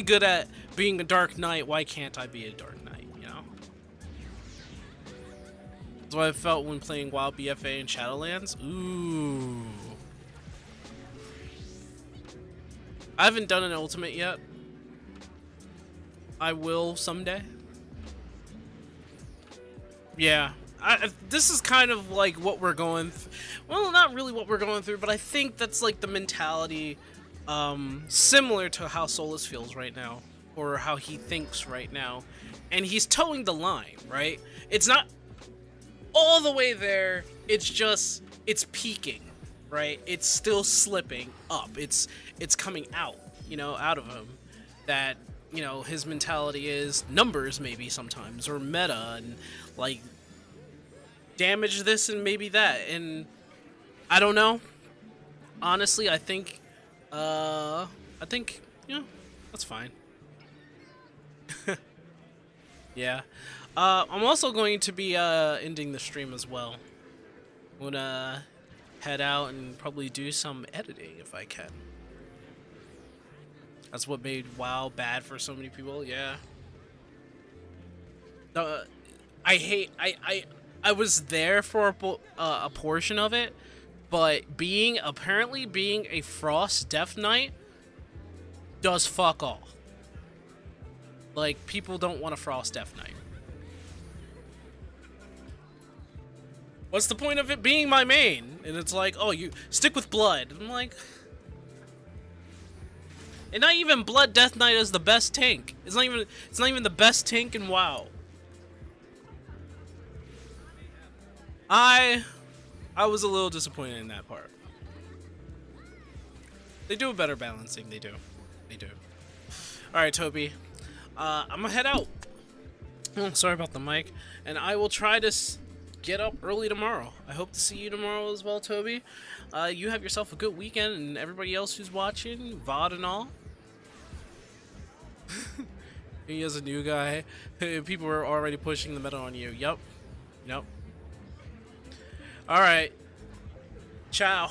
good at being a Dark Knight. Why can't I be a Dark Knight? You know. That's what I felt when playing WoW BFA in Shadowlands. Ooh. I haven't done an ultimate yet. I will someday. Yeah. This is kind of like what we're going well, not really what we're going through, but I think that's like the mentality similar to how Solus feels right now, or how he thinks right now. And he's towing the line, right? It's not all the way there, it's just, it's peaking, right? It's still slipping up. It's coming out, you know, out of him. That, you know, his mentality is numbers maybe sometimes, or meta, and like damage this and maybe that, and I don't know. Honestly, I think you know, that's fine. Yeah. I'm also going to be ending the stream as well. I'm gonna head out and probably do some editing if I can. That's what made WoW bad for so many people. Yeah. I was there for a portion of it, but apparently being a Frost Death Knight does fuck all. Like, people don't want a Frost Death Knight. What's the point of it being my main? And it's like, oh, you stick with Blood. I'm like, and not even Blood Death Knight is the best tank. It's not even the best tank in WoW. I was a little disappointed in that part. They do a better balancing. They do. All right, Toby. I'm gonna head out. Oh, sorry about the mic. And I will try to get up early tomorrow. I hope to see you tomorrow as well, Toby. You have yourself a good weekend, and everybody else who's watching, VOD and all. He is a new guy. People are already pushing the meta on you. Yep. All right. Ciao.